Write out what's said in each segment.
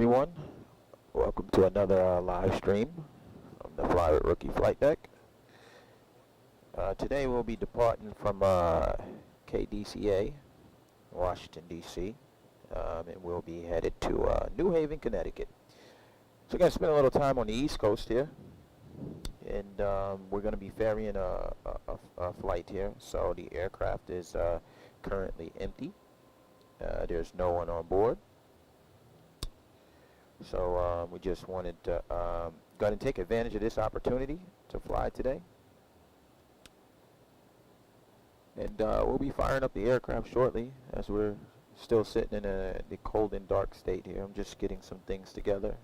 everyone. Welcome to another live stream from the Fly with Rookie flight deck. Today we'll be departing from KDCA, Washington, D.C., and we'll be headed to New Haven, Connecticut. So we're going to spend a little time on the East Coast here, and we're going to be ferrying a flight here. So the aircraft is currently empty. There's no one on board. So we just wanted to go ahead and take advantage of this opportunity to fly today. And we'll be firing up the aircraft shortly, as we're still sitting in the cold and dark state here. I'm just getting some things together.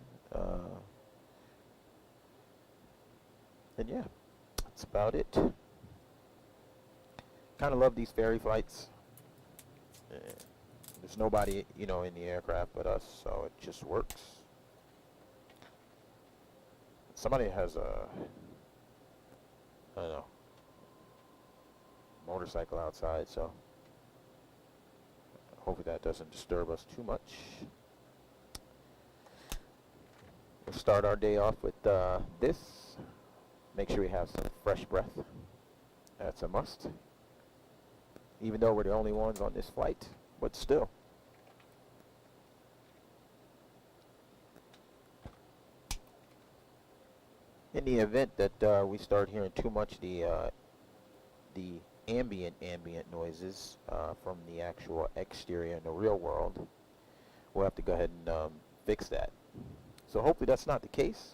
And yeah, that's about it. Kind of love these ferry flights. There's nobody, in the aircraft but us, so it just works. Somebody has a, I don't know, motorcycle outside, so hopefully that doesn't disturb us too much. We'll start our day off with this. Make sure we have some fresh breath. That's a must. Even though we're the only ones on this flight, but still. In the event that we start hearing too much the ambient noises from the actual exterior in the real world, we'll have to go ahead and fix that. So hopefully that's not the case.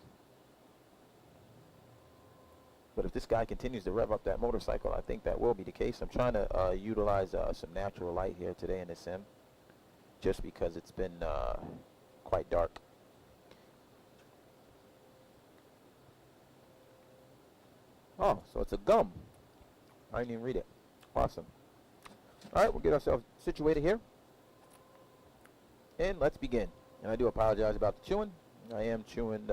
But if this guy continues to rev up that motorcycle, I think that will be the case. I'm trying to utilize some natural light here today in the sim, just because it's been quite dark. Oh, so it's a gum. I didn't even read it. Awesome. All right, we'll get ourselves situated here. And let's begin. And I do apologize about the chewing. I am chewing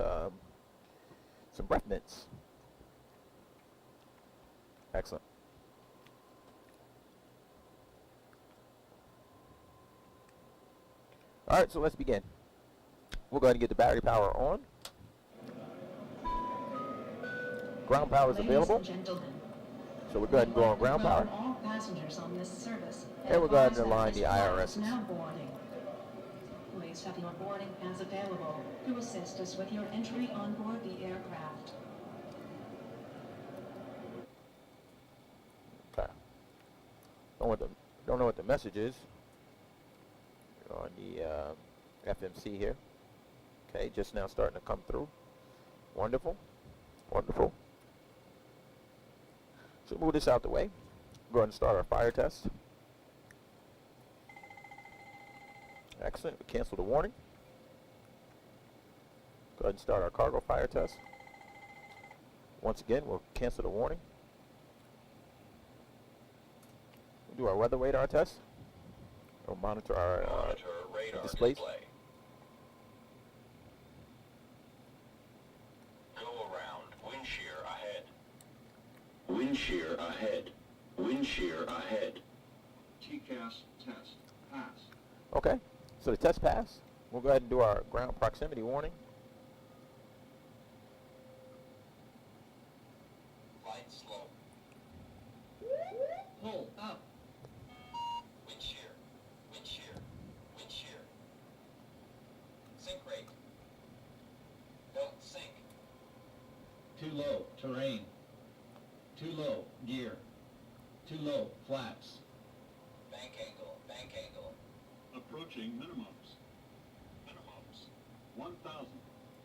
some breath mints. Excellent. All right, so let's begin. We'll go ahead and get the battery power on. Ground power is available. So we'll go ahead and go on ground power. All passengers on this service, and we'll go ahead and align the IRSs. Now boarding. Please have your boarding pass available to assist us with your entry on board the aircraft. Okay. Don't know what the message is on the FMC here. Okay, just now starting to come through. Wonderful. Wonderful. So move this out the way. Go ahead and start our fire test. Excellent. We cancel the warning. Go ahead and start our cargo fire test. Once again, we'll cancel the warning. We'll do our weather radar test. We'll monitor our radar displays. Display. Wind shear ahead. Wind shear ahead. Wind shear ahead. TCAS test pass. Okay, so the test pass. We'll go ahead and do our ground proximity warning. Flight slow. Hold up. Wind shear. Wind shear. Wind shear. Sink rate. Don't sink. Too low, terrain. Too low, gear. Too low, flaps. Bank angle, bank angle. Approaching minimums. Minimums. 1,000,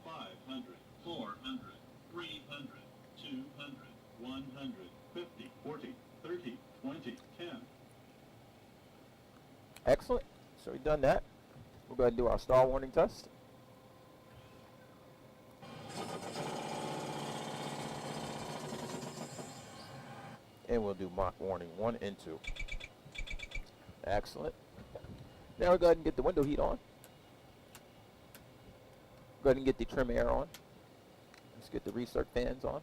500, 400, 300, 200, 100, 50, 40, 30, 20, 10. Excellent. So we've done that. We'll go ahead and do our stall warning test. And we'll do Mach warning 1 and 2. Excellent. Now we'll go ahead and get the window heat on. Go ahead and get the trim air on. Let's get the recirc fans on.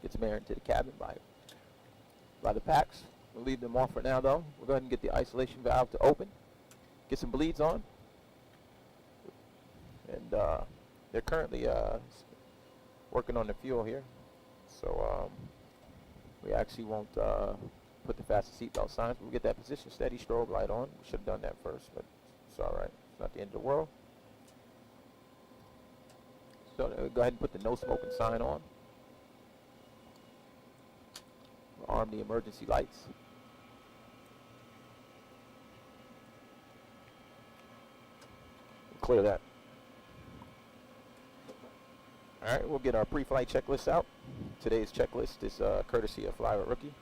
Get some air into the cabin by the packs. We'll leave them off for now though. We'll go ahead and get the isolation valve to open. Get some bleeds on. and they're currently working on the fuel here. So we actually won't put the fasten seatbelt signs. We'll get that position steady strobe light on. We should have done that first, but it's all right. It's not the end of the world. So go ahead and put the no smoking sign on. Arm the emergency lights. Clear that. Alright, we'll get our pre-flight checklist out. Today's checklist is courtesy of Fly with Rookie.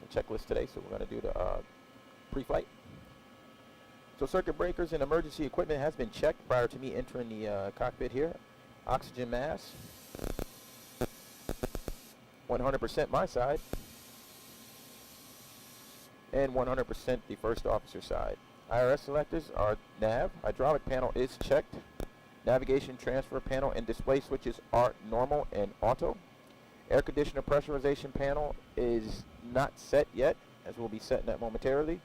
It's a checklist today, so we're going to do the pre-flight. So circuit breakers and emergency equipment has been checked prior to me entering the cockpit here. Oxygen mask, 100% my side, and 100% the first officer side. IRS selectors are nav, hydraulic panel is checked, navigation transfer panel and display switches are normal and auto. Air conditioner pressurization panel is not set yet, as we'll be setting that momentarily.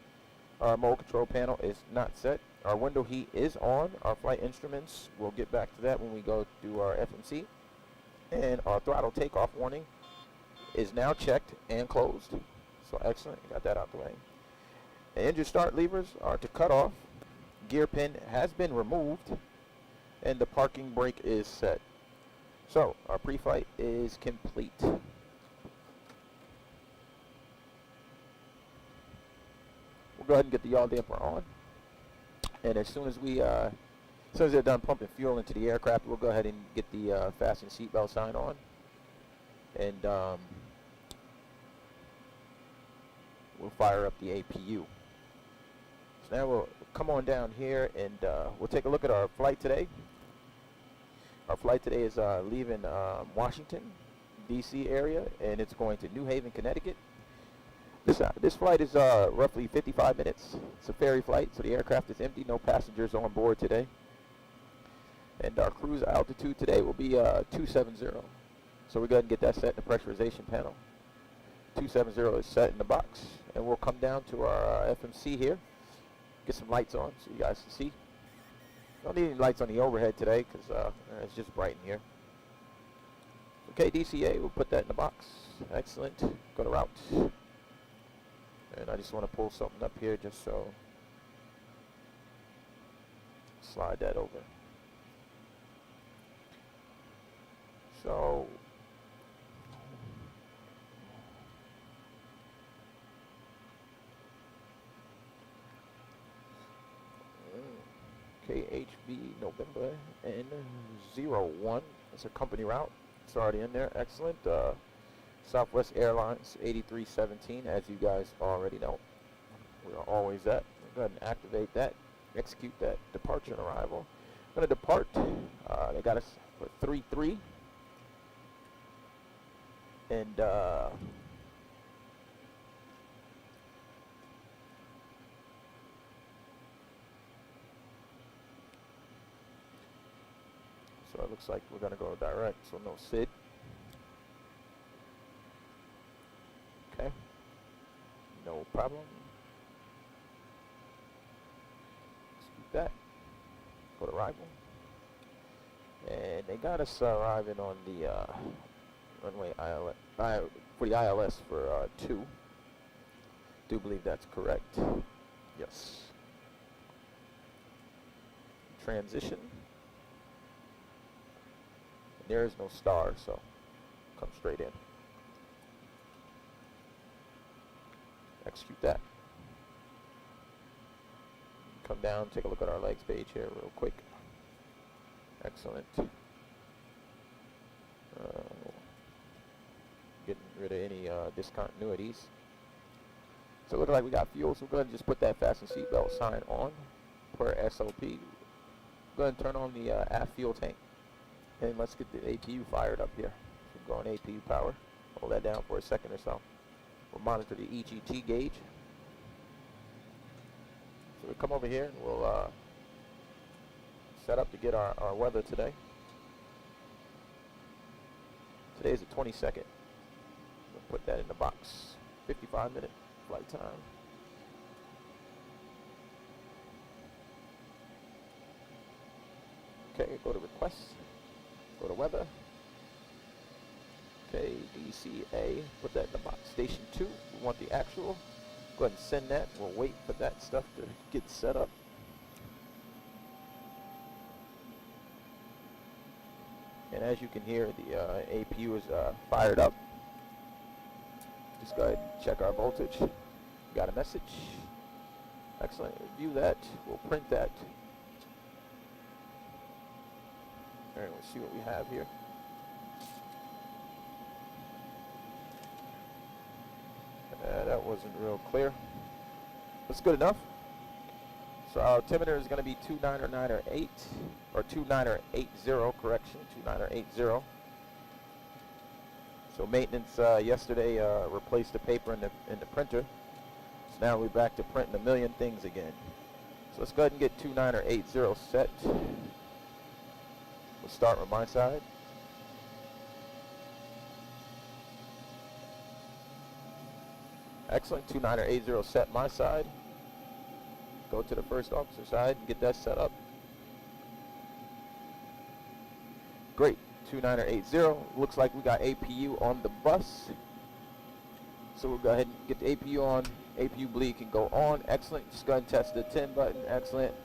Our mode control panel is not set. Our window heat is on. Our flight instruments, we'll get back to that when we go do our FMC. And our throttle takeoff warning is now checked and closed. So excellent, got that out the way. The engine start levers are to cut off. Gear pin has been removed. And the parking brake is set. So our pre-flight is complete. We'll go ahead and get the yaw damper on. And as soon as they're done pumping fuel into the aircraft, we'll go ahead and get the fasten seatbelt sign on. And we'll fire up the APU. So now we'll come on down here and we'll take a look at our flight today. Our flight today is leaving Washington, D.C. area, and it's going to New Haven, Connecticut. This flight is roughly 55 minutes. It's a ferry flight, so the aircraft is empty. No passengers on board today. And our cruise altitude today will be 270. So we'll go ahead and get that set in the pressurization panel. 270 is set in the box. And we'll come down to our FMC here. Get some lights on so you guys can see. Don't need any lights on the overhead today because it's just bright in here. Okay, DCA, we'll put that in the box. Excellent. Go to route. And I just want to pull something up here just so. Slide that over. So. HV November N01. It's a company route. It's already in there. Excellent. Southwest Airlines 8317, as you guys already know. We are always at. Go ahead and activate that. Execute that. Departure and arrival. I'm going to depart. They got us for 3-3. And so it looks like we're going to go direct, so no SID. Okay. No problem. Let's keep that. Go to arrival. And they got us arriving on the runway ILS, for the ILS for 2. Do believe that's correct. Yes. Transition. There is no star, so come straight in. Execute that. Come down, take a look at our legs page here real quick. Excellent. Getting rid of any discontinuities. So it looks like we got fuel, so we'll go ahead and just put that fasten seatbelt sign on per SOP. Go ahead and turn on the aft fuel tank. And let's get the APU fired up here. So go on APU power. Hold that down for a second or so. We'll monitor the EGT gauge. So we'll come over here and we'll set up to get our weather today. Today's the 22nd. We'll put that in the box. 55-minute flight time. Okay, go to requests, go to weather. Okay, DCA, put that in the box. Station 2, we want the actual. Go ahead and send that. We'll wait for that stuff to get set up. And as you can hear, the APU is fired up. Just go ahead and check our voltage. Got a message. Excellent. View that. We'll print that. All right, let's see what we have here. That wasn't real clear. That's good enough. So our altimeter is going to be 290908, or 2980, correction, 2980. So maintenance yesterday replaced the paper in the printer. So now we're back to printing a million things again. So let's go ahead and get 2980 set. We'll start with my side. Excellent, 2980 set my side. Go to the first officer side and get that set up. Great, 2980. Looks like we got APU on the bus. So we'll go ahead and get the APU on. APU bleed can go on. Excellent. Just go ahead and test the 10 button. Excellent.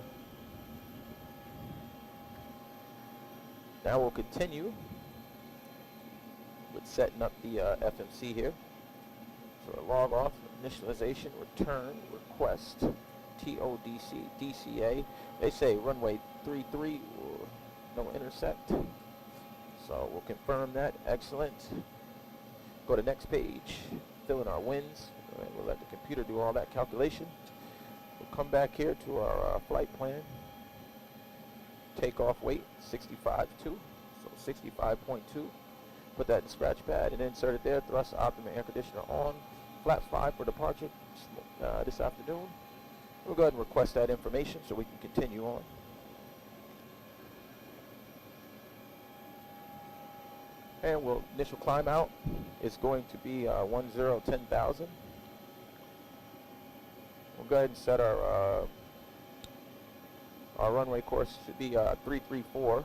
Now we'll continue with setting up the FMC here. So log off, initialization, return, request, TODC, DCA. They say runway 33, no intersect. So we'll confirm that. Excellent. Go to next page, fill in our winds. We'll let the computer do all that calculation. We'll come back here to our flight plan. Takeoff weight, 65.2, so 65.2. Put that in scratch pad and insert it there. Thrust, optimum, air conditioner on. Flaps 5 for departure this afternoon. We'll go ahead and request that information so we can continue on. And we'll initial climb out is going to be 10,000. We'll go ahead and set our runway course should be 334.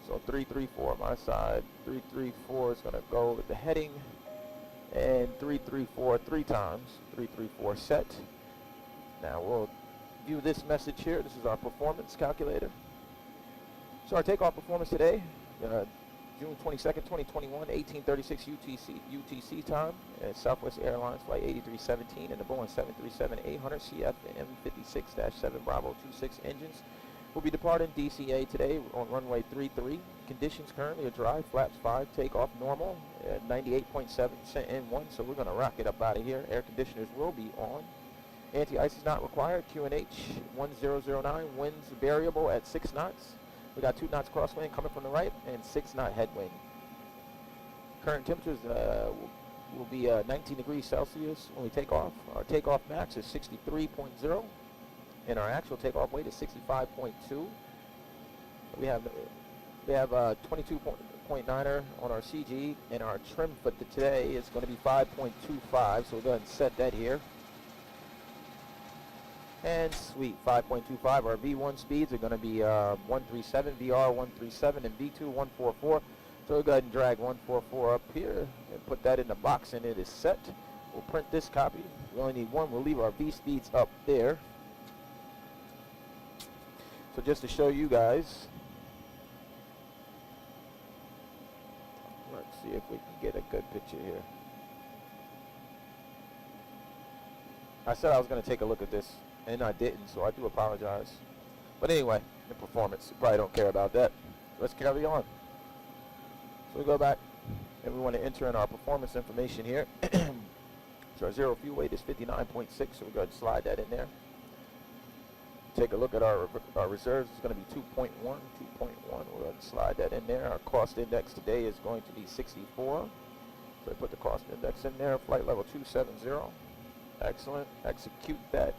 So 334 my side. 334 is going to go with the heading. And 334 3 times. 334 set. Now we'll view this message here. This is our performance calculator. So our takeoff performance today, June 22nd, 2021, 1836 UTC time at Southwest Airlines Flight 8317 and the Boeing 737-800 CFM 56-7 Bravo 26 engines. We'll be departing DCA today on runway 33. Conditions currently are dry, flaps 5, takeoff normal at 98.7% N1, so we're going to rock it up out of here. Air conditioners will be on. Anti-ice is not required. QNH 1009, winds variable at 6 knots. We got 2 knots crosswind coming from the right and 6 knot headwind. Current temperatures will be 19 degrees Celsius when we take off. Our takeoff max is 63.0 and our actual takeoff weight is 65.2. We have 22.9er on our CG, and our trim for today is going to be 5.25, so we'll go ahead and set that here. And sweet, 5.25. Our V1 speeds are going to be 137, VR 137, and V2 144. So we'll go ahead and drag 144 up here and put that in the box, and it is set. We'll print this copy. We only need one. We'll leave our V speeds up there. So just to show you guys, let's see if we can get a good picture here. I said I was going to take a look at this, and I didn't, so I do apologize. But anyway, the performance, you probably don't care about that. Let's carry on. So we go back, and we want to enter in our performance information here. So our zero fuel weight is 59.6, so we're going to slide that in there. Take a look at our reserves. It's going to be 2.1. We're going to slide that in there. Our cost index today is going to be 64. So I put the cost index in there. Flight level 270. Excellent. Execute that.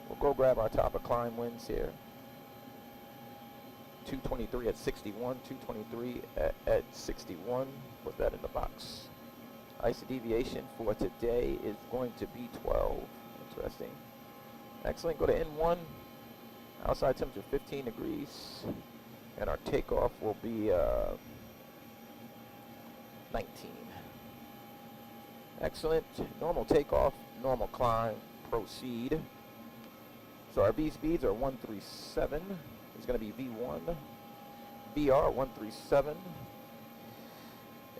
We'll go grab our top of climb winds here. 223 at 61. 223 at 61. Put that in the box. ISO deviation for today is going to be 12. Interesting. Excellent. Go to N1. Outside temperature 15 degrees. And our takeoff will be 19. Excellent. Normal takeoff, normal climb, proceed. So our V speeds are 137. It's going to be V1, VR 137,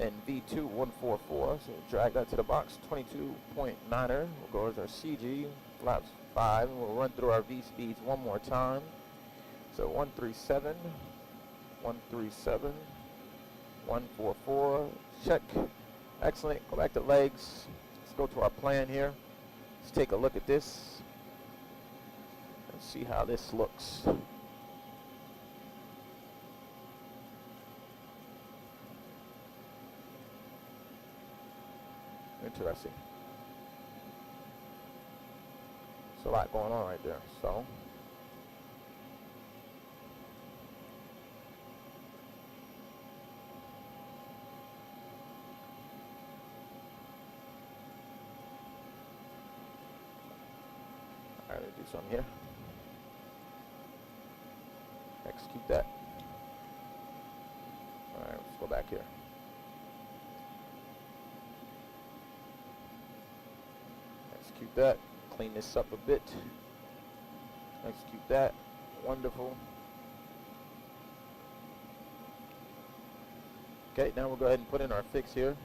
and V2 144. So drag that to the box. 22.9er will go as our CG, flaps 5, and we'll run through our V speeds one more time. So 137, 137, 144, check. Excellent. Go back to legs. Let's go to our plan here. Let's take a look at this and see how this looks. Interesting. There's a lot going on right there. So all right, let's do something here. Execute that. All right, let's go back here. Execute that. Clean this up a bit. Execute that. Wonderful. Okay, now we'll go ahead and put in our fix here.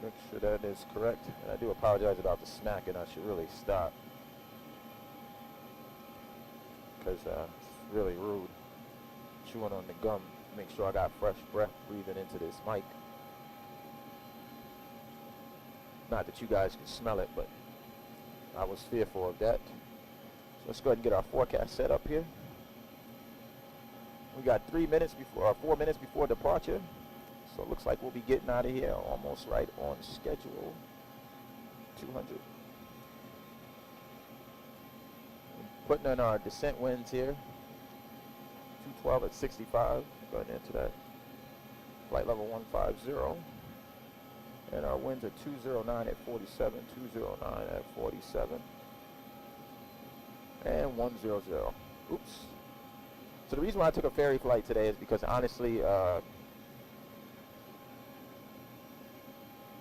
Make sure that is correct. And I do apologize about the smacking. I should really stop, because it's really rude. Chewing on the gum. Make sure I got fresh breath breathing into this mic. Not that you guys can smell it, but I was fearful of that. So let's go ahead and get our forecast set up here. We got 3 minutes before, or 4 minutes before departure. So it looks like we'll be getting out of here almost right on schedule. 200. Putting in our descent winds here. 212 at 65. Go ahead and enter that. Flight level 150. And our winds are 209 at 47, 209 at 47, and 100. Oops. So the reason why I took a ferry flight today is because honestly, I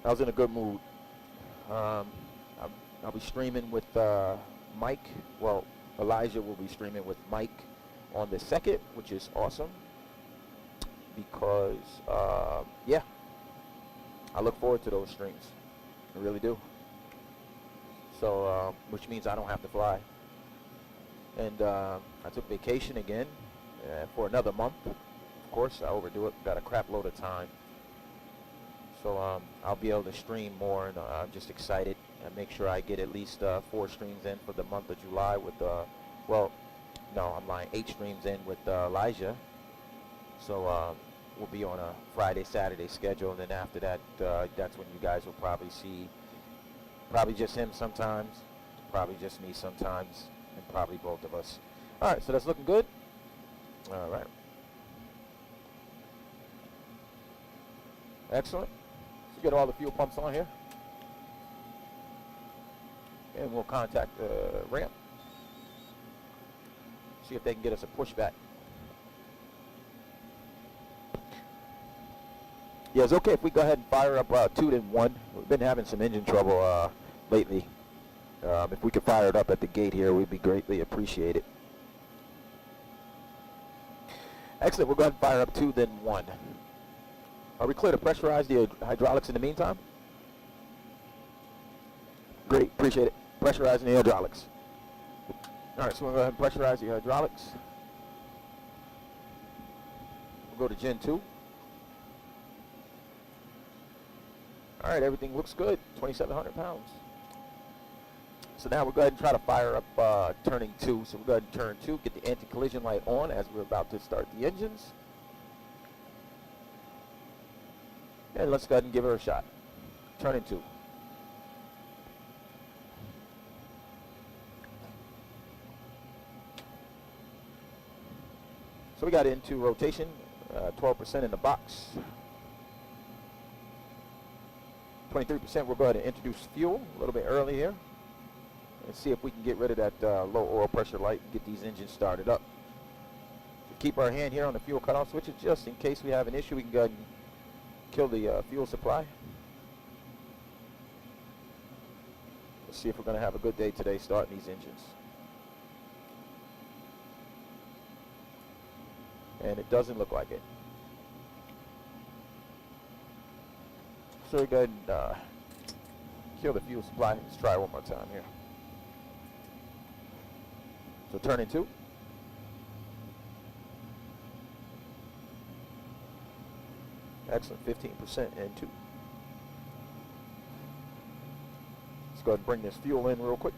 was in a good mood. I'll be streaming with Mike. Well, Elijah will be streaming with Mike on the 2nd, which is awesome. Because, yeah, I look forward to those streams. I really do. So, which means I don't have to fly. And I took vacation again for another month. Of course, I overdo it. Got a crap load of time. So I'll be able to stream more, and I'm just excited. And make sure I get at least 4 streams in for the month of July with, well, no, I'm lying, 8 streams in with Elijah. So we'll be on a Friday, Saturday schedule, and then after that, that's when you guys will probably see, probably just him sometimes, probably just me sometimes, and probably both of us. All right, so that's looking good. All right. Excellent. Let's get all the fuel pumps on here. And we'll contact the ramp. See if they can get us a pushback. Yeah, it's okay if we go ahead and fire up 2 then 1. We've been having some engine trouble lately. If we could fire it up at the gate here, we'd be greatly appreciated. Excellent. We'll go ahead and fire up 2 then 1. Are we clear to pressurize the hydraulics in the meantime? Great. Appreciate it. Pressurizing the hydraulics. All right, so we'll go ahead and pressurize the hydraulics. We'll go to Gen 2. All right, everything looks good. 2,700 pounds. So now we'll go ahead and try to fire up turning 2. So we'll go ahead and turn 2, get the anti-collision light on as we're about to start the engines. And let's go ahead and give her a shot. Turning 2. So we got into rotation, 12% in the box. 23%, we'll go ahead and introduce fuel a little bit early here and see if we can get rid of that low oil pressure light and get these engines started up. Keep our hand here on the fuel cutoff switches just in case we have an issue. We can go ahead and kill the fuel supply. Let's see if we're going to have a good day today starting these engines. And it doesn't look like it. So we go ahead and kill the fuel supply. Let's try one more time here. So turn in 2. Excellent, 15% in 2. Let's go ahead and bring this fuel in real quick.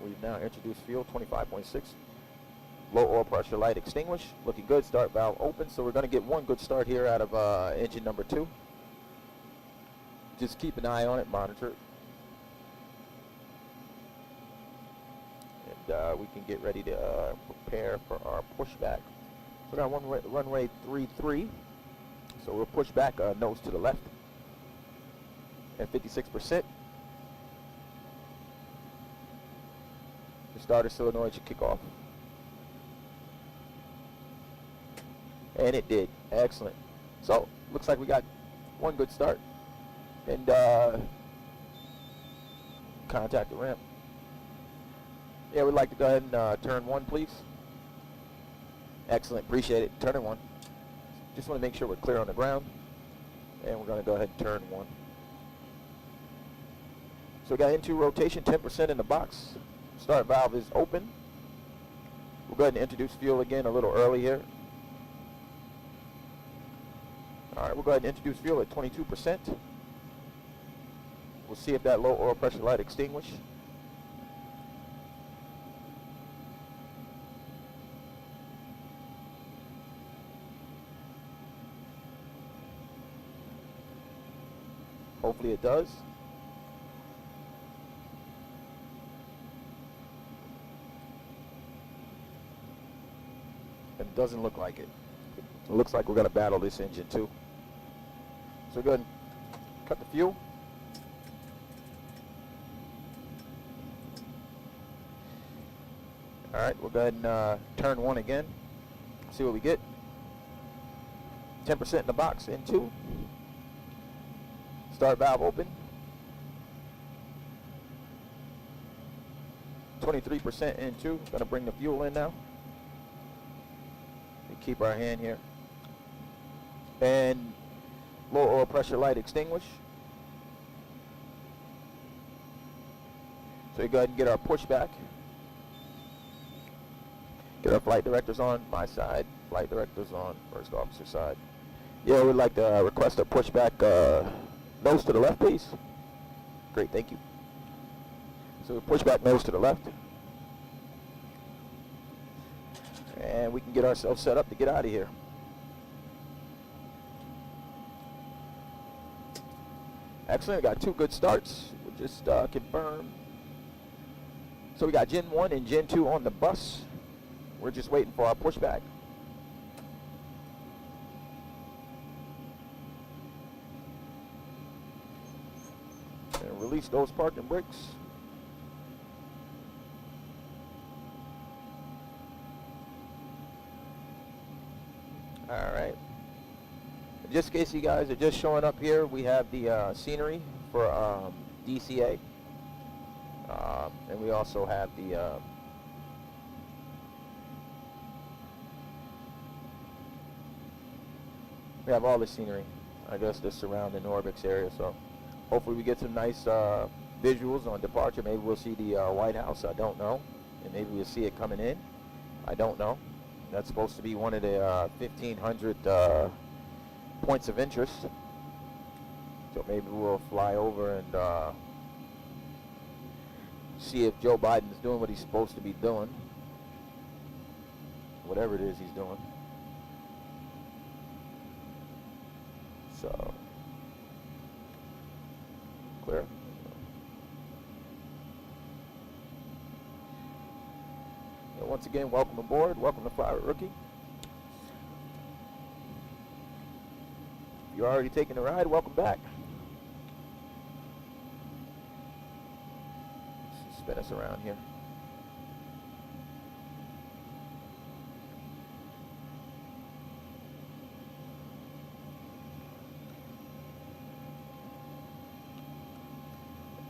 We've now introduced fuel, 25.6. Low oil pressure light extinguish. Looking good. Start valve open. So we're going to get one good start here out of engine number 2. Just keep an eye on it, monitor it. And we can get ready to prepare for our pushback. So we're on runway 33. So we'll push back nose to the left at 56%. The starter solenoid should kick off. And it did. Excellent. So looks like we got one good start. And contact the ramp. Yeah, we'd like to go ahead and turn 1, please. Excellent. Appreciate it. Turn 1. Just want to make sure we're clear on the ground. And we're going to go ahead and turn 1. So we got into rotation, 10% in the box. Start valve is open. We'll go ahead and introduce fuel again a little early here. All right, we'll go ahead and introduce fuel at 22%. We'll see if that low oil pressure light extinguish. Hopefully it does. It doesn't look like it. It looks like we're going to battle this engine too. So go ahead and cut the fuel. All right, we'll go ahead and turn 1 again. See what we get. 10% in the box, in 2. Start valve open. 23% in 2. Going to bring the fuel in now. We keep our hand here. And low oil pressure light extinguish. So we go ahead and get our pushback. Get our flight directors on my side. Flight directors on first officer side. Yeah, we'd like to request a pushback nose to the left, please. Great, thank you. So we push back nose to the left. And we can get ourselves set up to get out of here. Excellent, we got 2 good starts. We'll just confirm. So we got Gen 1 and Gen 2 on the bus. We're just waiting for our pushback. And release those parking brakes. All right. Just in case you guys are just showing up here, we have the scenery for DCA. And we also have the we have all the scenery, I guess, the surrounding Orbix area. So hopefully we get some nice visuals on departure. Maybe we'll see the White House. I don't know. And maybe we'll see it coming in. I don't know. That's supposed to be one of the 1,500 points of interest. So maybe we'll fly over and see if Joe Biden's doing what he's supposed to be doing. Whatever it is he's doing. So, clear. And once again, welcome aboard. Welcome to Fly with Rookie. If you're already taking a ride, welcome back. Spin us around here.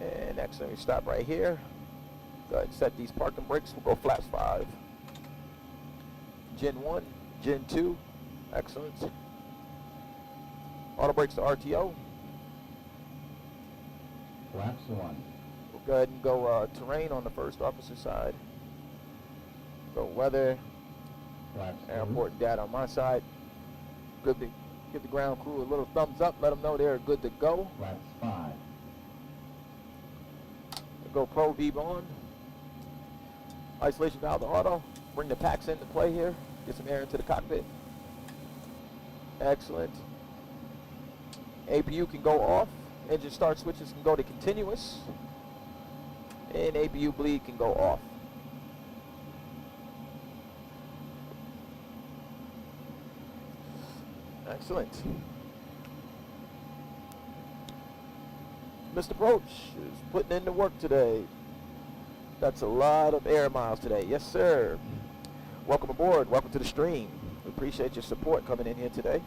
And excellent, we stop right here. Go ahead and set these parking brakes. We'll go flaps 5. Gen 1, Gen 2, excellent. Auto brakes to RTO. Flaps 1. We'll go ahead and go terrain on the first officer side. Go weather, Flaps 2. airport data on my side. Good to give the ground crew a little thumbs up, let them know they're good to go. Flaps 5. Go Pro V on. Isolation valve to auto. Bring the packs into play here. Get some air into the cockpit. Excellent. APU can go off. Engine start switches can go to continuous. And APU bleed can go off. Excellent. Mr. Broach is putting in the work today. That's a lot of air miles today. Yes, sir. Welcome aboard. Welcome to the stream. We appreciate your support coming in here today.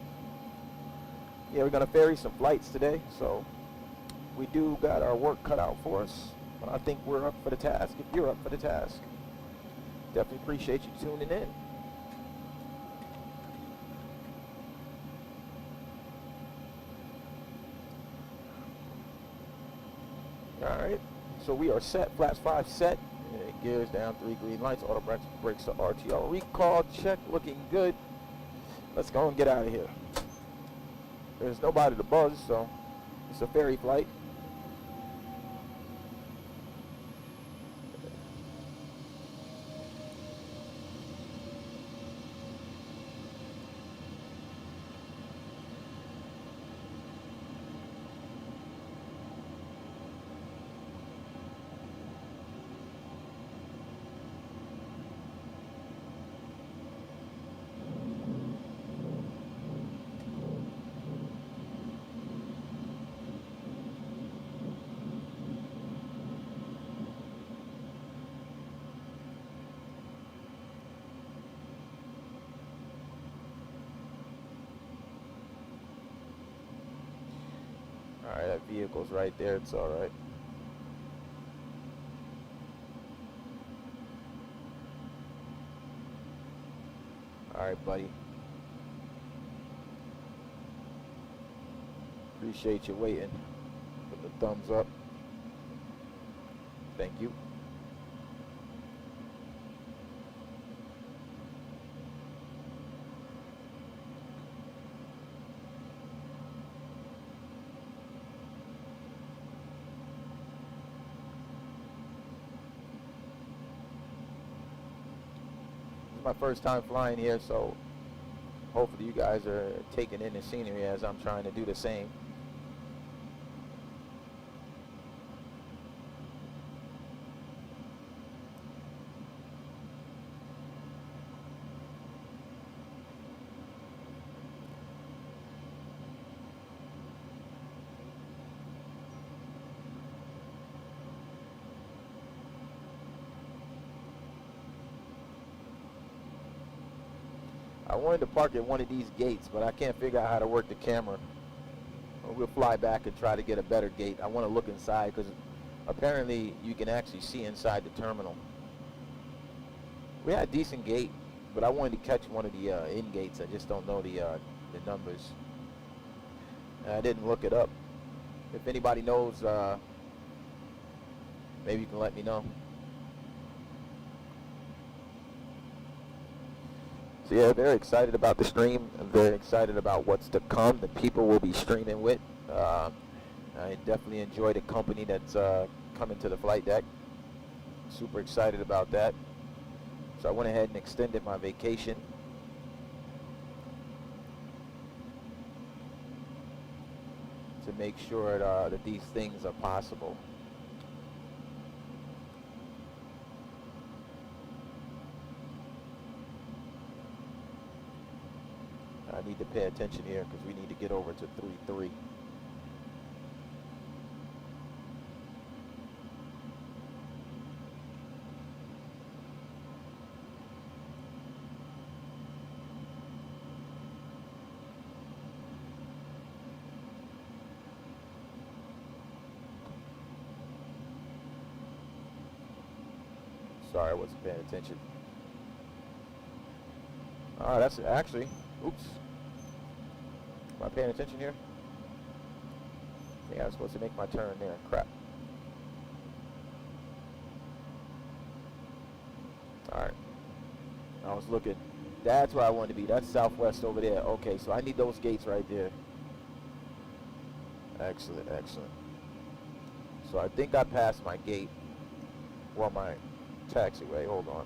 Yeah, we're going to ferry some flights today, so we do got our work cut out for us. But I think we're up for the task. If you're up for the task, definitely appreciate you tuning in. Alright, so we are set, flaps 5 set, gears down, 3 green lights, auto brakes to RTO. Recall check, looking good. Let's go and get out of here. There's nobody to buzz, so it's a ferry flight. Alright, that vehicle's right there, it's alright. Alright, buddy. Appreciate you waiting. Put the thumbs up. Thank you. My first time flying here, so hopefully you guys are taking in the scenery as I'm trying to do the same. I wanted to park at one of these gates, but I can't figure out how to work the camera. We'll fly back and try to get a better gate. I want to look inside because apparently you can actually see inside the terminal. We had a decent gate, but I wanted to catch one of the in gates. I just don't know the numbers. I didn't look it up. If anybody knows, maybe you can let me know. So yeah, very excited about the stream. I'm very excited about what's to come, the people we'll be streaming with. I definitely enjoy the company that's coming to the flight deck. Super excited about that. So I went ahead and extended my vacation. To make sure that these things are possible. I need to pay attention here because we need to get over to 3-3. Sorry, I wasn't paying attention. That's actually, oops. Am I paying attention here? Yeah, I was supposed to make my turn there. Crap. Alright. I was looking. That's where I wanted to be. That's southwest over there. Okay, so I need those gates right there. Excellent, excellent. So I think I passed my gate. Well, my taxiway. Hold on.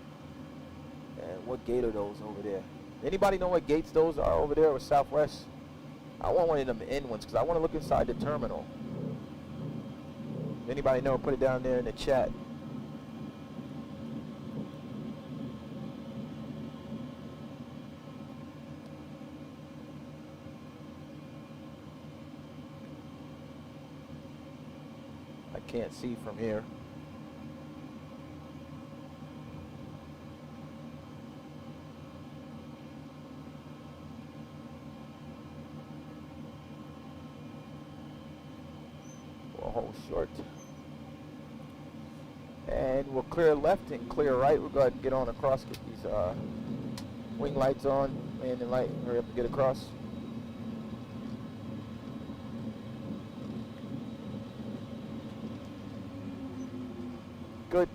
And what gate are those over there? Anybody know what gates those are over there with southwest? I want one of them in ones because I want to look inside the terminal. Anybody know? Put it down there in the chat. I can't see from here. We'll hold short. And we'll clear left and clear right. We'll go ahead and get on across, get these wing lights on, landing light, hurry up and get across. Good.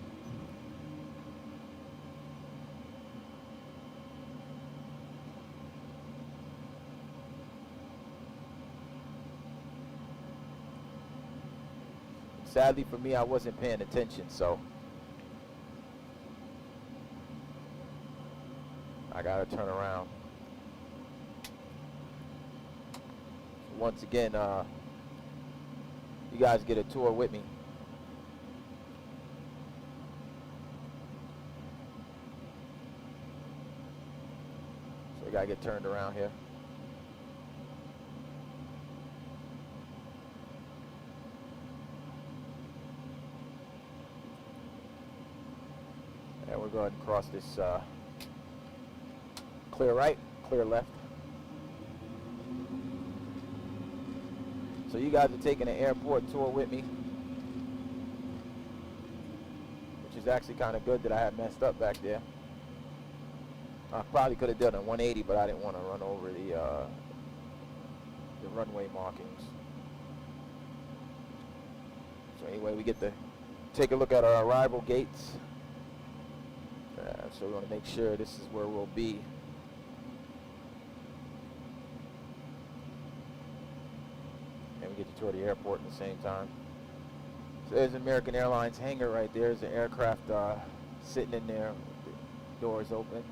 Sadly for me, I wasn't paying attention, so I gotta turn around. Once again, you guys get a tour with me. So we gotta get turned around here. And we'll go ahead and cross this clear right, clear left. So you guys are taking an airport tour with me, which is actually kind of good that I had messed up back there. I probably could have done a 180, but I didn't want to run over the runway markings. So anyway, we get to take a look at our arrival gates. So we want to make sure this is where we'll be. And we get to tour the airport at the same time. So there's American Airlines hangar right there. There's an aircraft sitting in there with the doors open.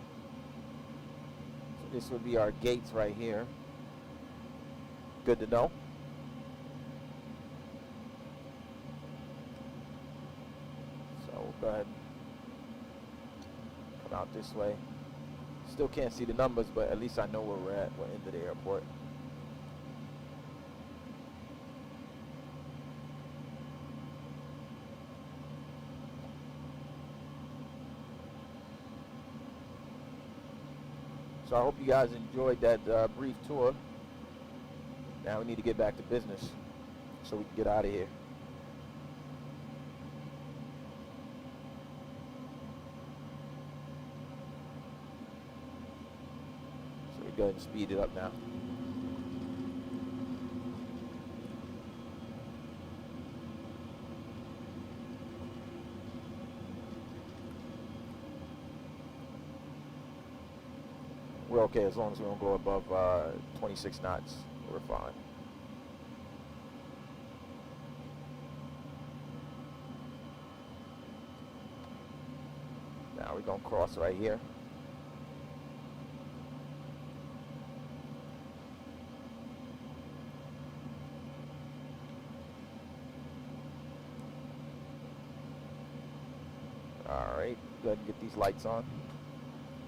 So this would be our gates right here. Good to know. So we'll go ahead and come out this way. Still can't see the numbers, but at least I know where we're at. We're into the airport. So I hope you guys enjoyed that brief tour. Now we need to get back to business so we can get out of here. So we go ahead and speed it up now. We're okay as long as we don't go above 26 knots. We're fine. Now we're going to cross right here. All right, go ahead and get these lights on.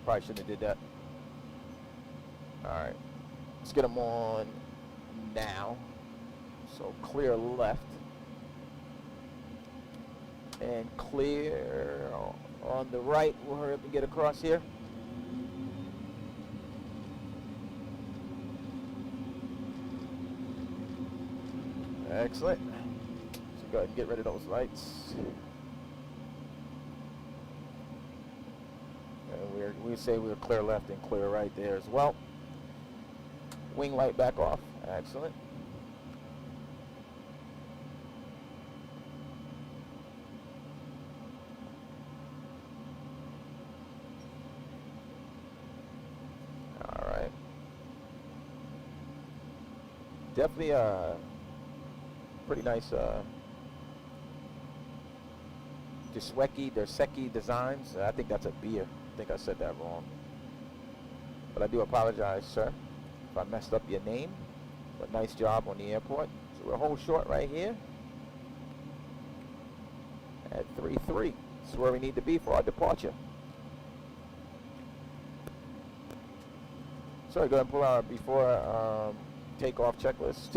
Probably shouldn't have did that. All right, let's get them on now. So clear left and clear on the right. We'll hurry up and get across here. Excellent. So go ahead and get rid of those lights. And we say we're clear left and clear right there as well. Wing light back off. Excellent. All right. Definitely pretty nice Deseki designs. I think that's a beer. I think I said that wrong. But I do apologize, sir, if I messed up your name. But nice job on the airport. So we'll hold short right here at 3-3. This is where we need to be for our departure. So go ahead and pull our before takeoff checklist.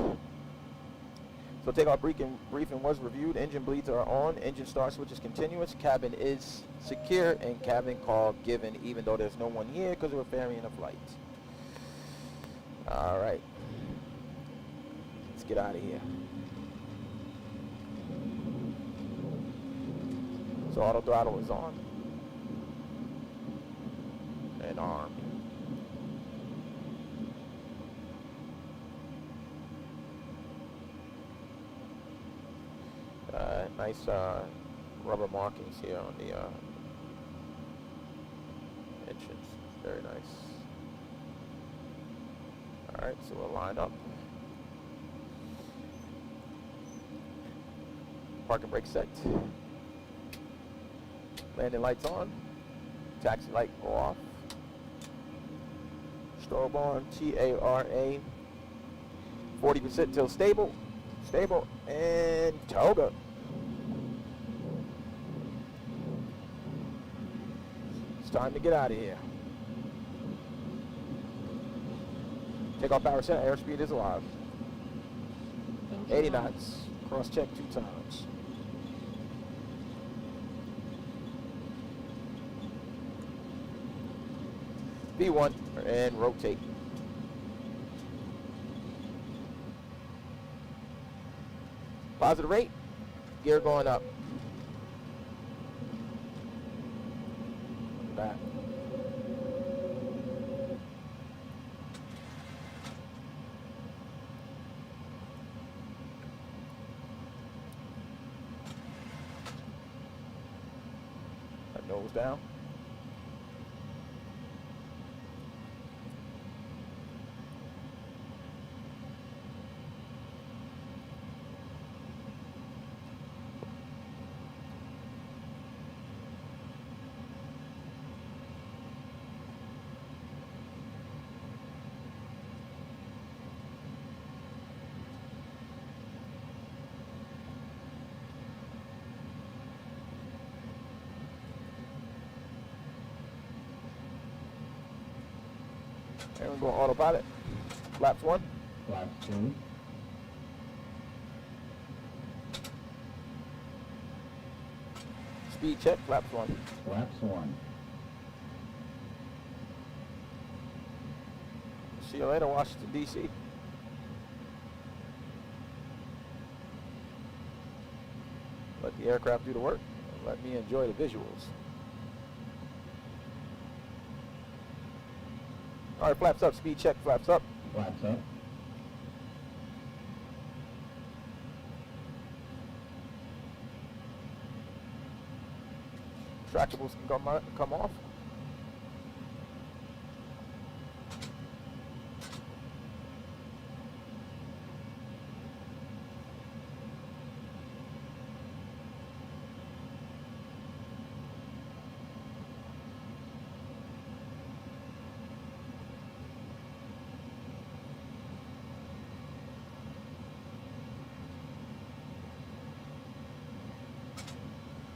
So takeoff briefing was reviewed. Engine bleeds are on. Engine start switch is continuous. Cabin is secure and cabin call given, even though there's no one here because we're ferrying a flight. All right. Let's get out of here. So auto throttle is on and armed. Nice rubber markings here on the entrance. Very nice. All right, so we'll line up. Parking brake set. Landing lights on. Taxi light go off. Strobe on. TARA. 40% till stable. Stable and toga. It's time to get out of here. Takeoff power center, airspeed is alive. 80 knots. Cross check 2 times. V1 and rotate. Positive rate, gear going up. Back. Nose down. And we're going autopilot. Flaps 1. Flaps 2. Speed check. Flaps 1. Flaps 1. See you later, Washington, D.C. Let the aircraft do the work. And let me enjoy the visuals. All right, flaps up. Speed check. Flaps up. Flaps up. Tractables can come off.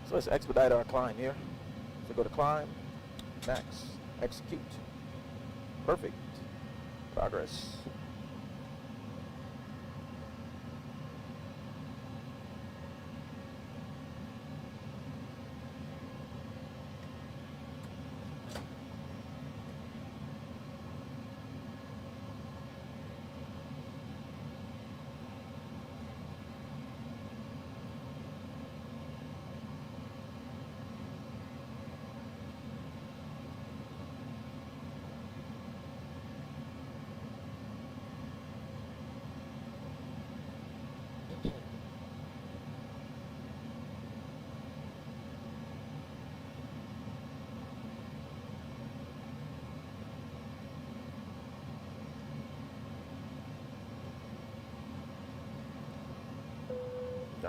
So let's expedite our climb here. So go to climb, max, execute. Perfect. Progress.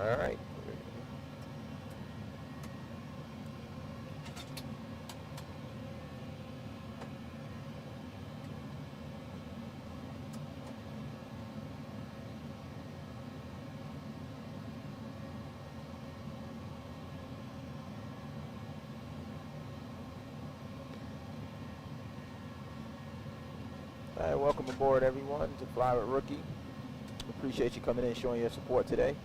All right. All right, welcome aboard, everyone, to Fly with Rookie. Appreciate you coming in and showing your support today.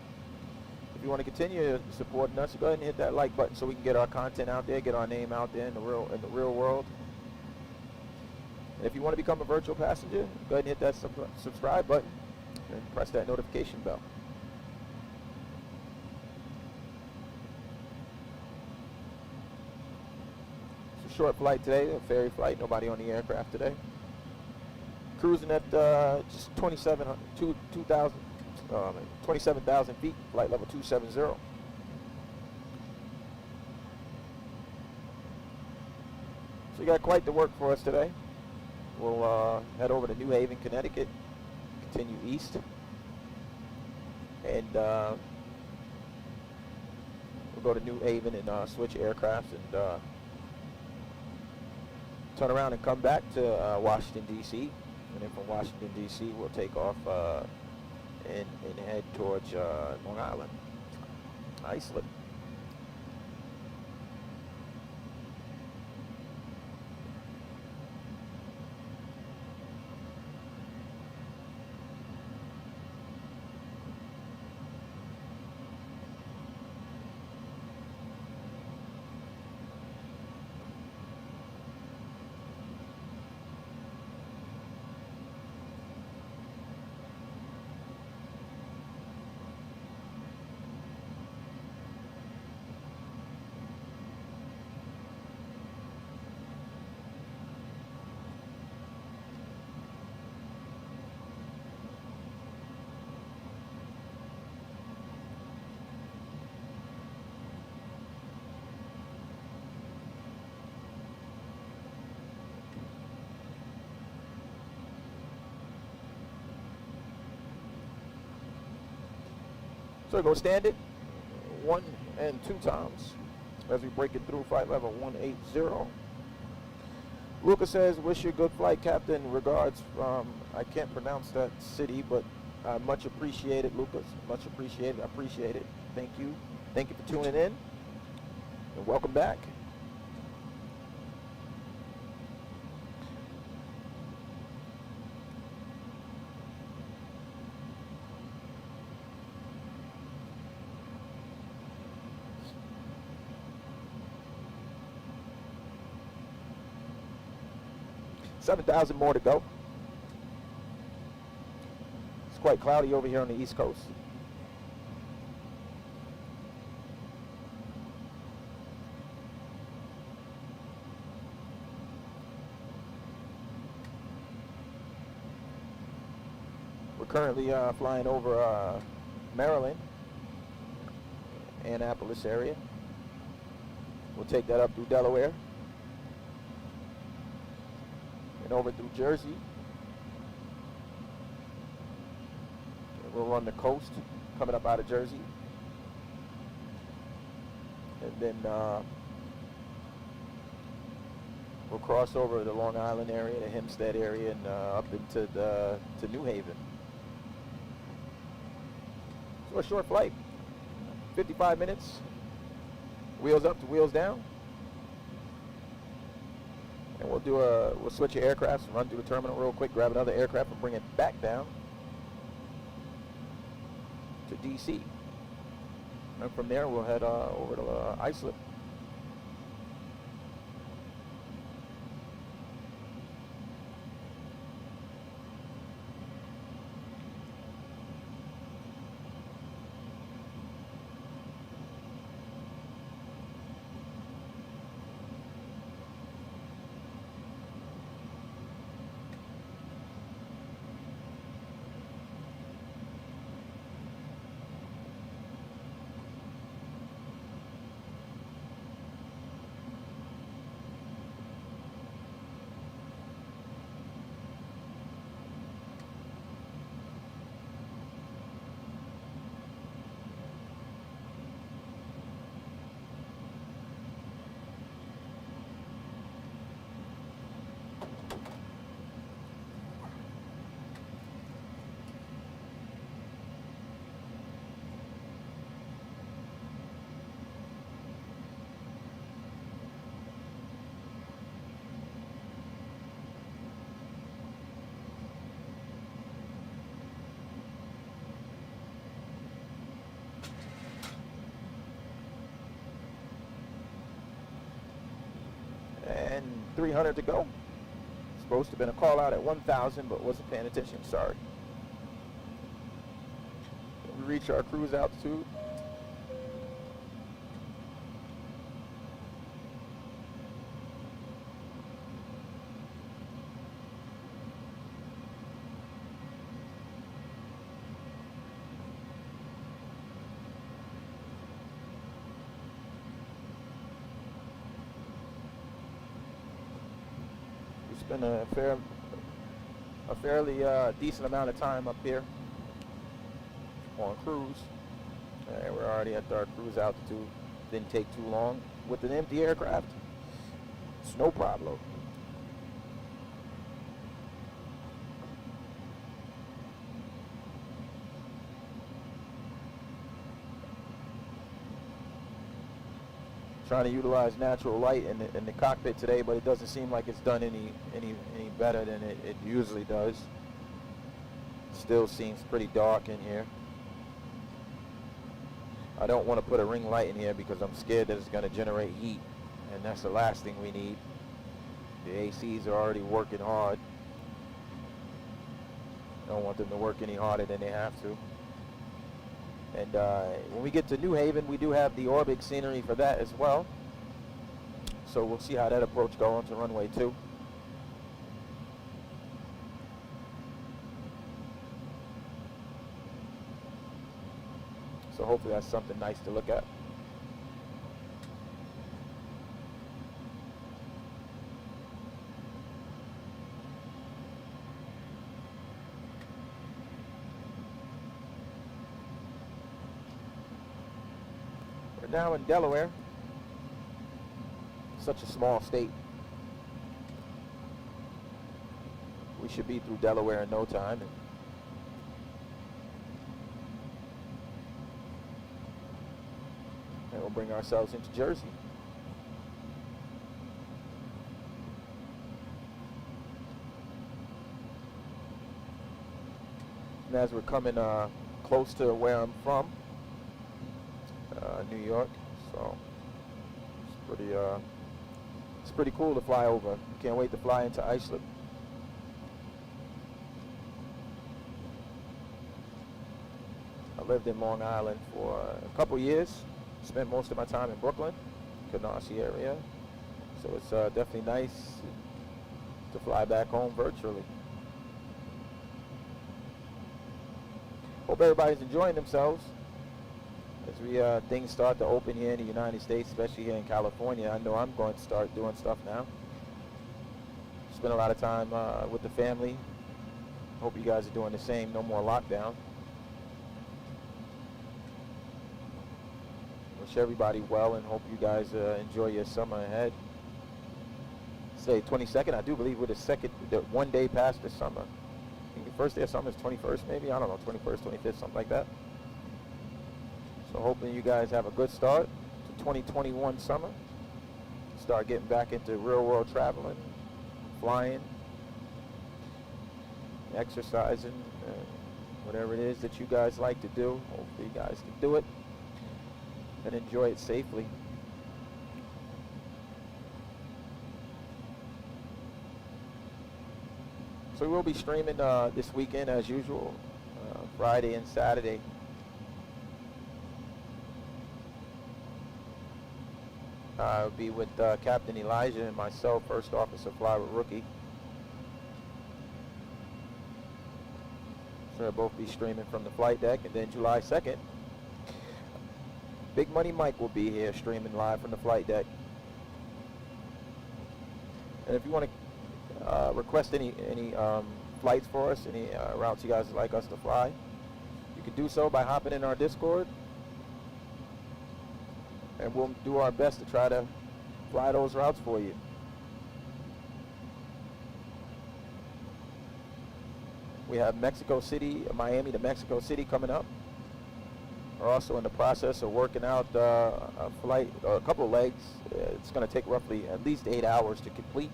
If you want to continue supporting us, go ahead and hit that like button so we can get our content out there, get our name out there in the real world. And if you want to become a virtual passenger, go ahead and hit that subscribe button and press that notification bell. It's a short flight today, a ferry flight, nobody on the aircraft today. Cruising at just 27,000 feet, flight level 270. So we got quite the work for us today. We'll head over to New Haven, Connecticut, continue east, and we'll go to New Haven and switch aircrafts and turn around and come back to Washington, D.C. And then from Washington, D.C., we'll take off and head towards Long Island, Iceland. So go standard 1 and 2 times as we break it through flight level 180. Lucas says, wish you a good flight, Captain. Regards from, I can't pronounce that city, but much appreciated, Lucas. Much appreciated. I appreciate it. Thank you. Thank you for tuning in, and welcome back. $7,000 more to go. It's quite cloudy over here on the East Coast. We're currently flying over Maryland, Annapolis area. We'll take that up through Delaware and over through Jersey. And we'll run the coast coming up out of Jersey. And then we'll cross over the Long Island area, the Hempstead area, and up into to New Haven. So a short flight, 55 minutes, wheels up to wheels down. And we'll switch your aircrafts and run through the terminal real quick, grab another aircraft and bring it back down to DC. And from there we'll head over to Iceland. 300 to go. Supposed to have been a call out at 1,000, but wasn't paying attention. Sorry. We reach our cruise altitude. Spend a fairly decent amount of time up here on cruise. We're already at our cruise altitude. Didn't take too long with an empty aircraft. It's no problem. Trying to utilize natural light in the cockpit today, but it doesn't seem like it's done any better than it usually does. Still seems pretty dark in here. I don't want to put a ring light in here because I'm scared that it's going to generate heat, and that's the last thing we need. The ACs are already working hard. Don't want them to work any harder than they have to. And when we get to New Haven, we do have the Orbig scenery for that as well. So we'll see how that approach goes onto runway 2. So hopefully that's something nice to look at. We're now in Delaware. Such a small state. We should be through Delaware in no time. And we'll bring ourselves into Jersey. And as we're coming close to where I'm from, New York, so it's pretty cool to fly over. Can't wait to fly into Iceland. I lived in Long Island for a couple years. Spent most of my time in Brooklyn, Canarsie area. So it's definitely nice to fly back home virtually. Hope everybody's enjoying themselves. As we things start to open here in the United States, especially here in California, I know I'm going to start doing stuff now. Spend a lot of time with the family. Hope you guys are doing the same. No more lockdown. Wish everybody well and hope you guys enjoy your summer ahead. Say 22nd, I do believe we're the 1 day past the summer. I think the first day of summer is 21st maybe, I don't know, 21st, 25th, something like that. So hoping you guys have a good start to 2021 summer. Start getting back into real world traveling, flying, exercising, whatever it is that you guys like to do. Hopefully you guys can do it and enjoy it safely. So we'll be streaming this weekend as usual, Friday and Saturday. I'll be with Captain Elijah and myself, First Officer Fly with Rookie. So we'll both be streaming from the flight deck. And then July 2nd, Big Money Mike will be here streaming live from the flight deck. And if you want to request any flights for us, any routes you guys would like us to fly, you can do so by hopping in our Discord. And we'll do our best to try to fly those routes for you. We have Mexico City, Miami to Mexico City coming up. We're also in the process of working out a flight, a couple of legs. It's going to take roughly at least 8 hours to complete.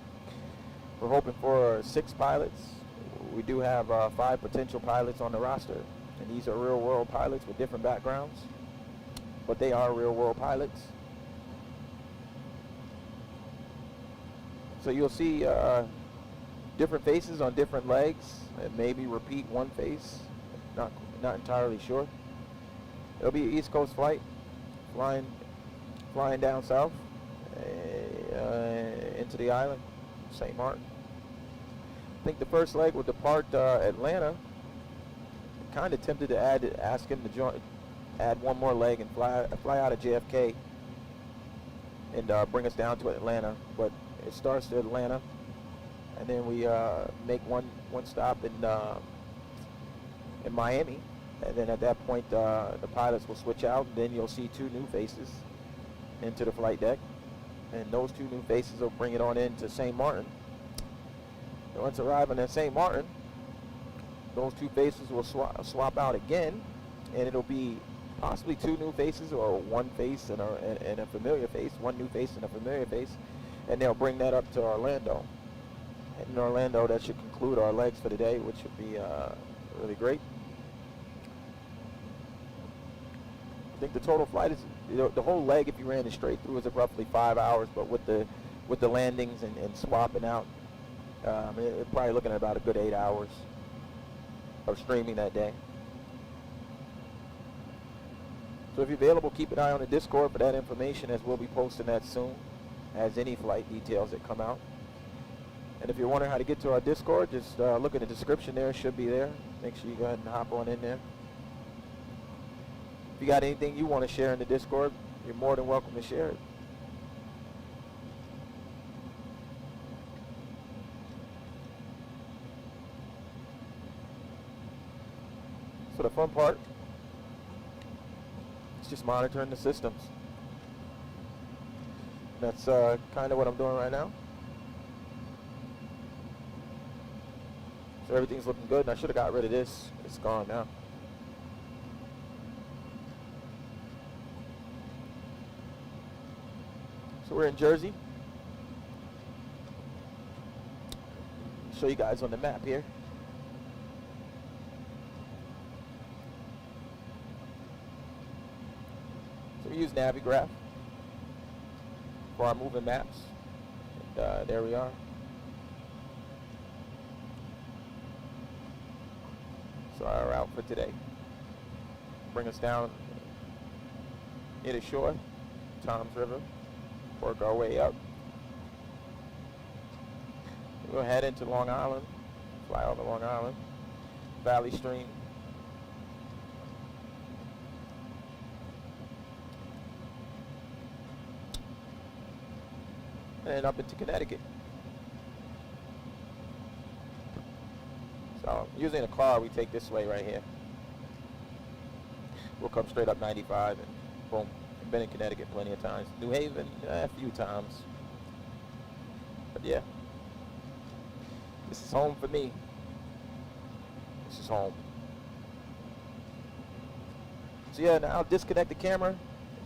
We're hoping for 6 pilots. We do have 5 potential pilots on the roster, and these are real-world pilots with different backgrounds. But they are real-world pilots. So you'll see different faces on different legs, and maybe repeat one face. Not entirely sure. It'll be an East Coast flight, flying down south into the island, St. Martin. I think the first leg would depart Atlanta. Kind of tempted to ask him to add one more leg and fly out of JFK and bring us down to Atlanta, but it starts to Atlanta, and then we make one stop in Miami, and then at that point the pilots will switch out, and then you'll see two new faces into the flight deck, and those two new faces will bring it on into St. Martin. And once arriving at St. Martin, those two faces will swap out again, and it'll be possibly two new faces or one face and a familiar face, one new face and a familiar face, and they'll bring that up to Orlando. And in Orlando, that should conclude our legs for the day, which should be really great. I think the total flight is, the whole leg, if you ran it straight through, is roughly 5 hours, but with the landings and swapping out, you're probably looking at about a good 8 hours of streaming that day. So if you're available, keep an eye on the Discord for that information, as we'll be posting that soon, as any flight details that come out. And if you're wondering how to get to our Discord, just look in the description there. It should be there. Make sure you go ahead and hop on in there. If you got anything you want to share in the Discord, you're more than welcome to share it. So the fun part, it's just monitoring the systems. That's kind of what I'm doing right now. So everything's looking good, and I should have got rid of this. It's gone now. So we're in Jersey. Show you guys on the map here. So we use Navigraph for our moving maps, and there we are. So our route for today, bring us down near the shore, Toms River, work our way up. We'll head into Long Island, fly over Long Island, Valley Stream, and up into Connecticut. So using a car, we take this way right here. We'll come straight up 95 and boom. I've been in Connecticut plenty of times. New Haven, a few times. But yeah, this is home for me. This is home. So yeah, now I'll disconnect the camera,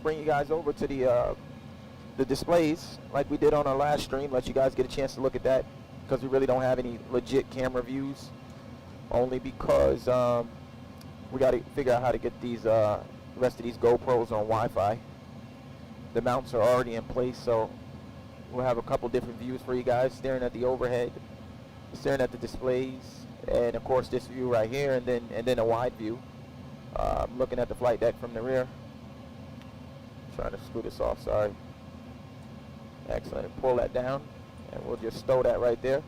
bring you guys over to the displays like we did on our last stream. Let you guys get a chance to look at that, because we really don't have any legit camera views, only because we got to figure out how to get these rest of these GoPros on Wi-Fi. The mounts are already in place, so we'll have a couple different views for you guys, staring at the overhead, staring at the displays, and of course this view right here, and then a wide view, looking at the flight deck from the rear. Trying to screw this off, sorry. Excellent. Pull that down, and we'll just stow that right there.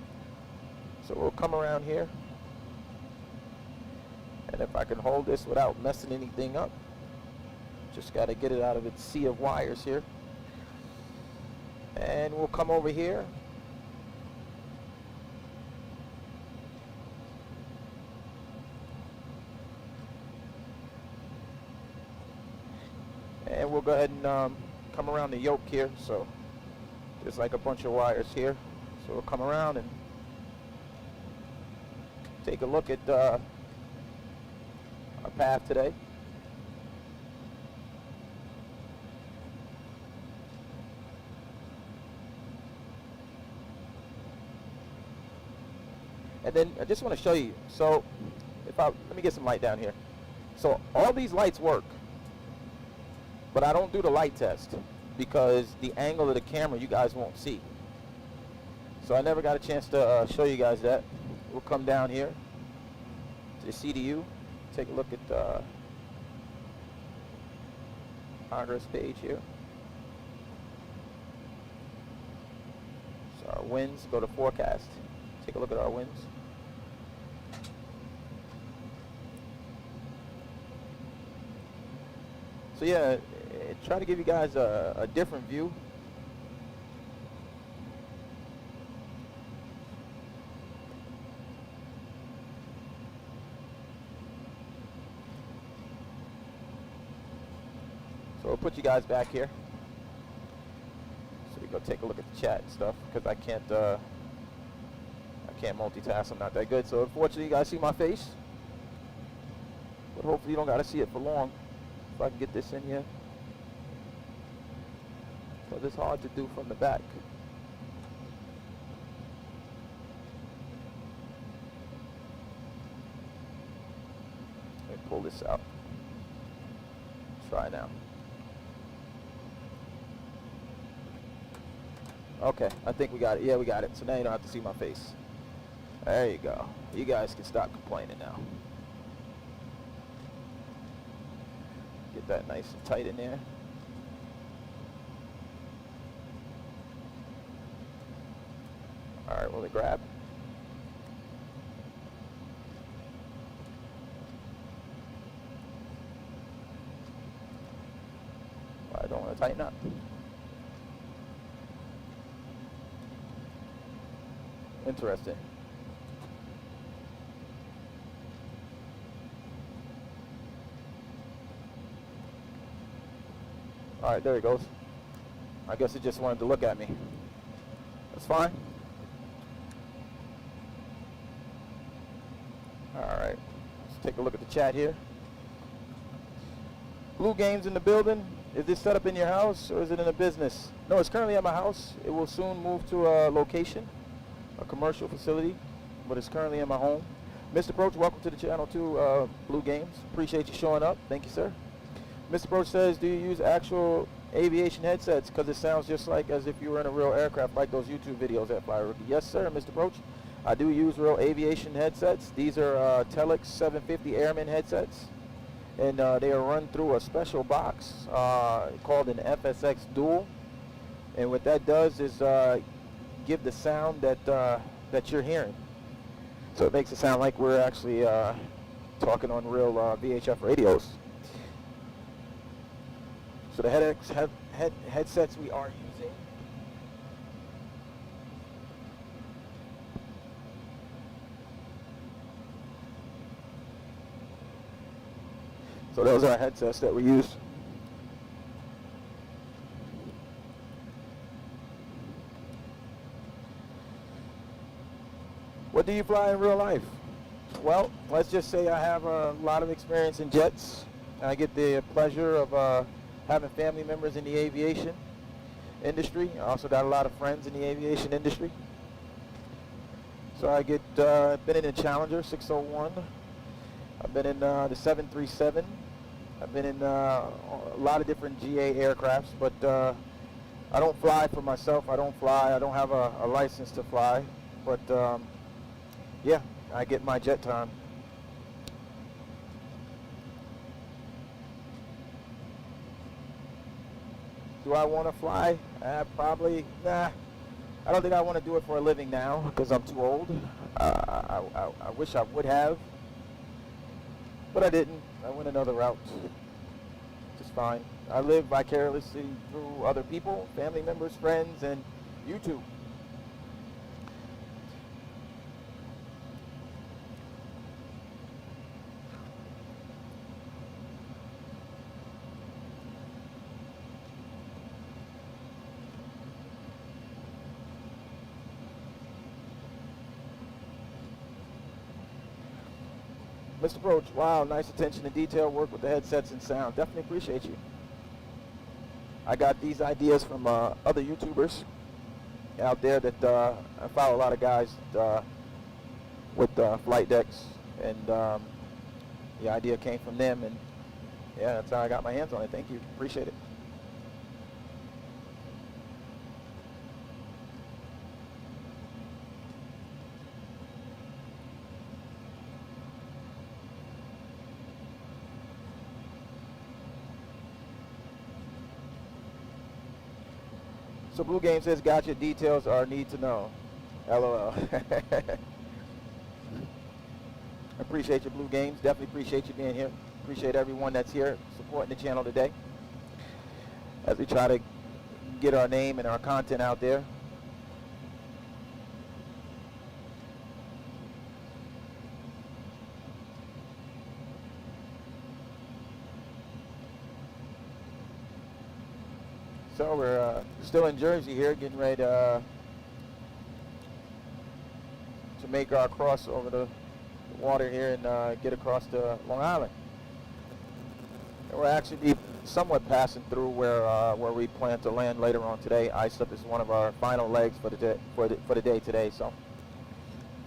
So we'll come around here, and if I can hold this without messing anything up, just got to get it out of its sea of wires here. And we'll come over here. And we'll go ahead and come around the yoke here. So there's like a bunch of wires here. So we'll come around and take a look at our path today. And then I just want to show you. So let me get some light down here. So all these lights work, but I don't do the light test because the angle of the camera you guys won't see. So I never got a chance to show you guys that. We'll come down here to the CDU, take a look at the progress page here. So our winds, go to forecast, take a look at our winds. So yeah, try to give you guys a different view. So we'll put you guys back here. So we go take a look at the chat and stuff, because I can't multitask. I'm not that good. So unfortunately, you guys see my face, but hopefully you don't got to see it for long. If I can get this in here, because it's hard to do from the back. Let me pull this out. Try now. Okay, I think we got it. Yeah, we got it. So now you don't have to see my face. There you go. You guys can stop complaining now. Get that nice and tight in there. All right, will it grab? I don't want to tighten up. Interesting. All right, there it goes. I guess it just wanted to look at me. That's fine. All right, let's take a look at the chat here. Blue Games in the building. Is this set up in your house or is it in a business? No, it's currently at my house. It will soon move to a location, a commercial facility, but it's currently in my home. Mr. Broach, welcome to the channel too, Blue Games. Appreciate you showing up. Thank you, sir. Mr. Broach says, do you use actual aviation headsets? Because it sounds just like as if you were in a real aircraft, like those YouTube videos at Fly Rookie. Yes, sir, Mr. Broach. I do use real aviation headsets. These are Telex 750 Airman headsets, and they are run through a special box called an FSX Dual. And what that does is give the sound that that you're hearing. So it makes it sound like we're actually talking on real VHF radios. So the headsets we are using. So those are headsets that we use. What do you fly in real life? Well, let's just say I have a lot of experience in jets. I get the pleasure of having family members in the aviation industry. I also got a lot of friends in the aviation industry. So I get been in the Challenger 601. I've been in the 737. I've been in a lot of different GA aircrafts, but I don't fly for myself. I don't fly. I don't have a license to fly, but yeah, I get my jet time. Do I want to fly? Probably, nah. I don't think I want to do it for a living now because I'm too old. I wish I would have, but I didn't. I went another route. Just fine. I live vicariously through other people, family members, friends, and YouTube. Mr. Broach, wow, nice attention to detail, work with the headsets and sound. Definitely appreciate you. I got these ideas from other YouTubers out there that I follow a lot of guys with flight decks, and the idea came from them, and yeah, that's how I got my hands on it. Thank you, appreciate it. So Blue Game says, gotcha, details are need to know. LOL. Appreciate your Blue Games. Definitely appreciate you being here. Appreciate everyone that's here supporting the channel today as we try to get our name and our content out there. So we're still in Jersey here, getting ready to make our cross over the water here and get across to Long Island. And we'll actually be somewhat passing through where we plan to land later on today. ISP is one of our final legs for the day today, so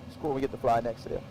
it's cool we get to fly next to there.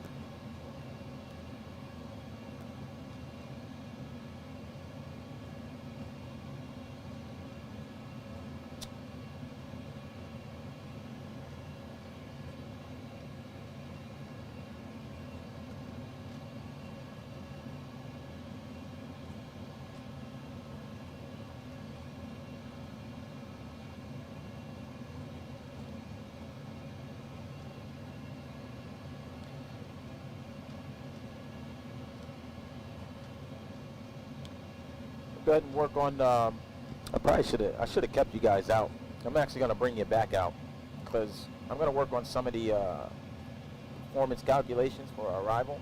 Go ahead and work on. I should have kept you guys out. I'm actually going to bring you back out because I'm going to work on some of the performance calculations for our arrival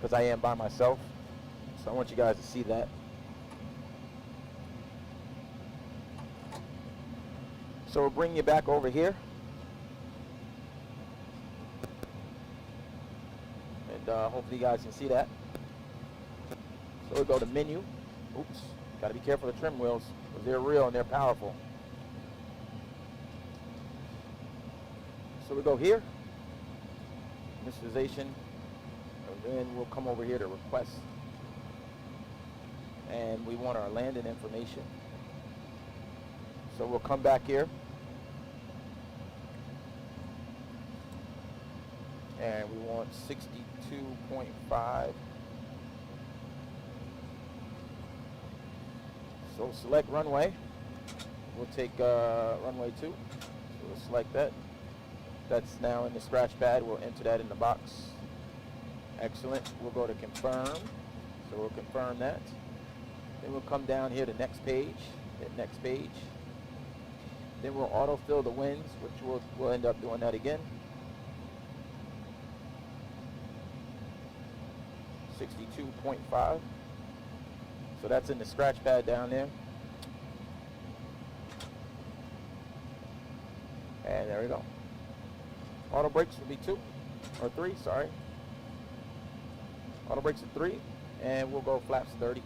because I am by myself. So I want you guys to see that. So we'll bring you back over here. And hopefully you guys can see that. So we'll go to menu. Oops, got to be careful of the trim wheels because they're real and they're powerful. So we go here, initialization, and then we'll come over here to request. And we want our landing information. So we'll come back here. And we want 62.5. So select runway. We'll take runway 2. So we'll select that. That's now in the scratch pad. We'll enter that in the box. Excellent. We'll go to confirm. So we'll confirm that. Then we'll come down here to next page. Hit next page. Then we'll autofill the winds, which we'll end up doing that again. 62.5. So that's in the scratch pad down there. And there we go. Auto brakes will be 2 or 3, sorry. Auto brakes are 3, and we'll go flaps 30.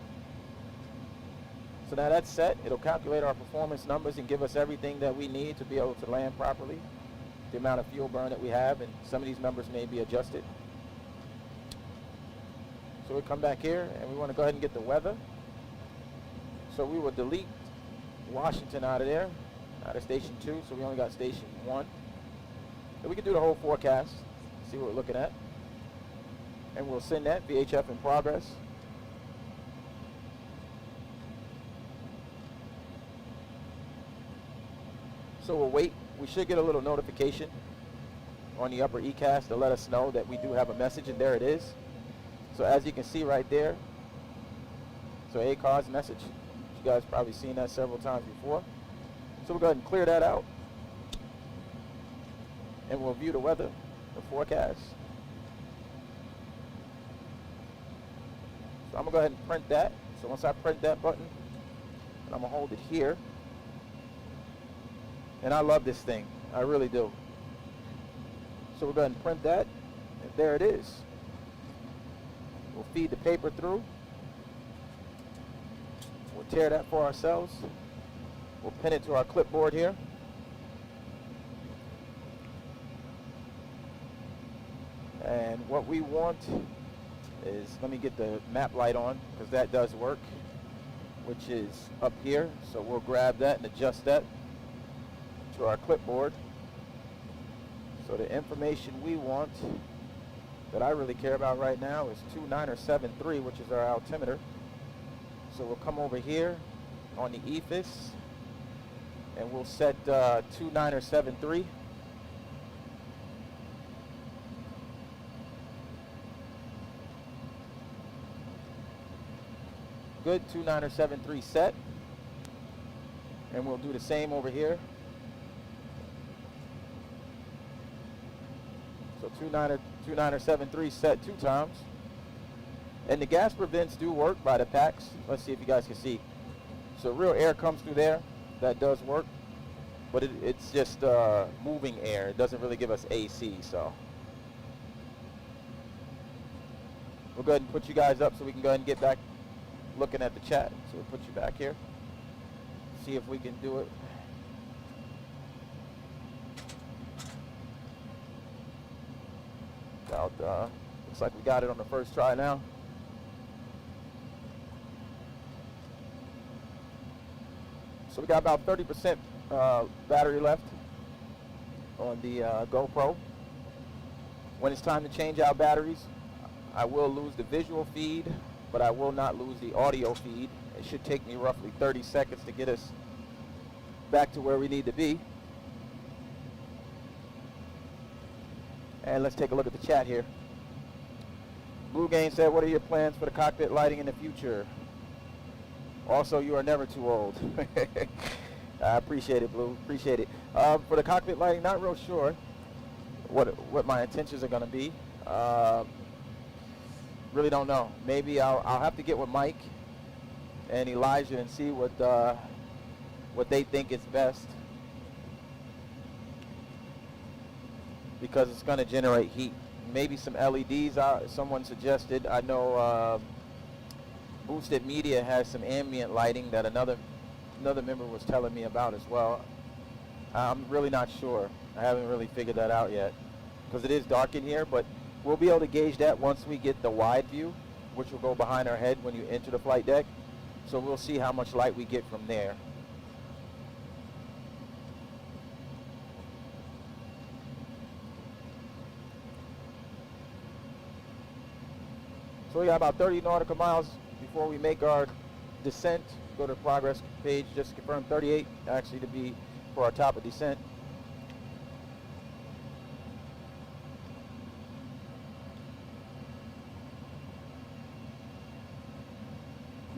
So now that's set. It'll calculate our performance numbers and give us everything that we need to be able to land properly. The amount of fuel burn that we have, and some of these numbers may be adjusted. So we come back here, and we want to go ahead and get the weather. So we will delete Washington out of there, out of station 2, so we only got station 1. So we can do the whole forecast, see what we're looking at. And we'll send that, VHF in progress. So we'll wait. We should get a little notification on the upper ECAS to let us know that we do have a message, and there it is. So as you can see right there, so ACARS message. You guys probably seen that several times before. So we'll go ahead and clear that out. And we'll view the weather, the forecast. So I'm going to go ahead and print that. So once I print that button, and I'm going to hold it here. And I love this thing. I really do. So we'll go ahead and print that. And there it is. We'll feed the paper through. We'll tear that for ourselves. We'll pin it to our clipboard here. And what we want is, let me get the map light on because that does work, which is up here. So we'll grab that and adjust that to our clipboard. So the information we want that I really care about right now is 2973, which is our altimeter. So we'll come over here on the EFIS and we'll set 2973. Good, 2973 set. And we'll do the same over here. So 2973 set 2 times. And the gas prevents do work by the packs. Let's see if you guys can see. So real air comes through there. That does work. But it's just moving air. It doesn't really give us AC. So we'll go ahead and put you guys up so we can go ahead and get back looking at the chat. So we'll put you back here. See if we can do it. About, looks like we got it on the first try now. So we got about 30% battery left on the GoPro. When it's time to change out batteries, I will lose the visual feed, but I will not lose the audio feed. It should take me roughly 30 seconds to get us back to where we need to be. And let's take a look at the chat here. Blue Game said, what are your plans for the cockpit lighting in the future? Also, you are never too old. I appreciate it, Blue. Appreciate it. For the cockpit lighting, not real sure what my intentions are going to be. Really don't know. Maybe I'll have to get with Mike and Elijah and see what they think is best, because it's going to generate heat. Maybe some LEDs. Someone suggested. I know Boosted Media has some ambient lighting that another member was telling me about as well. I'm really not sure. I haven't really figured that out yet, because it is dark in here, but we'll be able to gauge that once we get the wide view, which will go behind our head when you enter the flight deck. So we'll see how much light we get from there. So we got about 30 nautical miles before we make our descent. Go to the progress page, just confirm 38 actually to be for our top of descent.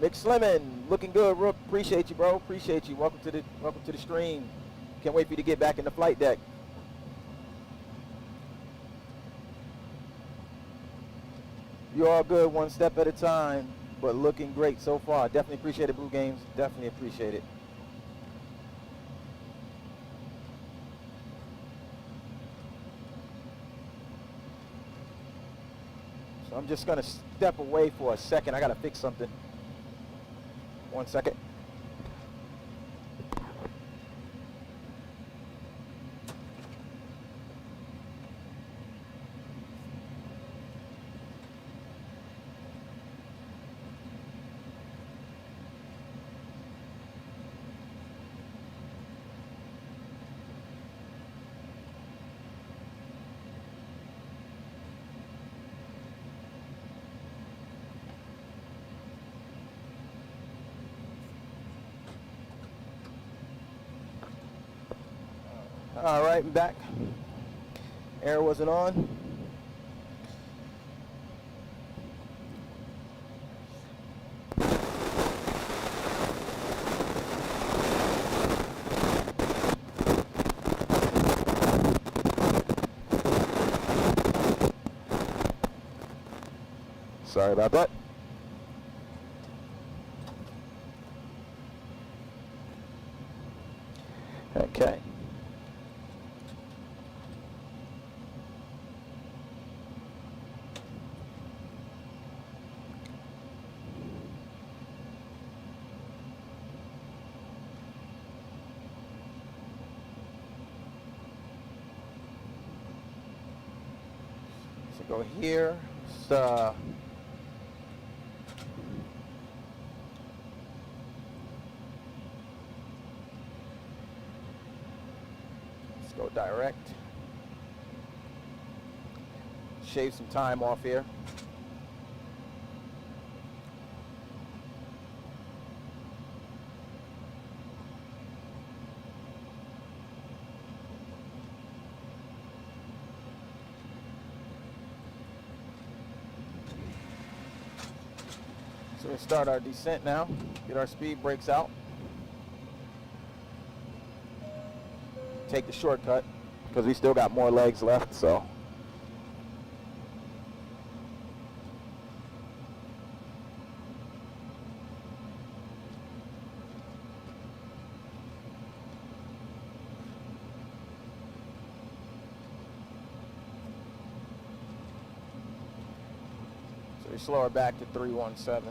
Mick Slimmin, looking good, Rook. Appreciate you, bro. Appreciate you. Welcome to the stream. Can't wait for you to get back in the flight deck. You're all good, one step at a time, but looking great so far. Definitely appreciate it, Blue Games. Definitely appreciate it. So I'm just gonna step away for a second. I gotta fix something. 1 second. All right, I'm back. Air wasn't on. Sorry about that. Okay. So go here. Let's go direct. Shave some time off here. So we start our descent now. Get our speed brakes out. Take the shortcut because we still got more legs left, so. So we slow her back to 317.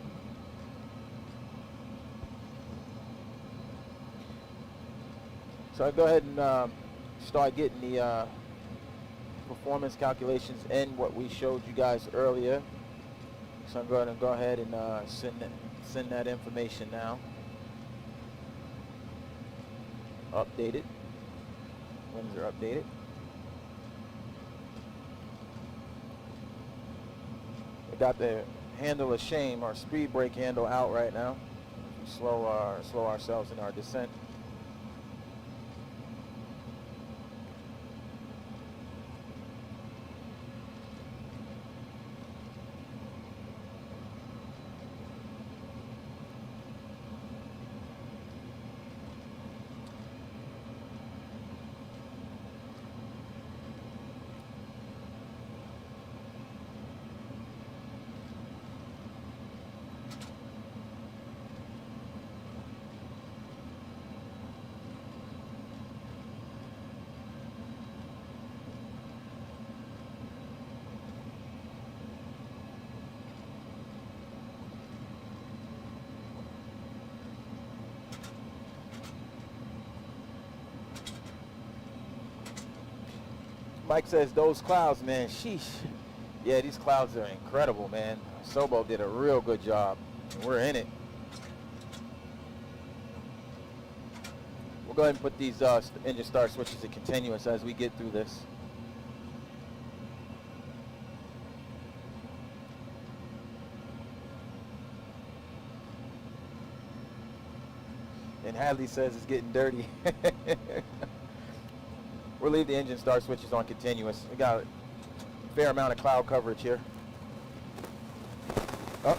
So I go ahead and start getting the performance calculations and what we showed you guys earlier. So I'm going to go ahead and send that information now. Updated. Winds are updated. We got the handle of shame, our speed brake handle out right now. Slow ourselves in our descent. Mike says those clouds, man, sheesh. Yeah, these clouds are incredible, man. Sobo did a real good job. We're in it. We'll go ahead and put these engine start switches to continuous as we get through this. And Hadley says it's getting dirty. We'll leave the engine start switches on continuous. We got a fair amount of cloud coverage here. Oh.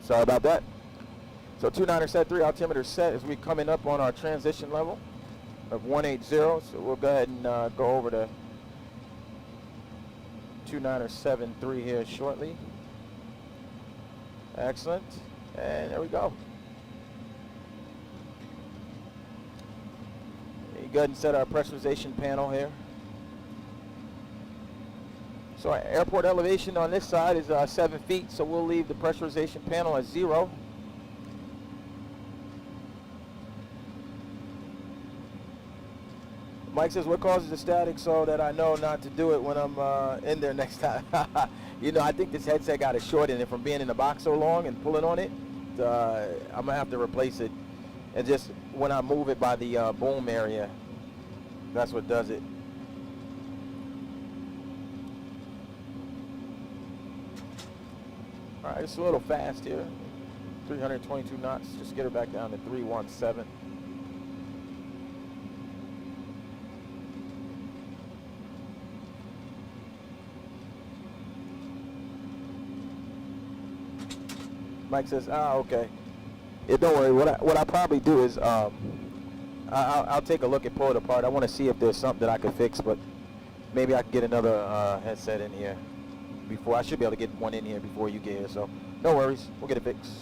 Sorry about that. So 29er set, 3 altimeter set as we coming up on our transition level of 180. So we'll go ahead and go over to 29er 7.3 here shortly. Excellent. And there we go. Go ahead and set our pressurization panel here. So our airport elevation on this side is 7 feet, so we'll leave the pressurization panel at 0. Mike says, what causes the static so that I know not to do it when I'm in there next time? You know, I think this headset got a short in it from being in the box so long and pulling on it. I'm going to have to replace it. And just when I move it by the boom area, that's what does it. All right, it's a little fast here. 322 knots. Just get her back down to 317. Mike says, okay. Yeah, don't worry. What I probably do is I'll take a look and pull it apart. I want to see if there's something that I could fix, but maybe I can get another headset in here before. I should be able to get one in here before you get here, so no worries. We'll get it fixed.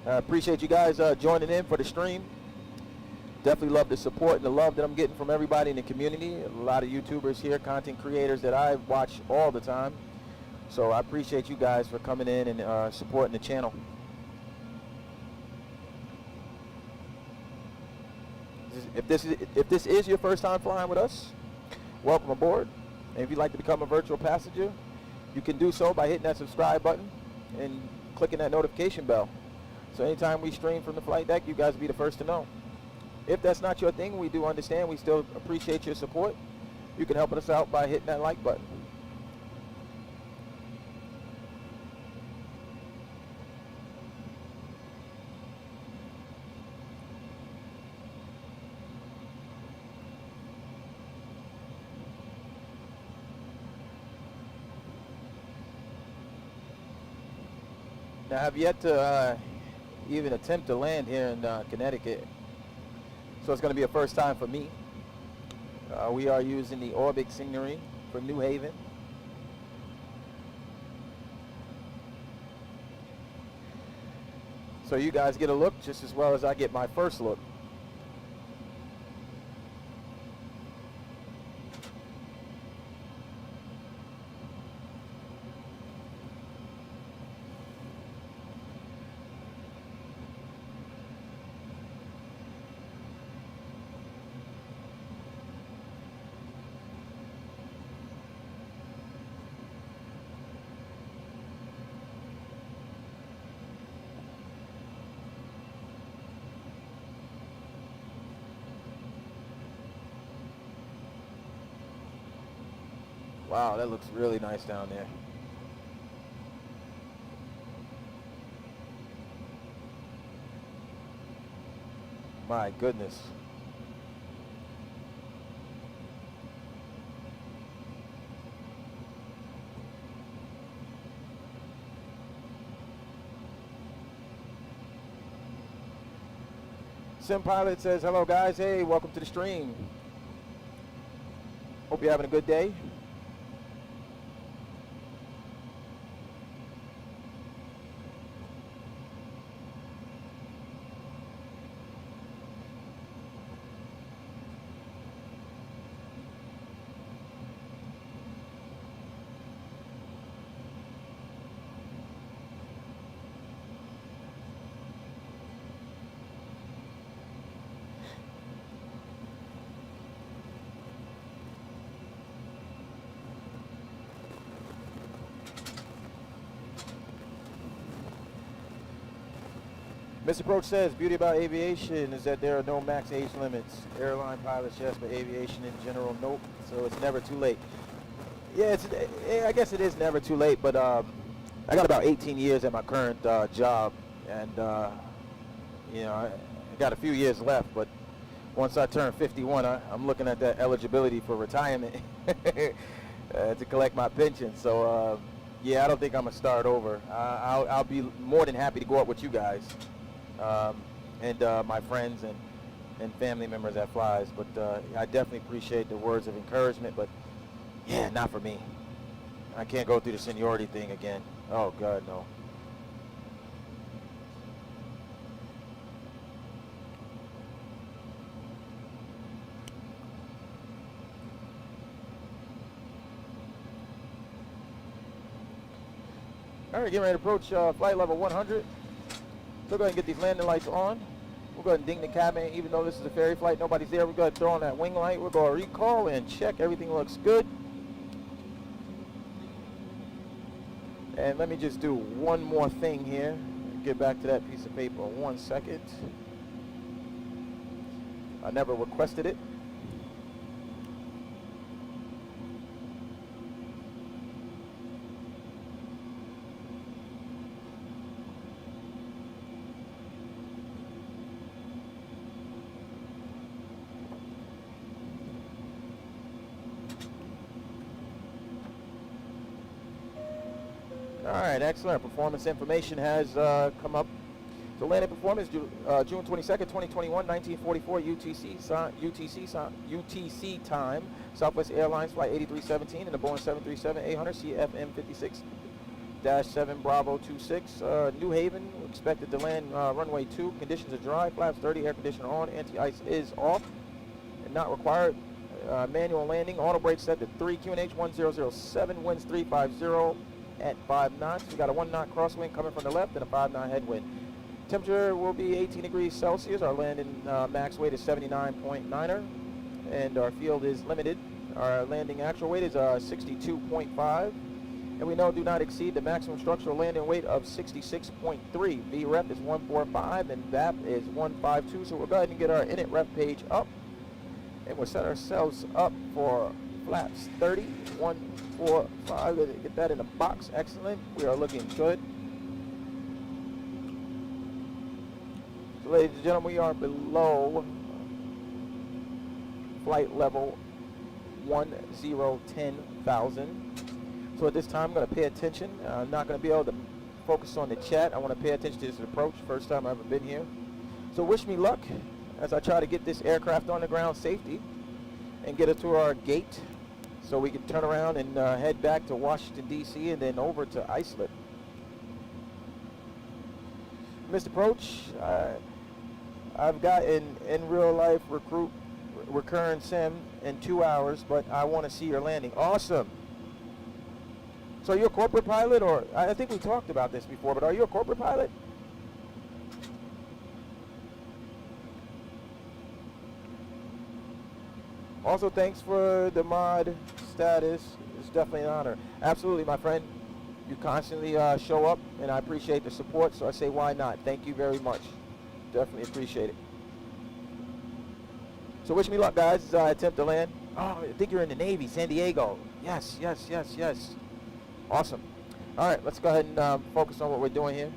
I appreciate you guys joining in for the stream. Definitely love the support and the love that I'm getting from everybody in the community. A lot of YouTubers here, content creators that I watch all the time. So I appreciate you guys for coming in and supporting the channel. If this is your first time flying with us, welcome aboard. And if you'd like to become a virtual passenger, you can do so by hitting that subscribe button and clicking that notification bell. So anytime we stream from the flight deck, you guys will be the first to know. If that's not your thing, we do understand. We still appreciate your support. You can help us out by hitting that like button. I have yet to even attempt to land here in Connecticut, so it's going to be a first time for me. We are using the Orbit scenery for New Haven. So you guys get a look just as well as I get my first look. Wow, that looks really nice down there. My goodness. Sim Pilot says, hello guys, hey, welcome to the stream. Hope you're having a good day. Mr. Approach says, beauty about aviation is that there are no max age limits. Airline pilots, yes, but aviation in general, nope. So it's never too late. Yeah, I guess it is never too late, but I got about 18 years at my current job, and you know, I got a few years left, but once I turn 51, I'm looking at that eligibility for retirement to collect my pension. So yeah, I don't think I'm gonna start over. I'll be more than happy to go up with you guys. And my friends and family members that flies, but I definitely appreciate the words of encouragement, but yeah, not for me. I can't go through the seniority thing again. Oh God, no. All right, getting ready to approach flight level 100. So go ahead and get these landing lights on. We'll go ahead and ding the cabin. Even though this is a ferry flight, nobody's there. We're going to throw on that wing light. We're going to recall and check. Everything looks good. And let me just do one more thing here. Get back to that piece of paper in 1 second. I never requested it. All right, excellent. Performance information has come up. So landing performance, June 22nd, 2021, 1944 UTC time. Southwest Airlines flight 8317 in the Boeing 737-800 CFM56-7 Bravo 26. New Haven, expected to land runway 2. Conditions are dry, flaps 30, air conditioner on, anti-ice is off and not required. Manual landing, auto brake set to 3, QNH 1007, winds 350 at 5 knots. We got a 1 knot crosswind coming from the left and a 5 knot headwind. Temperature will be 18 degrees Celsius. Our landing max weight is 79.9er, and our field is limited. Our landing actual weight is 62.5, and we know do not exceed the maximum structural landing weight of 66.3. VREF is 145 and VAP is 152. So we'll go ahead and get our init ref page up, and we'll set ourselves up for flaps 30, 145. Get that in a box. Excellent. We are looking good. So, ladies and gentlemen, we are below flight level 1010,000. So at this time, I'm going to pay attention. I'm not going to be able to focus on the chat. I want to pay attention to this approach. First time I've ever been here. So wish me luck as I try to get this aircraft on the ground safety and get it to our gate so we can turn around and head back to Washington, D.C. and then over to Iceland. Mr. Approach, I've got an in real life recurrent sim in 2 hours, but I want to see your landing. Awesome. So you're a corporate pilot, or I think we talked about this before, but are you a corporate pilot? Also, thanks for the mod status. It's definitely an honor. Absolutely, my friend. You constantly show up, and I appreciate the support, so I say why not. Thank you very much. Definitely appreciate it. So wish me luck, guys, as I attempt to land. Oh, I think you're in the Navy, San Diego. Yes, yes, yes, yes. Awesome. All right, let's go ahead and focus on what we're doing here.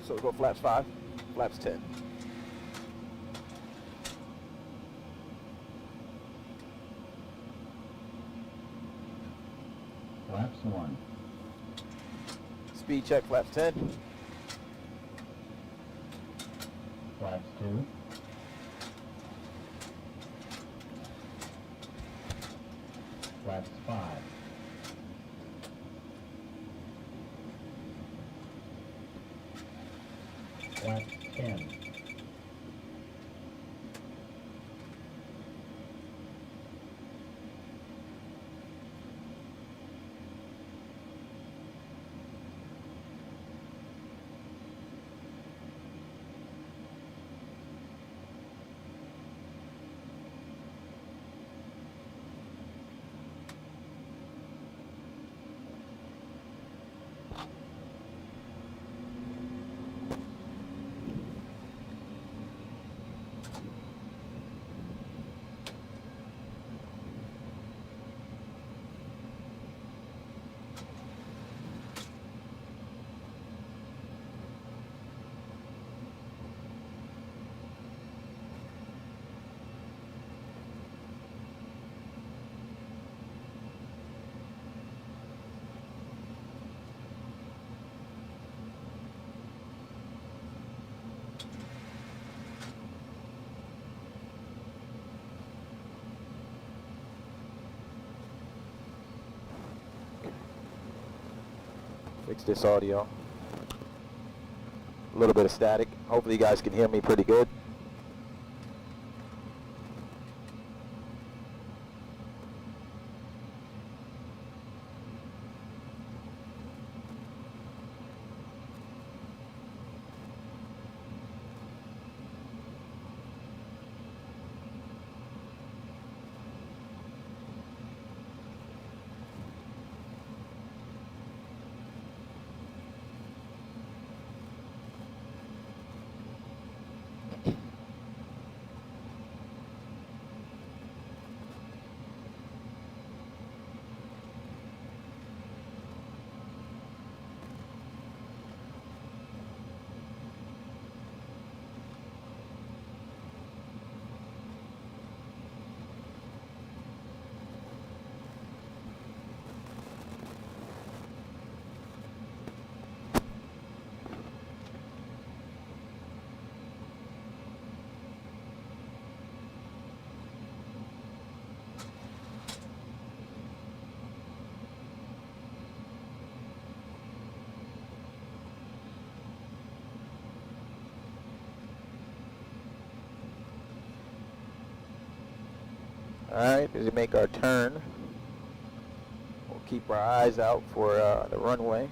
So we'll go flaps 5, flaps 10. Flaps 1. Speed check, flaps 10. Flaps 2. Flaps 5. Flaps 10. fix this audio. A little bit of static. Hopefully you guys can hear me pretty good. Alright, as we make our turn, we'll keep our eyes out for the runway.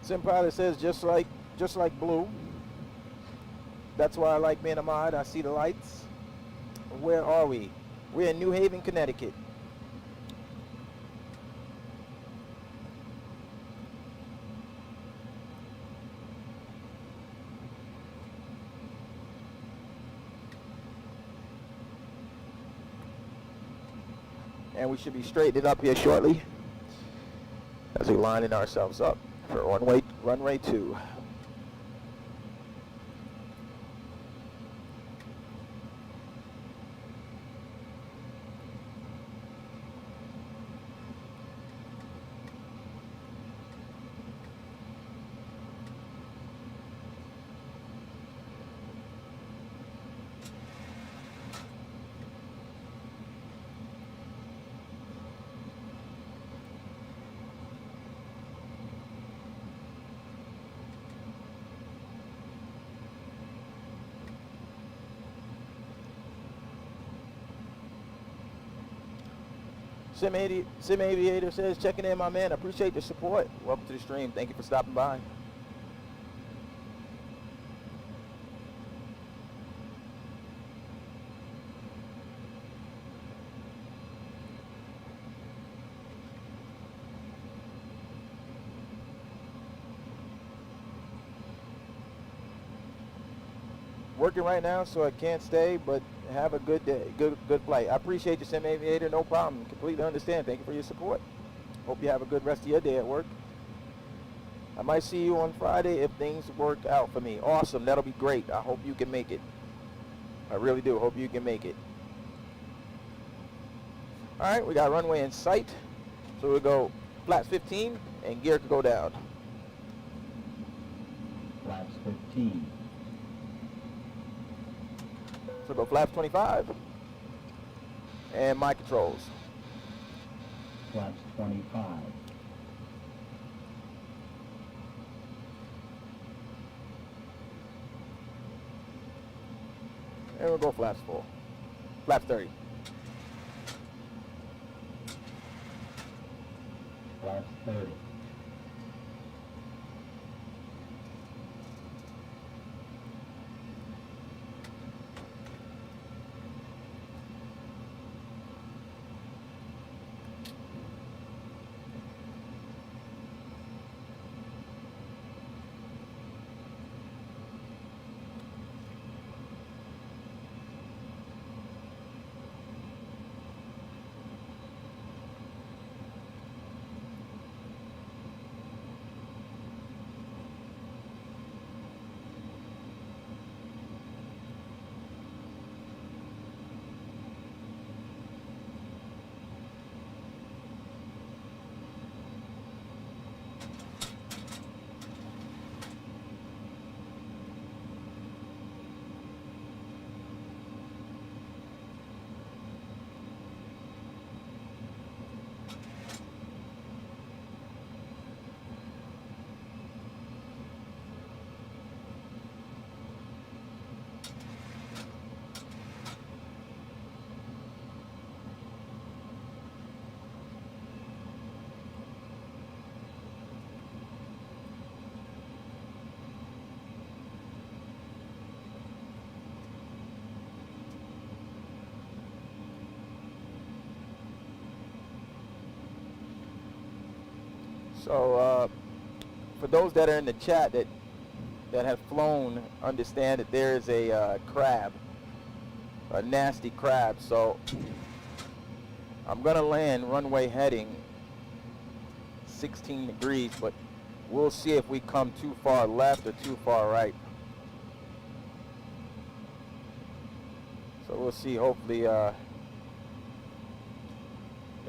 Sim Pilot says just like blue. That's why I like being a mod. I see the lights. Where are we? We're in New Haven, Connecticut. And we should be straightening up here shortly as we lining ourselves up for runway 2. Sim Aviator says, checking in, my man. I appreciate the support. Welcome to the stream. Thank you for stopping by. Working right now, so I can't stay, but have a good day, good flight. I appreciate you, Sim Aviator. No problem. Completely understand. Thank you for your support. Hope you have a good rest of your day at work. I might see you on Friday if things work out for me. Awesome. That'll be great. I hope you can make it. I really do. Hope you can make it. All right, we got runway in sight. So we'll go flaps 15 and gear could go down. Flaps 15. So go flaps 25 and my controls. Flaps 25. And we'll go flaps 4. Flaps 30. Flaps 30. So for those that are in the chat that have flown, understand that there is a crab, a nasty crab. So I'm gonna land runway heading 16 degrees, but we'll see if we come too far left or too far right. So we'll see. Hopefully they're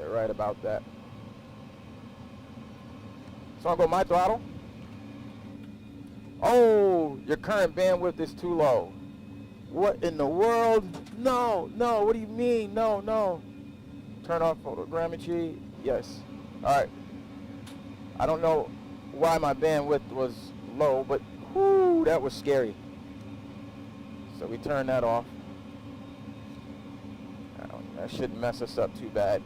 right about that. So I'll go my throttle. Oh, your current bandwidth is too low. What in the world? No, no, what do you mean? No, no. Turn off photogrammetry. Yes. All right. I don't know why my bandwidth was low, but whoo, that was scary. So we turn that off. That shouldn't mess us up too bad.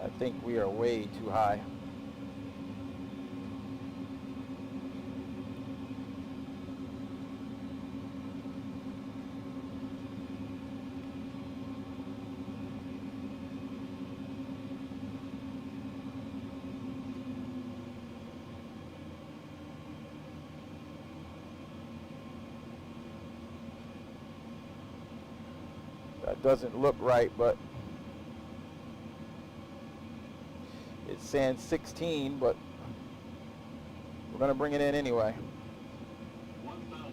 I think we are way too high. That doesn't look right, but it's saying 16, but we're going to bring it in anyway. 1,000.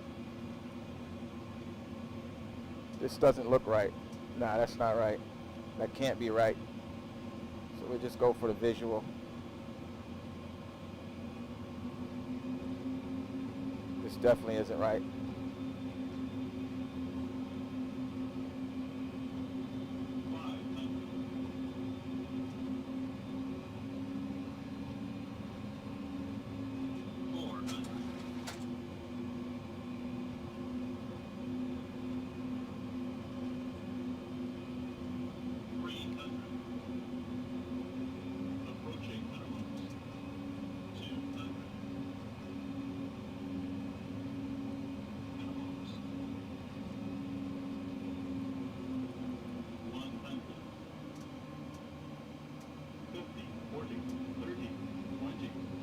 This doesn't look right. Nah, that's not right. That can't be right. So we'll just go for the visual. This definitely isn't right.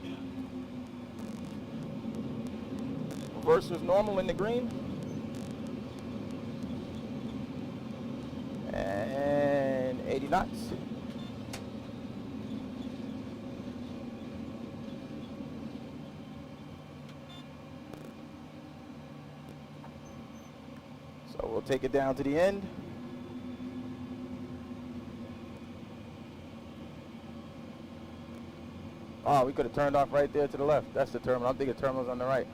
10. Versus normal in the green. And 80 knots. So we'll take it down to the end. Oh, we could have turned off right there to the left. That's the terminal. I'm thinking the terminal's on the right.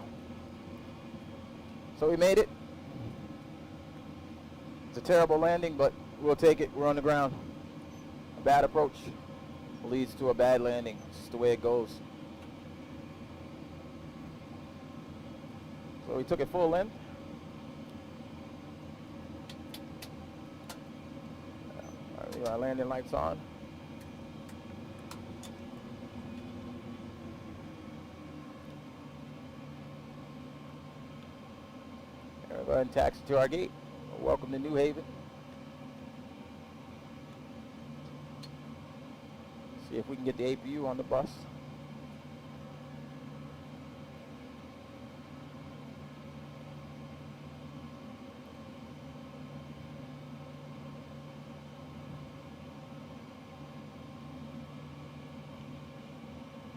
So we made it. It's a terrible landing, but we'll take it. We're on the ground. A bad approach leads to a bad landing. It's just the way it goes. So we took it full length. Our landing lights on. Go ahead and taxi to our gate. Welcome to New Haven. See if we can get the APU on the bus.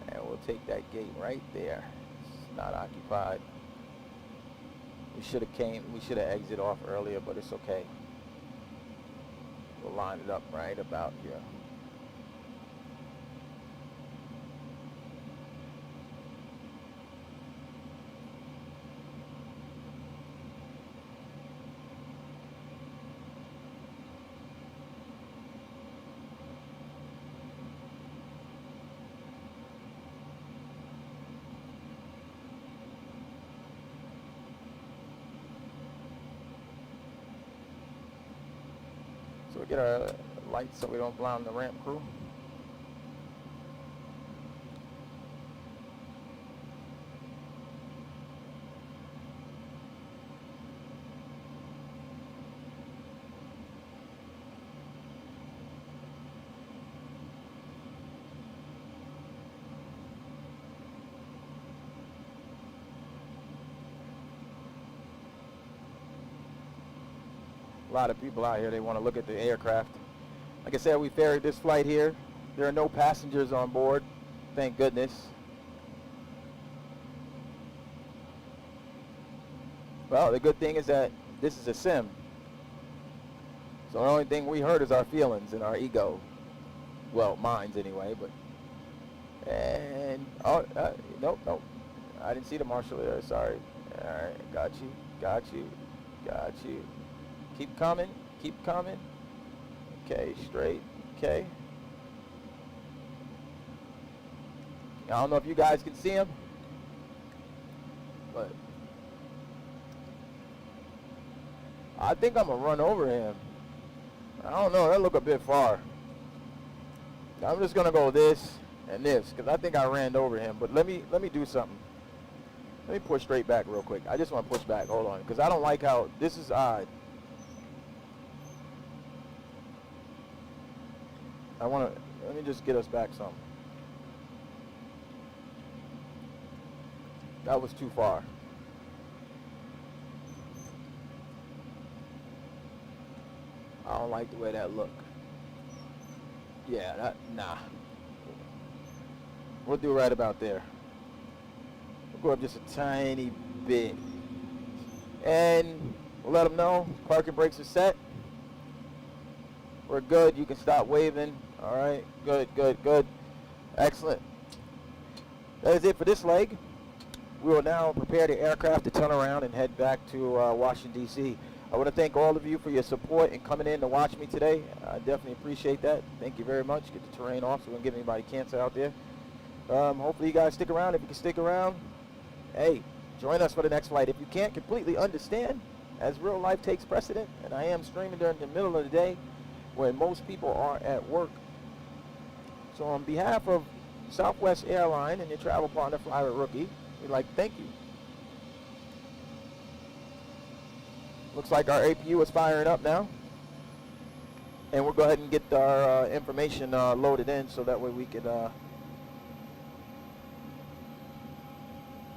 And we'll take that gate right there. It's not occupied. We should have exited off earlier, but it's okay. We'll line it up right about here. So we get our lights so we don't blind the ramp crew. lot of people out here. They want to look at the aircraft. Like I said, we ferried this flight here. There are no passengers on board, thank goodness. Well, the good thing is that this is a sim. So the only thing we hurt is our feelings and our ego. Well, mine's anyway, but. And, oh, nope. I didn't see the marshal there, sorry. All right, got you. Keep coming. Okay, straight, okay. I don't know if you guys can see him, but I think I'm gonna run over him. I don't know, that look a bit far. I'm just gonna go this and this, because I think I ran over him, but let me do something. Let me push straight back real quick. I just want to push back, hold on, because I don't like how, this is odd. Let me just get us back some. That was too far. I don't like the way that looked. Yeah, nah. We'll do right about there. We'll go up just a tiny bit. And we'll let them know parking brakes are set. We're good. You can stop waving. All right. Good. Excellent. That is it for this leg. We will now prepare the aircraft to turn around and head back to Washington, D.C. I want to thank all of you for your support and coming in to watch me today. I definitely appreciate that. Thank you very much. Get the terrain off so we don't give anybody cancer out there. Hopefully you guys stick around. If you can stick around, hey, join us for the next flight. If you can't completely understand, as real life takes precedent, and I am streaming during the middle of the day when most people are at work. So on behalf of Southwest Airline and your travel partner, Fly with Rookie, we'd like to thank you. Looks like our APU is firing up now. And we'll go ahead and get our information loaded in so that way we can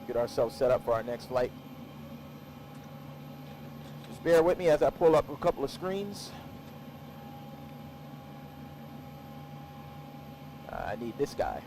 get ourselves set up for our next flight. Just bear with me as I pull up a couple of screens. I need this guy.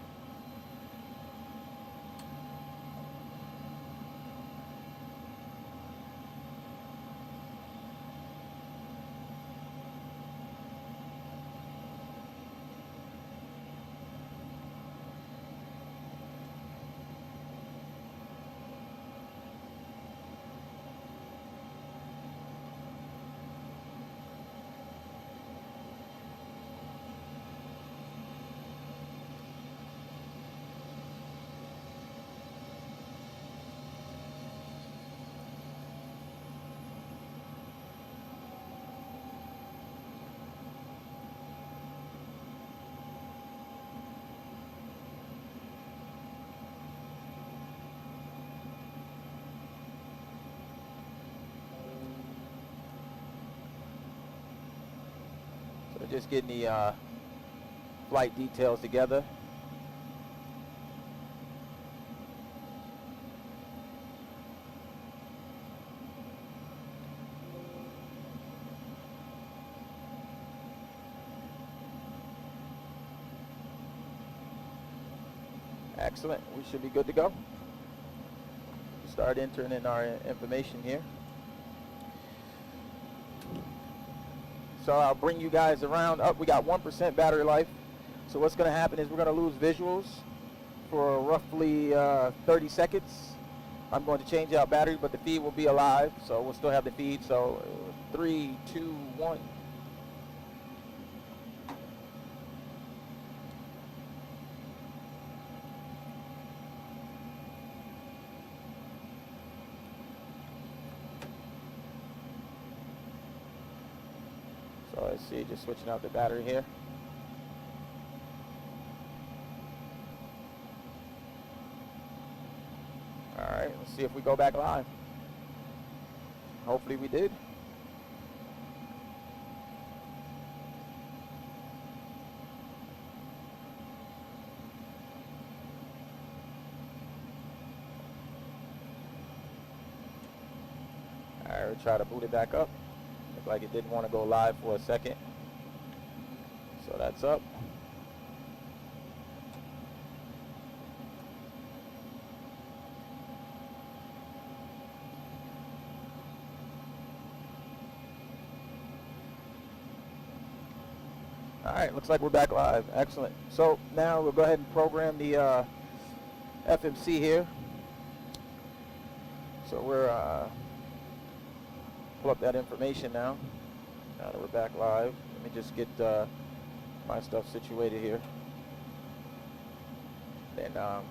So just getting the flight details together. Excellent. We should be good to go. Start entering in our information here. So I'll bring you guys around. Up, we got 1% battery life. So what's going to happen is we're going to lose visuals for roughly 30 seconds. I'm going to change out battery, but the feed will be alive. So we'll still have the feed. So 3, 2, 1. So let's see, just switching out the battery here. All right, let's see if we go back live. Hopefully we did. All right, we'll try to boot it back up. Looked like it didn't want to go live for a second. So that's up. All right, looks like we're back live. Excellent. So now we'll go ahead and program the FMC here. So we're pull up that information now. Now that we're back live, let me just get my stuff situated here. Then I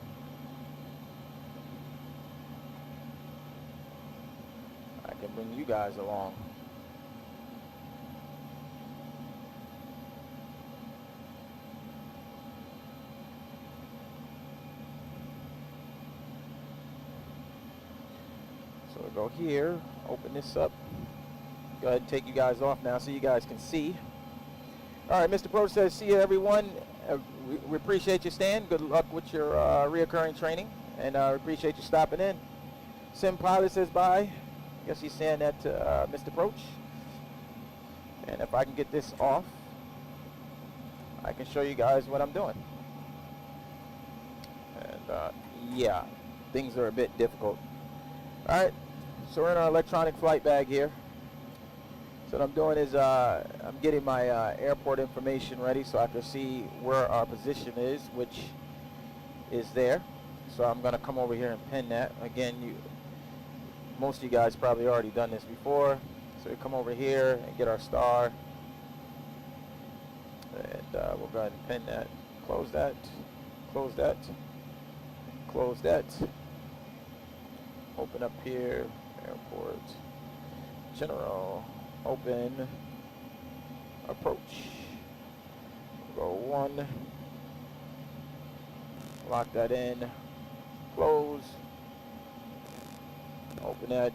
can bring you guys along. So we'll go here, open this up. Go ahead and take you guys off now so you guys can see. All right, Mr. Pro says, see you everyone. We appreciate you staying. Good luck with your reoccurring training, and we appreciate you stopping in. Sim Pilot says bye. I guess he's saying that to Mr. Proach. And if I can get this off, I can show you guys what I'm doing. And yeah, things are a bit difficult. All right, so we're in our electronic flight bag here. So what I'm doing is I'm getting my airport information ready so I can see where our position is, which is there. So I'm going to come over here and pin that. Again, most of you guys probably already done this before. So we come over here and get our star. And we'll go ahead and pin that. Close that. Close that. Close that. Open up here. Airport. General. Open, approach, go 1, lock that in, close, open that,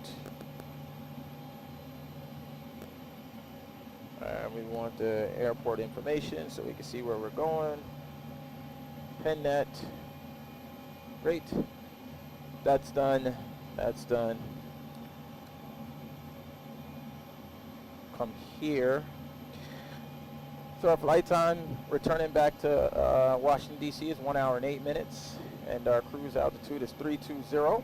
and we want the airport information so we can see where we're going, pin that, great, that's done, that's done. Come here. So our flight time returning back to Washington D.C. is 1 hour and 8 minutes, and our cruise altitude is 320.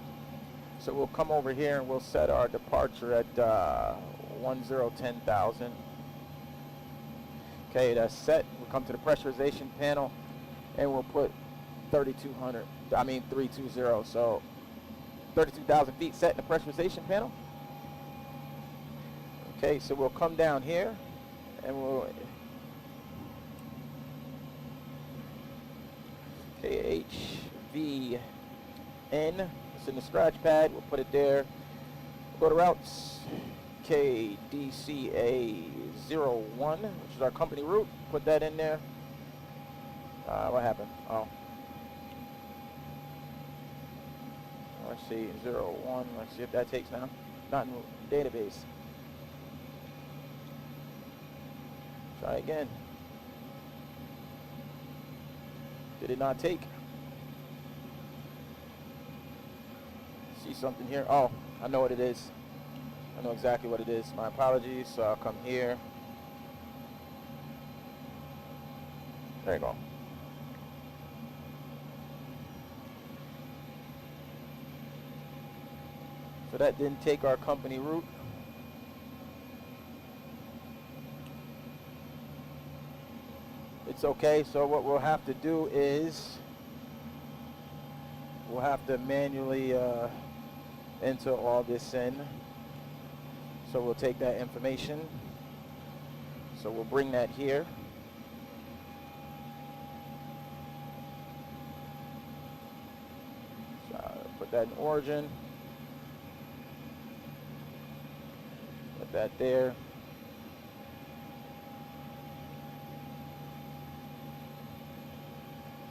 So we'll come over here and we'll set our departure at 10,000. Okay, that's set. We'll come to the pressurization panel and we'll put 320. So 32,000 feet set in the pressurization panel. Okay, so we'll come down here and we'll HVN, it's in the scratch pad, we'll put it there. We'll go to routes, KDCA 01, which is our company route, put that in there. What happened? Oh. Let's see, 01, let's see if that takes now. Not in the database. Try again. Did it not take? See something here? Oh, I know what it is. I know exactly what it is. My apologies. So I'll come here. There you go. So that didn't take our company route. It's okay. So what we'll have to do is we'll have to manually enter all this in. So we'll take that information. So we'll bring that here. So put that in origin. Put that there.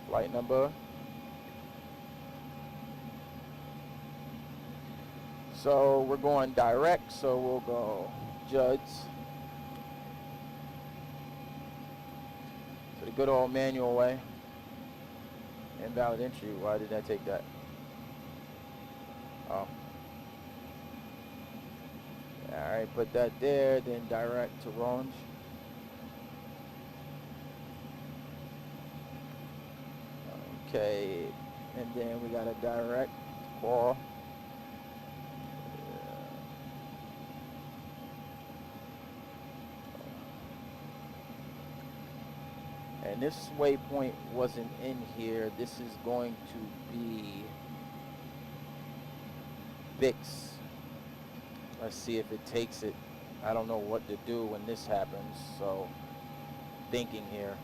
Flight number. So we're going direct, so we'll go Judd's. So the good old manual way. Invalid entry, why did I take that? Oh. Alright, put that there, then direct to Rollins. Okay, and then we got a direct ball. And this waypoint wasn't in here. This is going to be Bix. Let's see if it takes it. I don't know what to do when this happens, so thinking here.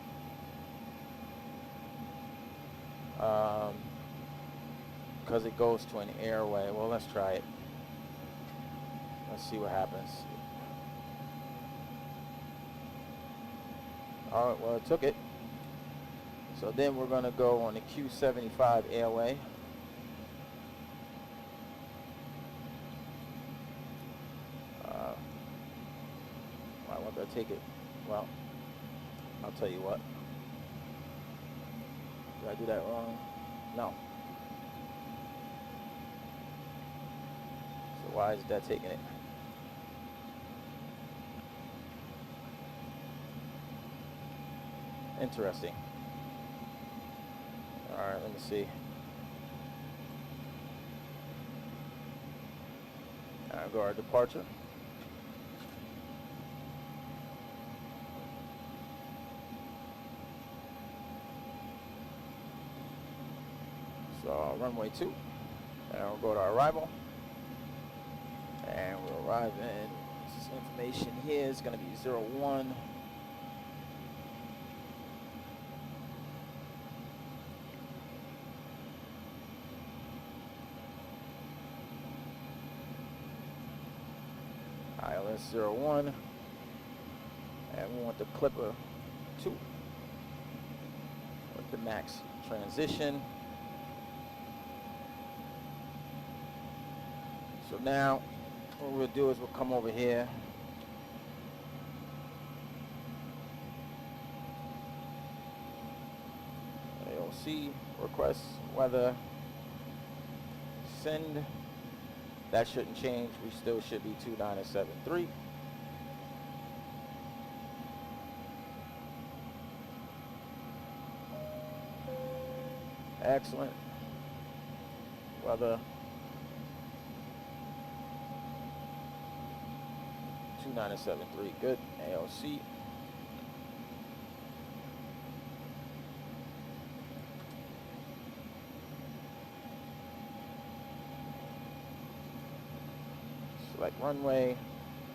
Because it goes to an airway. Well, let's try it. Let's see what happens. All right, well, it took it. So then we're going to go on the Q75 airway. Why won't I take it? Well, I'll tell you what. Did I do that wrong? No. So why is that taking it? Interesting. All right, let me see. All right, go our departure. So runway 2, and we'll go to our arrival, and we'll arrive in. This information here is going to be 01. ILS 01, and we want the Clipper 2 with the max transition. So now what we'll do is we'll come over here. AOC, request weather, send. That shouldn't change. We still should be 2973. Excellent. Weather 2973. Good. AOC. Select runway.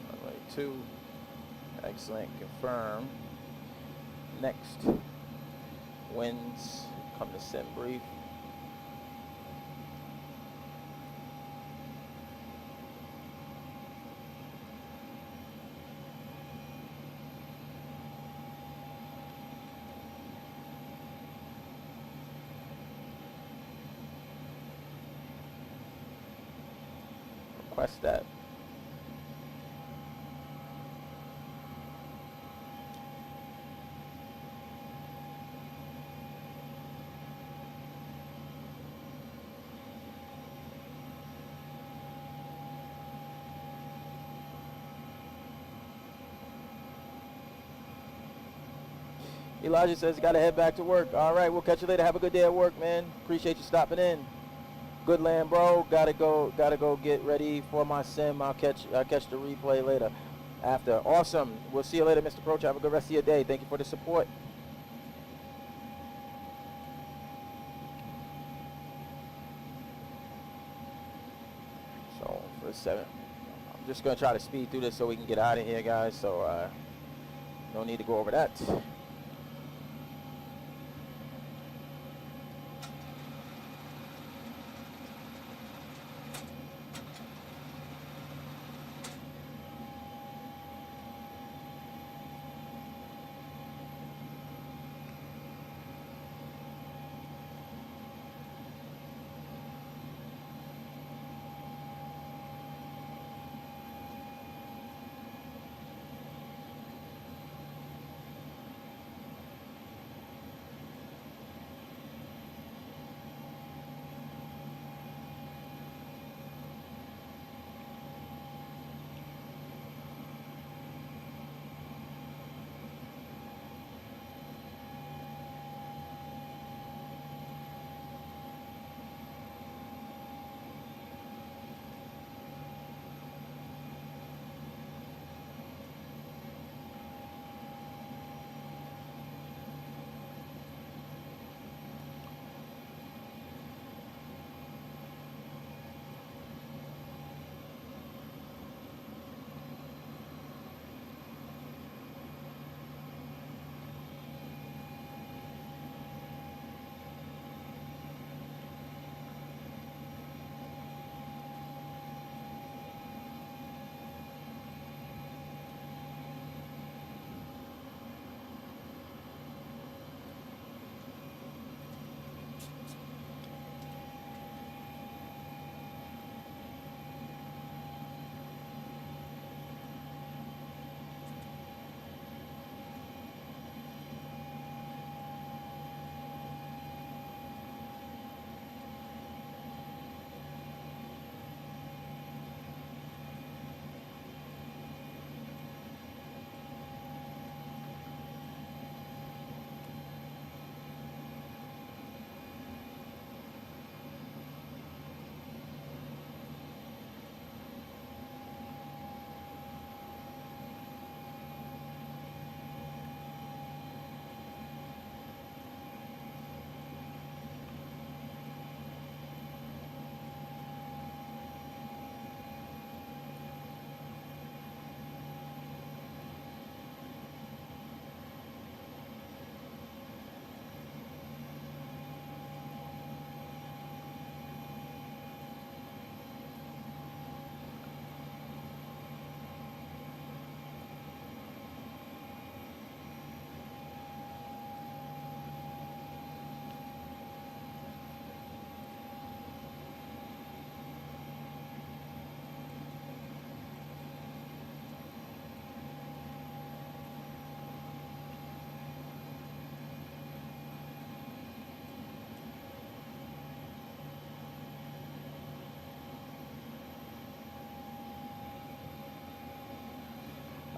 Runway 2. Excellent. Confirm. Next. Winds. Come to send brief. Request that. Elijah says, got to head back to work. All right, we'll catch you later. Have a good day at work, man. Appreciate you stopping in. Good land, bro. Gotta go get ready for my sim. I'll catch the replay later. After. Awesome. We'll see you later, Mr. Proch. Have a good rest of your day. Thank you for the support. So for 7, I'm just gonna try to speed through this so we can get out of here, guys. So no need to go over that.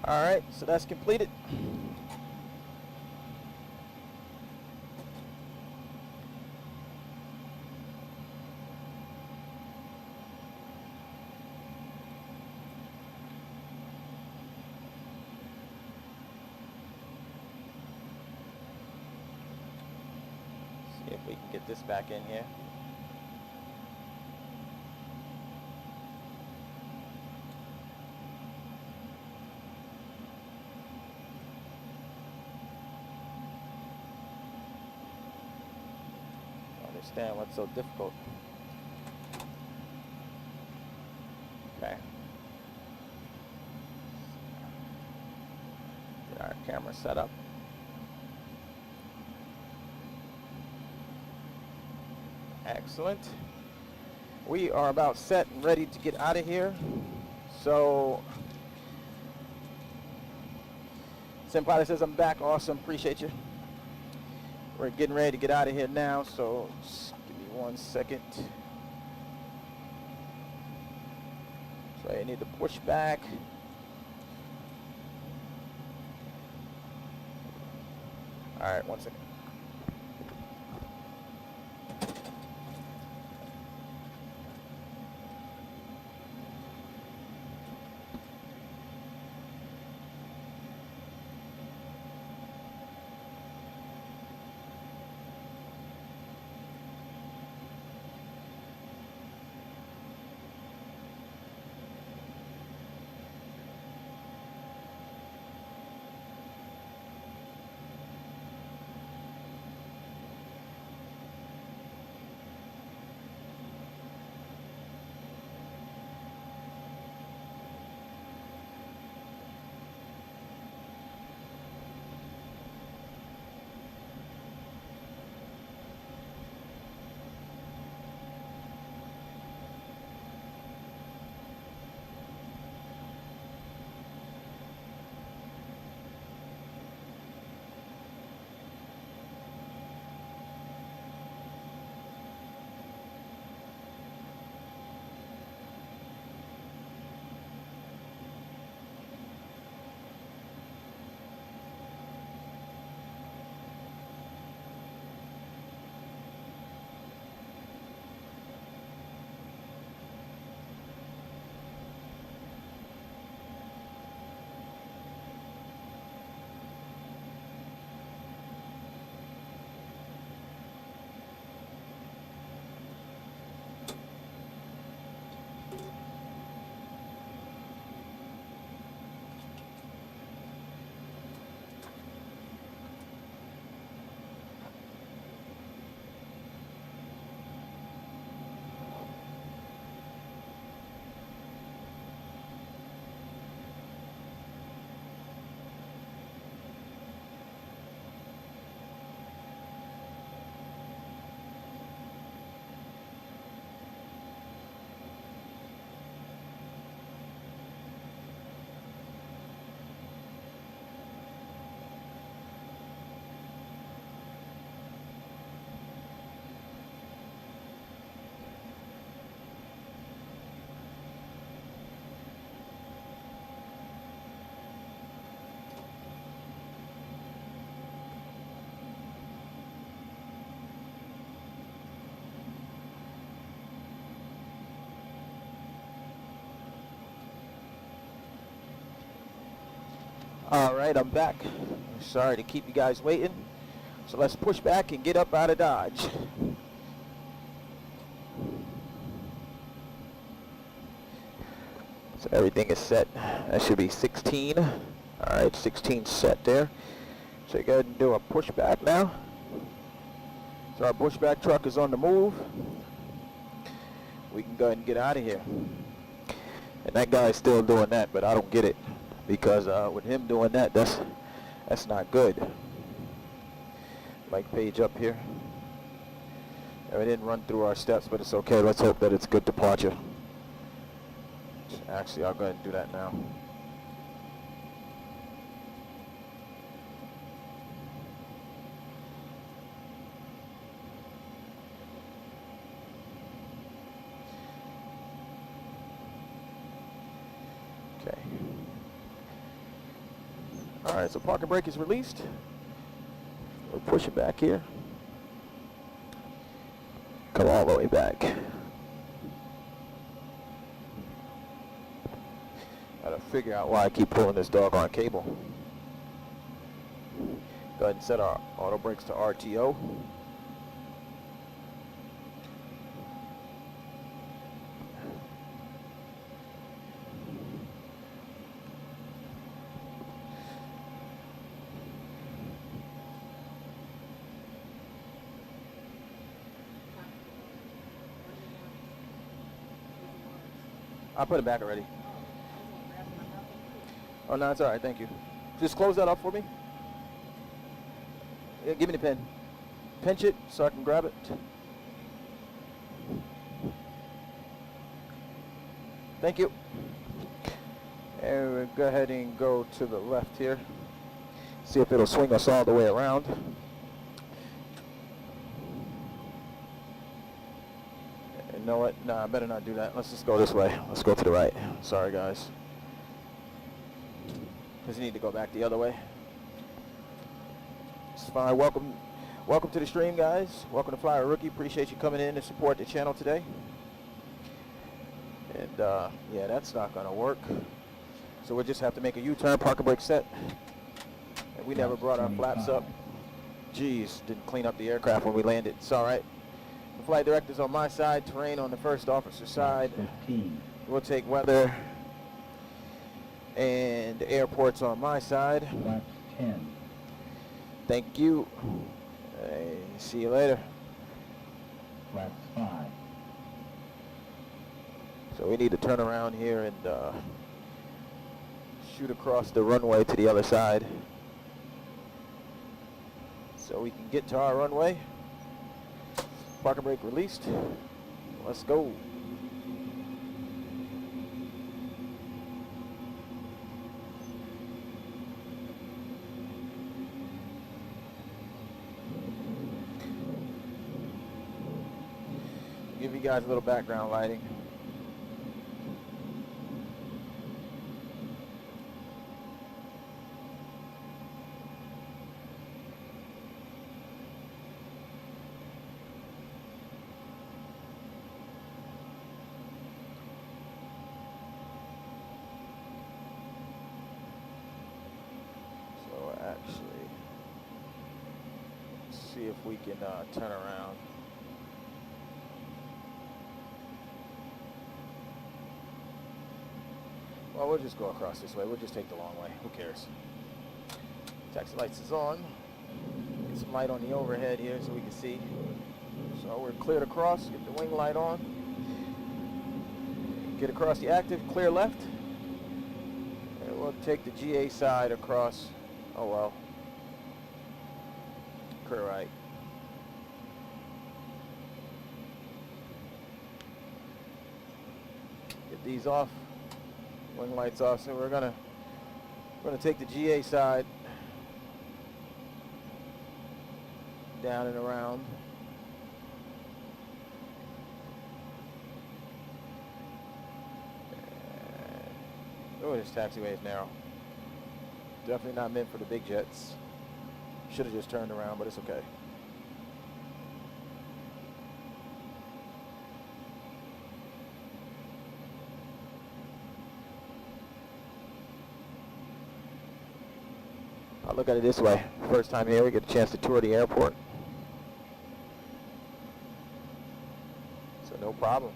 All right, so that's completed. See if we can get this back in here. Understand what's so difficult. Okay. Get our camera set up. Excellent. We are about set and ready to get out of here. So, Senpai says I'm back. Awesome. Appreciate you. We're getting ready to get out of here now, so just give me 1 second. So you need to push back. All right, 1 second. All right, I'm back. Sorry to keep you guys waiting. So let's push back and get up out of Dodge. So everything is set. That should be 16. All right, 16 set there. So you go ahead and do a pushback now. So our pushback truck is on the move. We can go ahead and get out of here. And that guy's still doing that, but I don't get it. Because with him doing that, that's not good. Like page up here. And we didn't run through our steps, but it's okay. Let's hope that it's good departure. Actually, I'll go ahead and do that now. Okay. All right, so parking brake is released. We'll push it back here. Come all the way back. Gotta figure out why I keep pulling this doggone cable. Go ahead and set our auto brakes to RTO. I put it back already. Oh, no, it's all right. Thank you. Just close that up for me. Yeah, give me the pen. Pinch it so I can grab it. Thank you. And we'll go ahead and go to the left here. See if it'll swing us all the way around. You know what? Nah, I better not do that. Let's just go this way. Let's go to the right. Sorry, guys. Because you need to go back the other way. It's fine. Welcome to the stream, guys. Welcome to Flyer Rookie. Appreciate you coming in to support the channel today. And yeah, that's not gonna work. So we'll just have to make a U-turn, parking brake set. And we never brought our flaps up. Jeez, didn't clean up the aircraft when we landed. It's all right. The flight director's on my side, terrain on the first officer's side. 15. We'll take weather and airports on my side. Flaps 10. Thank you. Hey, see you later. Flaps 5. So we need to turn around here and shoot across the runway to the other side so we can get to our runway. Parking brake released. Let's go. Give you guys a little background lighting. So actually, see if we can turn around. Well, we'll just go across this way. We'll just take the long way. Who cares? Taxi lights is on. Get some light on the overhead here so we can see. So we're cleared across. Get the wing light on. Get across the active. Clear left. And we'll take the GA side across. Oh well. Clear right. Get these off. Wing lights off, so we're gonna take the GA side down and around. Oh, this taxiway is narrow. Definitely not meant for the big jets. Should have just turned around, but it's okay. I'll look at it this way. First time here, we get a chance to tour the airport. So no problem.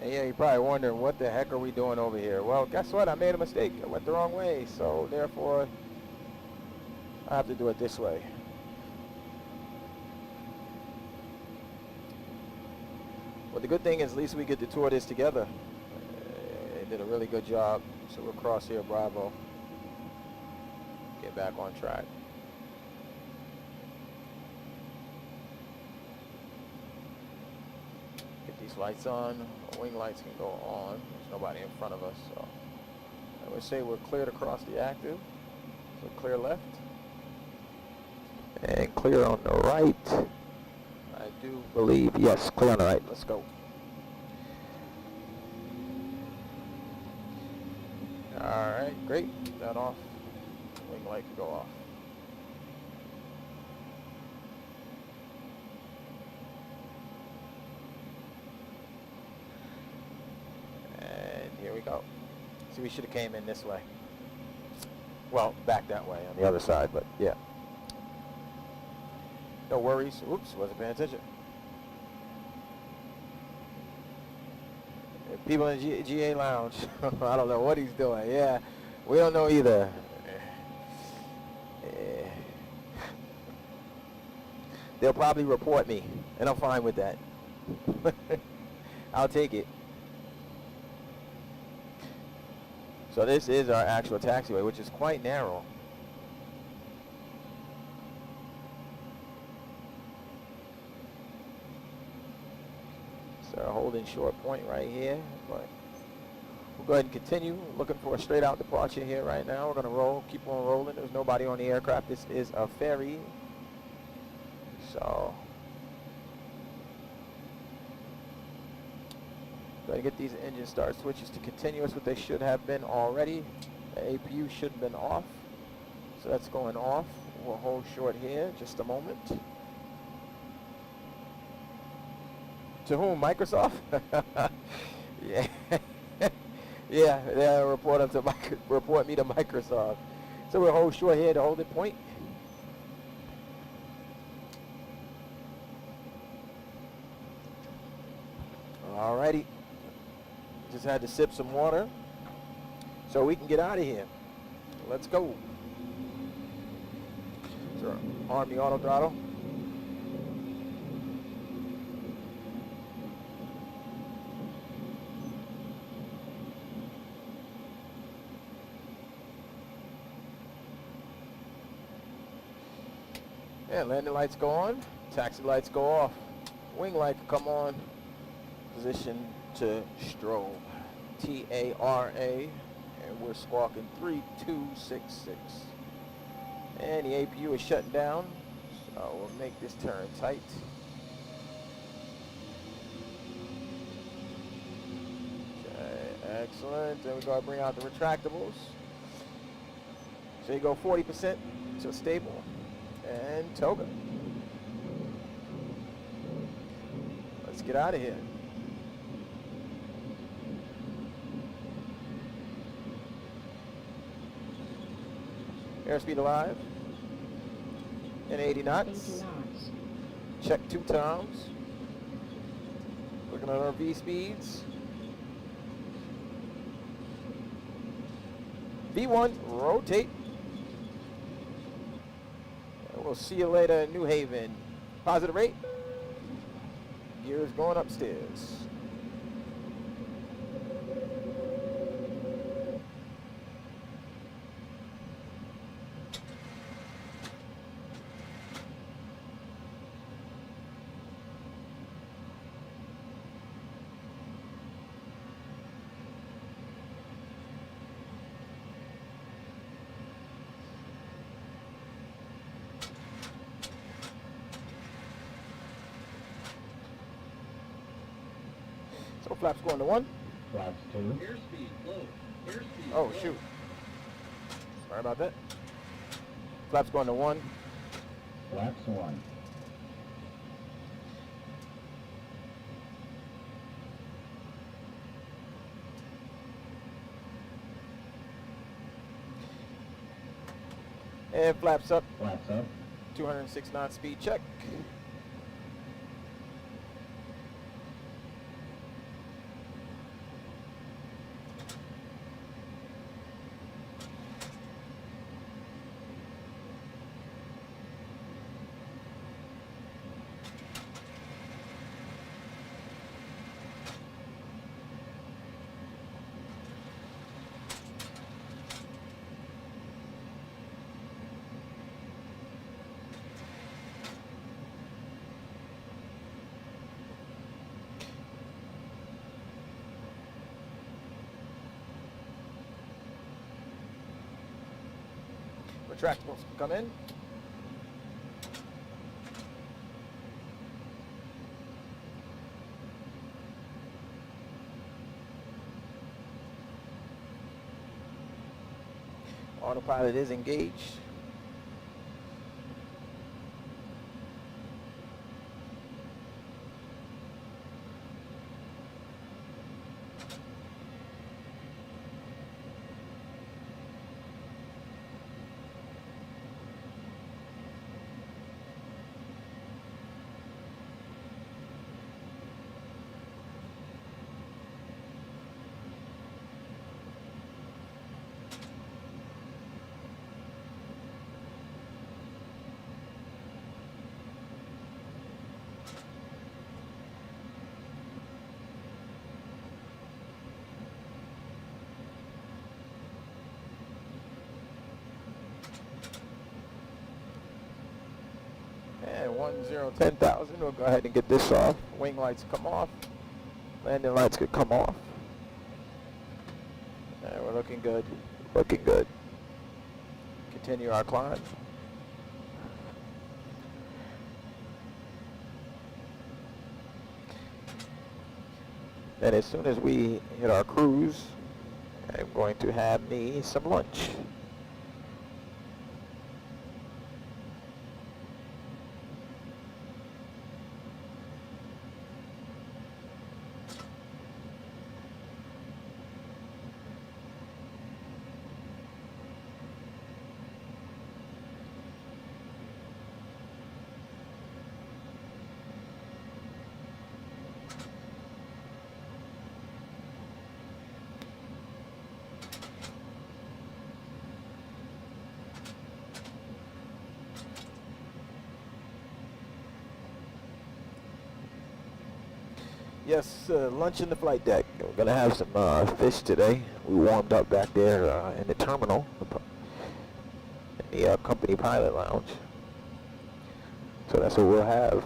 And yeah, you're probably wondering, what the heck are we doing over here? Well, guess what? I made a mistake. I went the wrong way, so therefore, I have to do it this way. Well, the good thing is at least we get to tour this together. They did a really good job. So we'll cross here, Bravo. Get back on track. Get these lights on. Wing lights can go on. There's nobody in front of us, so I would say we're cleared across the active. So clear left. And clear on the right. I do believe, yes, clear on the right. Let's go. Alright, great. Get that off. Wing light can go off. And here we go. See, we should have came in this way. Well, back that way on the other side, but yeah. No worries. Oops, wasn't paying attention. People in GA Lounge. I don't know what he's doing. Yeah, we don't know either. They'll probably report me, and I'm fine with that. I'll take it. So this is our actual taxiway, which is quite narrow. So holding short point right here, but we'll go ahead and continue looking for a straight out departure here right now. We're going to roll, keep on rolling. There's nobody on the aircraft. This is a ferry. So go ahead and get these engine start switches to continuous, what they should have been already. The APU should have been off. So that's going off. We'll hold short here just a moment. To whom? Microsoft? Yeah. Yeah, they'll report me to Microsoft. So we'll hold short here to hold it point. Alrighty. Just had to sip some water so we can get out of here. Let's go. So arm the auto throttle. And landing lights go on, taxi lights go off, wing light can come on, position to strobe, T-A-R-A, and we're squawking 3266. And the APU is shutting down, so we'll make this turn tight. Okay, excellent. Then we're going to bring out the retractables. So you go 40% to stable. And toga. Let's get out of here. Airspeed alive. And 80 knots. Check 2 times. Looking at our V speeds. V1, rotate. We'll see you later in New Haven. Positive rate. Gears going upstairs. So flaps going to 1. Flaps 2. Airspeed low. Airspeed Oh, low. shoot. Sorry about that. Flaps going to 1. Flaps 1. And flaps up. Flaps up. 206 knot speed check. retractables come in. Autopilot is engaged. And 10,000. We'll go ahead and get this off. Wing lights come off. Landing lights could come off. And we're looking good. Looking good. Continue our climb. And as soon as we hit our cruise, I'm going to have me some lunch. Yes, lunch in the flight deck. We're going to have some fish today. We warmed up back there in the terminal, in the company pilot lounge. So that's what we'll have.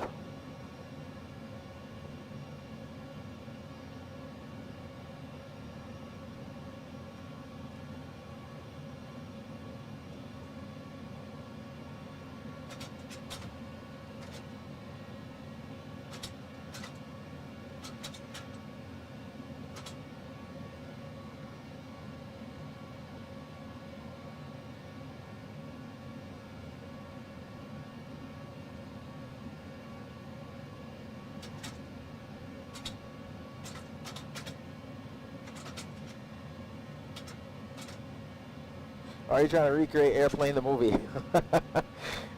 Are you trying to recreate Airplane the movie?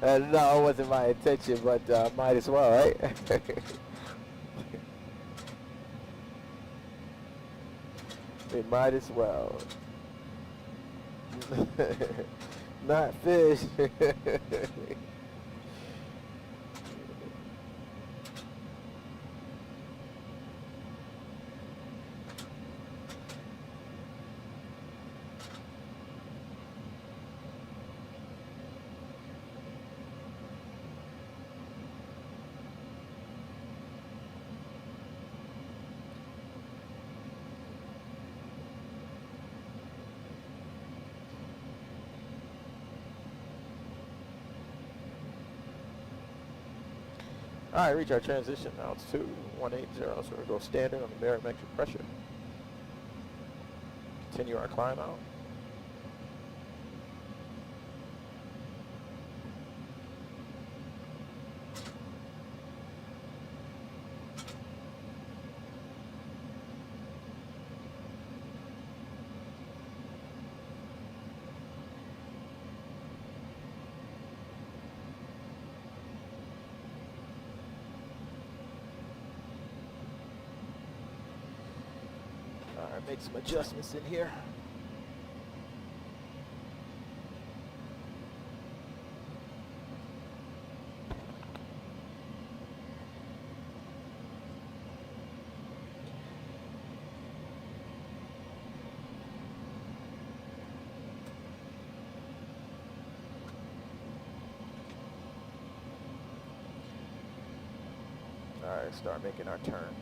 No, it wasn't my intention, but might as well, right? We might as well. Not fish. All right, reach our transition altitude 180, so we'll go standard on the barometric pressure. Continue our climb out. Make some adjustments in here. All right, start making our turn.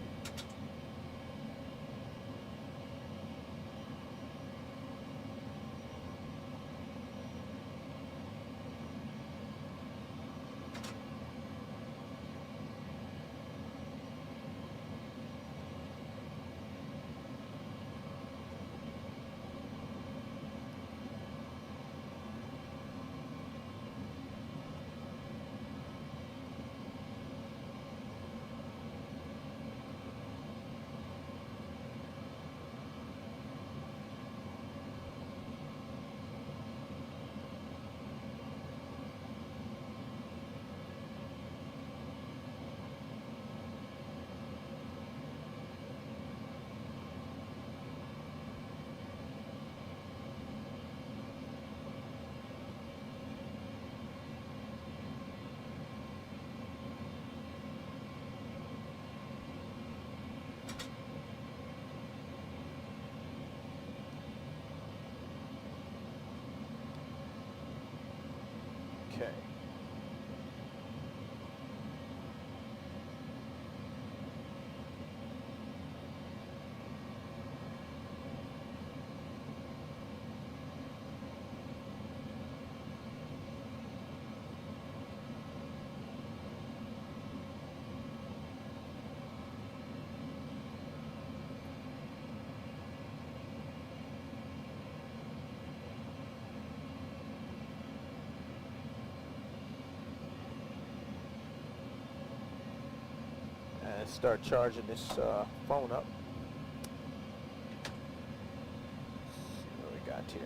Okay. And start charging this phone up. See what we got here.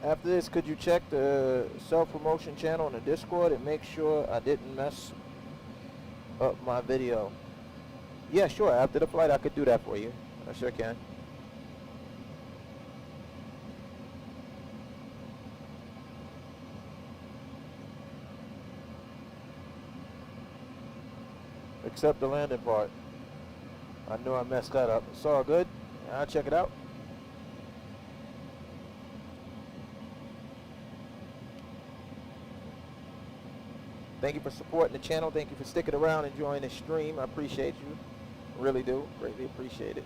After this, could you check the self-promotion channel in the Discord and make sure I didn't mess up my video? Yeah, sure. After the flight, I could do that for you. I sure can. Except the landing part. I knew I messed that up. It's all good. I'll check it out. Thank you for supporting the channel. Thank you for sticking around and enjoying the stream. I appreciate you. Really do. Greatly appreciate it.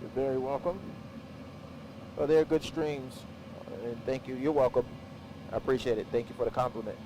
You're very welcome. Oh, they're good streams. And thank you. You're welcome. I appreciate it. Thank you for the compliment.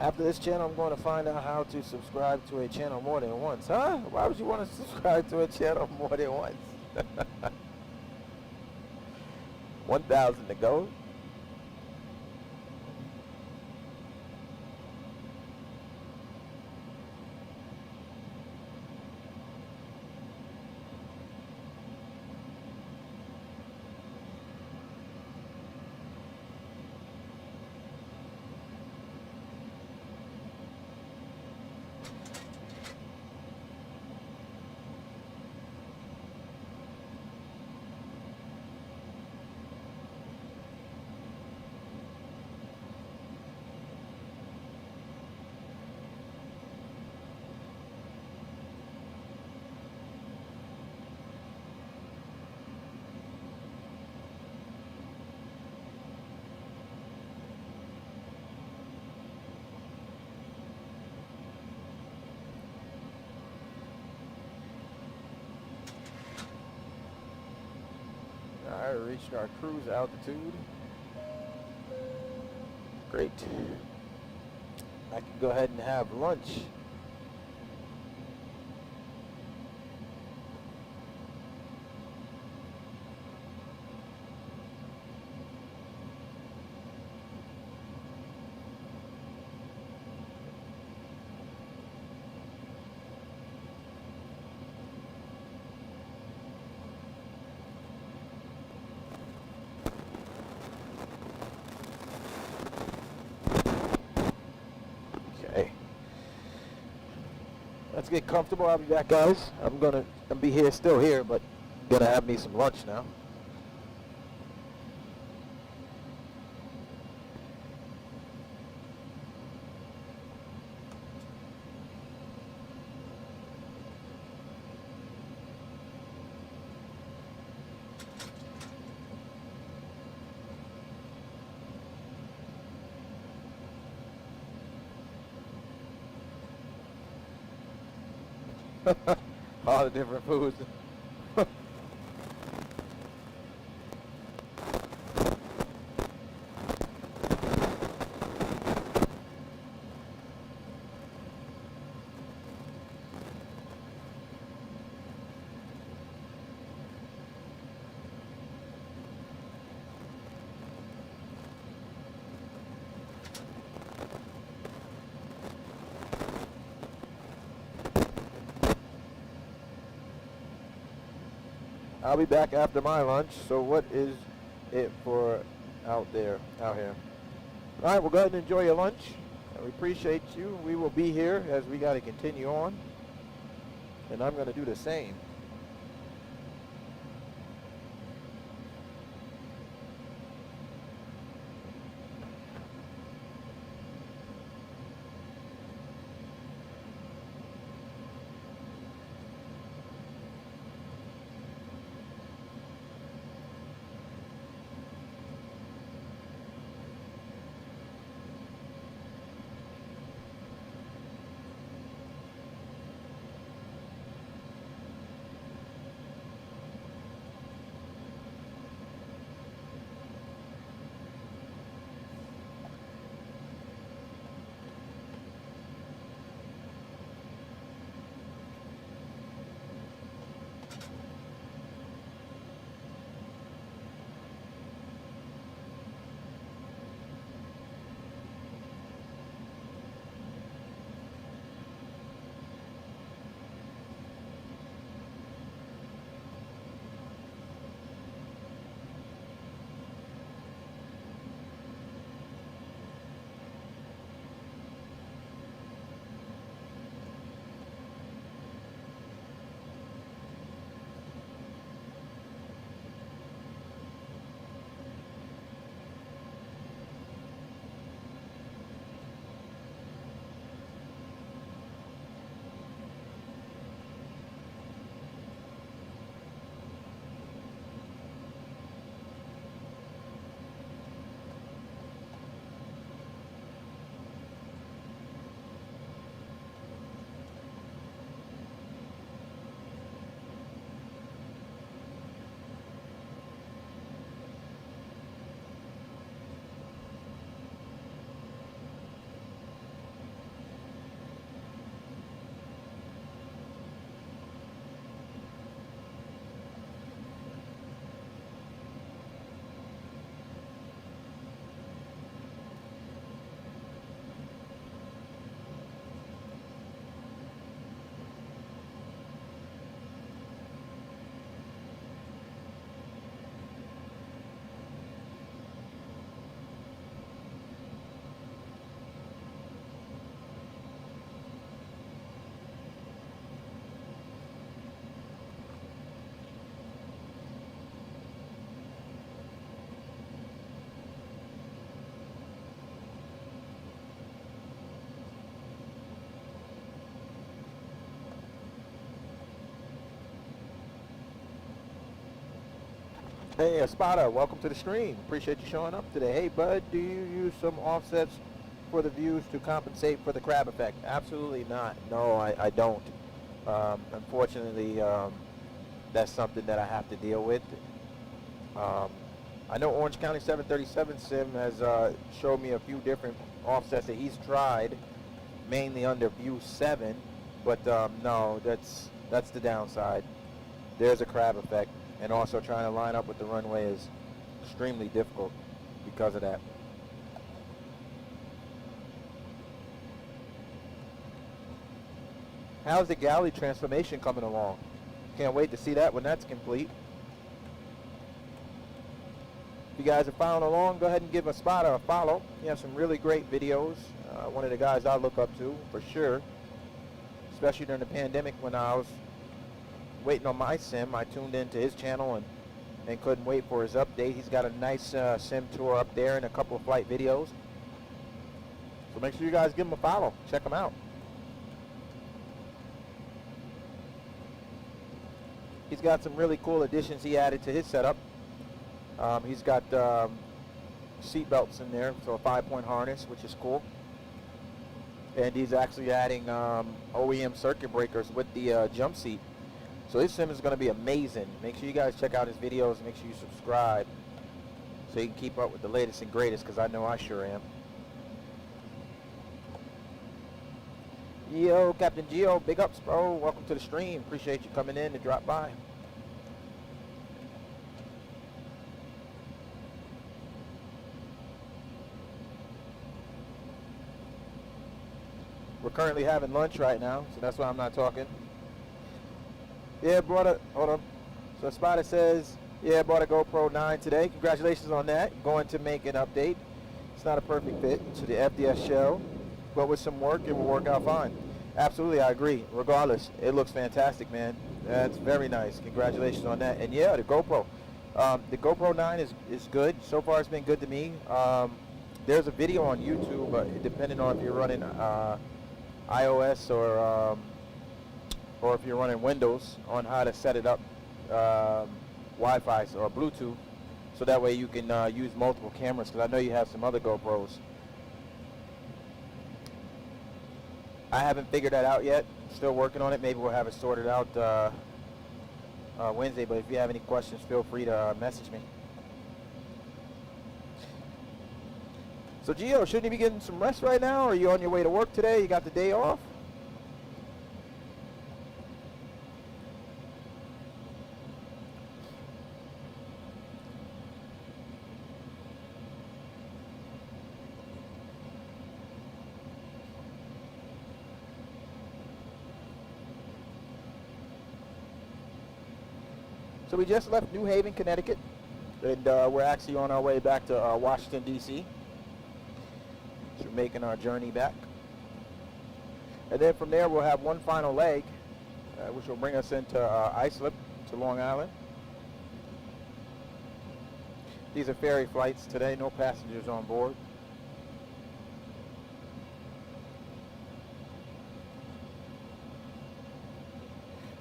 After this channel, I'm going to find out how to subscribe to a channel more than once. Huh? Why would you want to subscribe to a channel more than once? 1,000 to go. Alright, reached our cruise altitude. Great. I can go ahead and have lunch. Okay. Let's get comfortable. I'll be back, guys. I'm gonna be here, still here, but gonna have me some lunch now. All the different foods. I'll be back after my lunch. So what is it for out here? All right, well, go ahead and enjoy your lunch. We appreciate you. We will be here as we got to continue on. And I'm going to do the same. Hey, Espada, welcome to the stream. Appreciate you showing up today. Hey, bud, do you use some offsets for the views to compensate for the crab effect? Absolutely not. No, I don't. Unfortunately, that's something that I have to deal with. I know Orange County 737 Sim has showed me a few different offsets that he's tried, mainly under view 7, but no, that's the downside. There's a crab effect, and also trying to line up with the runway is extremely difficult because of that. How's the galley transformation coming along? Can't wait to see that when that's complete. If you guys are following along, go ahead and give a spotter a follow. You have some really great videos. One of the guys I look up to, for sure. Especially during the pandemic when I was waiting on my sim. I tuned into his channel and couldn't wait for his update. He's got a nice sim tour up there and a couple of flight videos. So make sure you guys give him a follow. Check him out. He's got some really cool additions he added to his setup. He's got seat belts in there, so a 5-point harness, which is cool. And he's actually adding OEM circuit breakers with the jump seat. So his sim is going to be amazing. Make sure you guys check out his videos and make sure you subscribe so you can keep up with the latest and greatest, because I know I sure am. Yo, Captain Geo, big ups, bro. Welcome to the stream. Appreciate you coming in to drop by. We're currently having lunch right now, so that's why I'm not talking. Yeah, brought a, hold on. So Spider says, yeah, bought a GoPro 9 today. Congratulations on that. Going to make an update. It's not a perfect fit to the FDS shell, but with some work, it will work out fine. Absolutely, I agree. Regardless, it looks fantastic, man. That's very nice. Congratulations on that. And yeah, the GoPro. The GoPro 9 is good. So far, it's been good to me. There's a video on YouTube, depending on if you're running iOS or if you're running Windows, on how to set it up Wi-Fi or Bluetooth, so that way you can use multiple cameras, because I know you have some other GoPros. I haven't figured that out yet. Still working on it. Maybe we'll have it sorted out Wednesday, but if you have any questions, feel free to message me. So Gio, shouldn't you be getting some rest right now? Or are you on your way to work today? You got the day off? So we just left New Haven, Connecticut, and we're actually on our way back to Washington, D.C. So we're making our journey back. And then from there we'll have one final leg, which will bring us into Islip, to Long Island. These are ferry flights today, no passengers on board.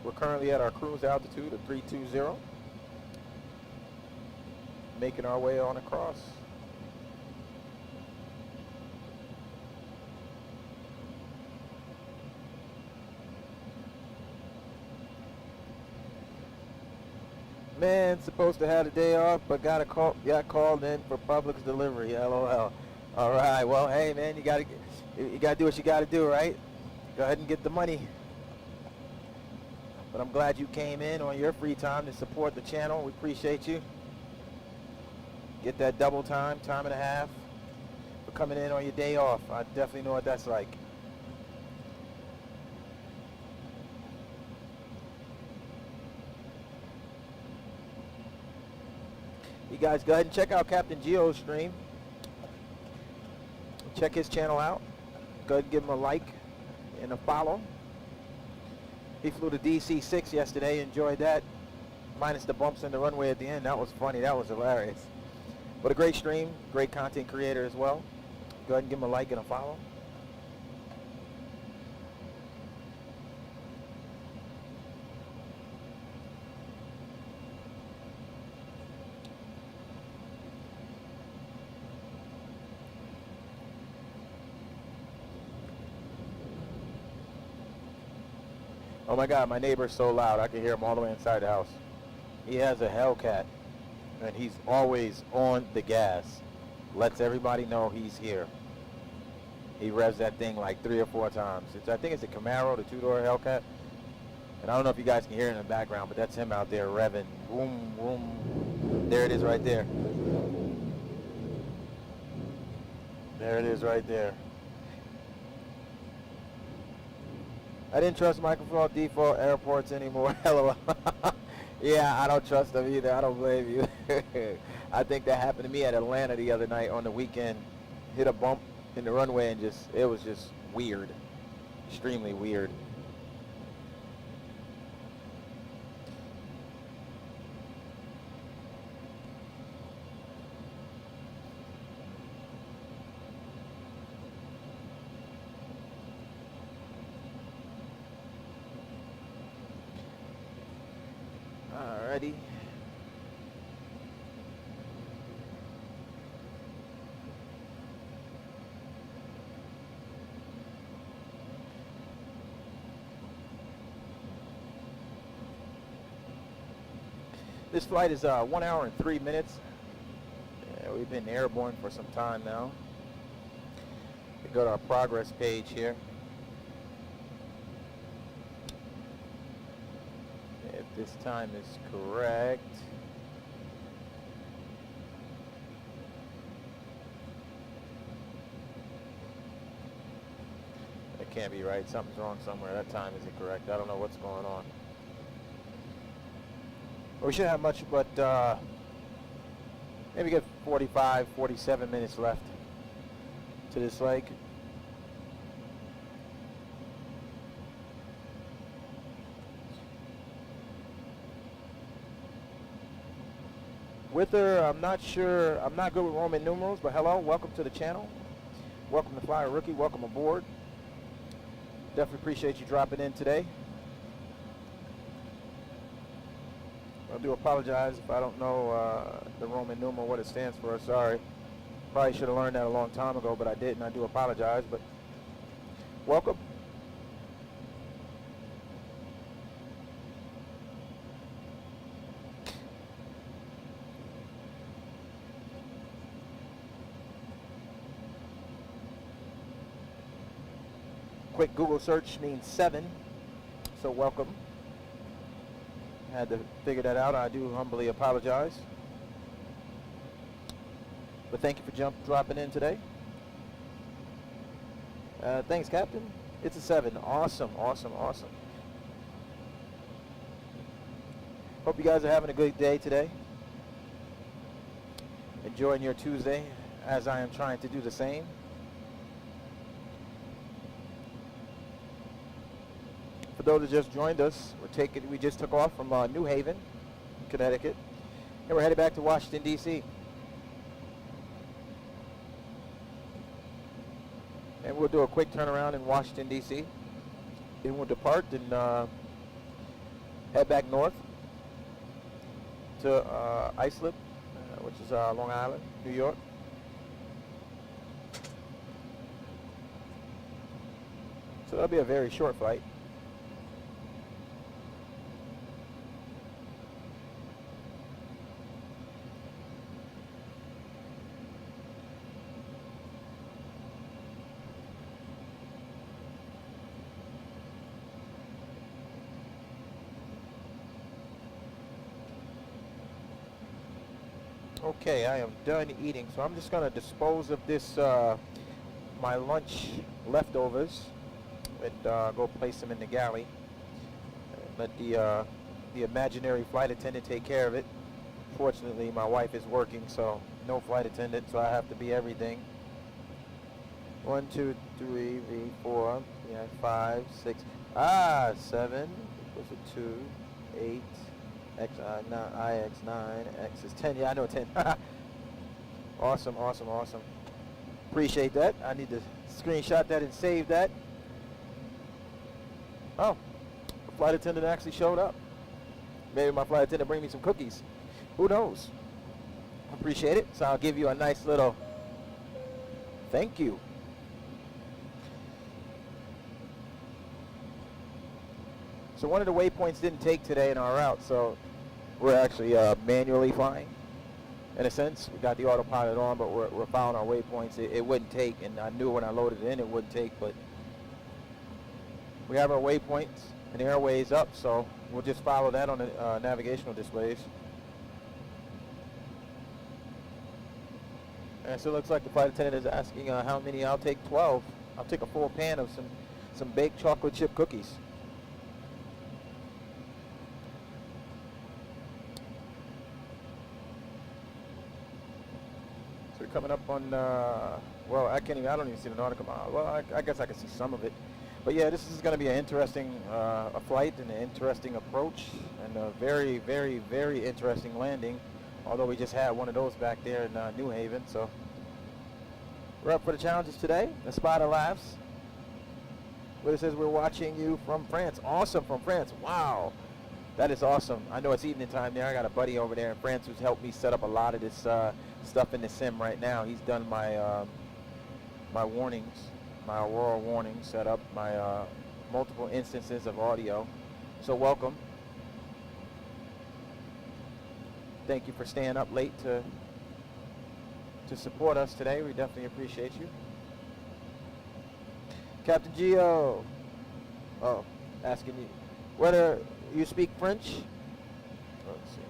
We're currently at our cruise altitude of 320, making our way on across. Man, supposed to have a day off, but got called in for Publix delivery. LOL. All right. Well, hey, man, you gotta do what you gotta do, right? Go ahead and get the money. But I'm glad you came in on your free time to support the channel. We appreciate you. Get that double time and a half for coming in on your day off. I definitely know what that's like. You guys go ahead and check out Captain Geo's stream. Check his channel out. Go ahead and give him a like and a follow. He flew the DC-6 yesterday, enjoyed that, minus the bumps in the runway at the end. That was funny, that was hilarious. But a great stream, great content creator as well. Go ahead and give him a like and a follow. Oh my God, my neighbor's so loud. I can hear him all the way inside the house. He has a Hellcat. and he's always on the gas. Lets everybody know he's here. He revs that thing like 3 or 4 times. I think it's a Camaro, the 2-door Hellcat. And I don't know if you guys can hear it in the background, but that's him out there revving. Vroom, vroom. There it is right there. There it is right there. I didn't trust microphone default airports anymore. LOL. Yeah, I don't trust them either. I don't blame you. I think that happened to me at Atlanta the other night on the weekend. Hit a bump in the runway and it was just weird. Extremely weird. Alrighty. This flight is 1 hour and 3 minutes. Yeah, we've been airborne for some time now. We go to our progress page here. If this time is correct. That can't be right. Something's wrong somewhere. That time isn't correct. I don't know what's going on. We shouldn't have much, but maybe get 45, 47 minutes left to this leg. With her, I'm not sure, I'm not good with Roman numerals, but hello, welcome to the channel. Welcome to Flyer Rookie, welcome aboard. Definitely appreciate you dropping in today. I do apologize if I don't know the Roman numeral, what it stands for. Sorry. Probably should have learned that a long time ago, but I didn't. I do apologize, but welcome. Quick Google search means 7, so welcome. Had to figure that out. I do humbly apologize. But thank you for dropping in today. Thanks, Captain. It's a 7. Awesome, awesome, awesome. Hope you guys are having a good day today. Enjoying your Tuesday, as I am trying to do the same. For those that just joined us, we just took off from New Haven, Connecticut, and we're headed back to Washington, D.C. And we'll do a quick turnaround in Washington, D.C. Then we'll depart and head back north to Islip, which is Long Island, New York. So that'll be a very short flight. Okay, I am done eating, so I'm just going to dispose of this, my lunch leftovers, and go place them in the galley. Let the imaginary flight attendant take care of it. Fortunately, my wife is working, so no flight attendant, so I have to be everything. 1, 2, 3, 4, 5, 6, 7, equals a 2, 8, IX9, X is 10. Yeah, I know 10. Awesome, awesome, awesome. Appreciate that. I need to screenshot that and save that. Oh, the flight attendant actually showed up. Maybe my flight attendant bring me some cookies. Who knows? Appreciate it. So I'll give you a nice little thank you. So one of the waypoints didn't take today in our route, so we're actually manually flying. in a sense. We got the autopilot on, but we're following our waypoints. It wouldn't take, and I knew when I loaded it in it wouldn't take, but we have our waypoints and the airways up, so we'll just follow that on the navigational displays. And so it looks like the flight attendant is asking how many. I'll take 12. I'll take a full pan of some baked chocolate chip cookies. So we're coming up on, well, I don't even see the nautical mile. Well, I guess I can see some of it. But yeah, this is going to be an interesting a flight and an interesting approach and a very, very, very interesting landing. Although we just had one of those back there in New Haven, so we're up for the challenges today. The Spider laughs. Where it says we're watching you from France. Awesome, from France. Wow, that is awesome. I know it's evening time there. I got a buddy over there in France who's helped me set up a lot of this stuff in the sim right now. He's done my my warnings, my Aurora warnings, set up my multiple instances of audio. So welcome. Thank you for staying up late to support us today. We definitely appreciate you. Captain Geo. Oh, asking you whether you speak French. Let's see.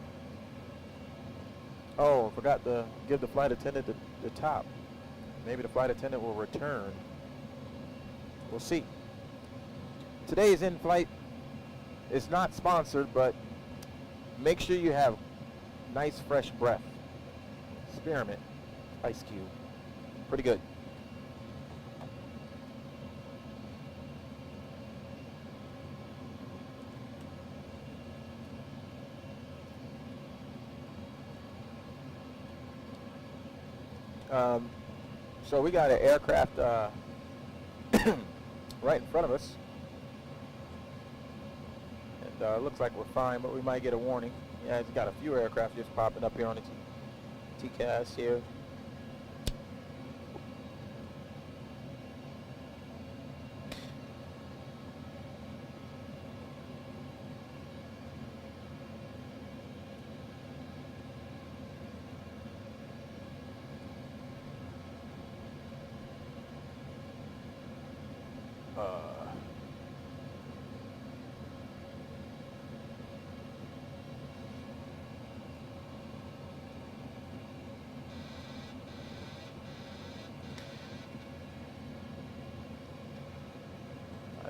Oh, forgot to give the flight attendant the top. Maybe the flight attendant will return. We'll see. Today's in-flight is not sponsored, but make sure you have nice fresh breath. Spearmint, Ice Cube, pretty good. So we got an aircraft right in front of us, and looks like we're fine, but we might get a warning. Yeah, it's got a few aircraft just popping up here on the TCAS here.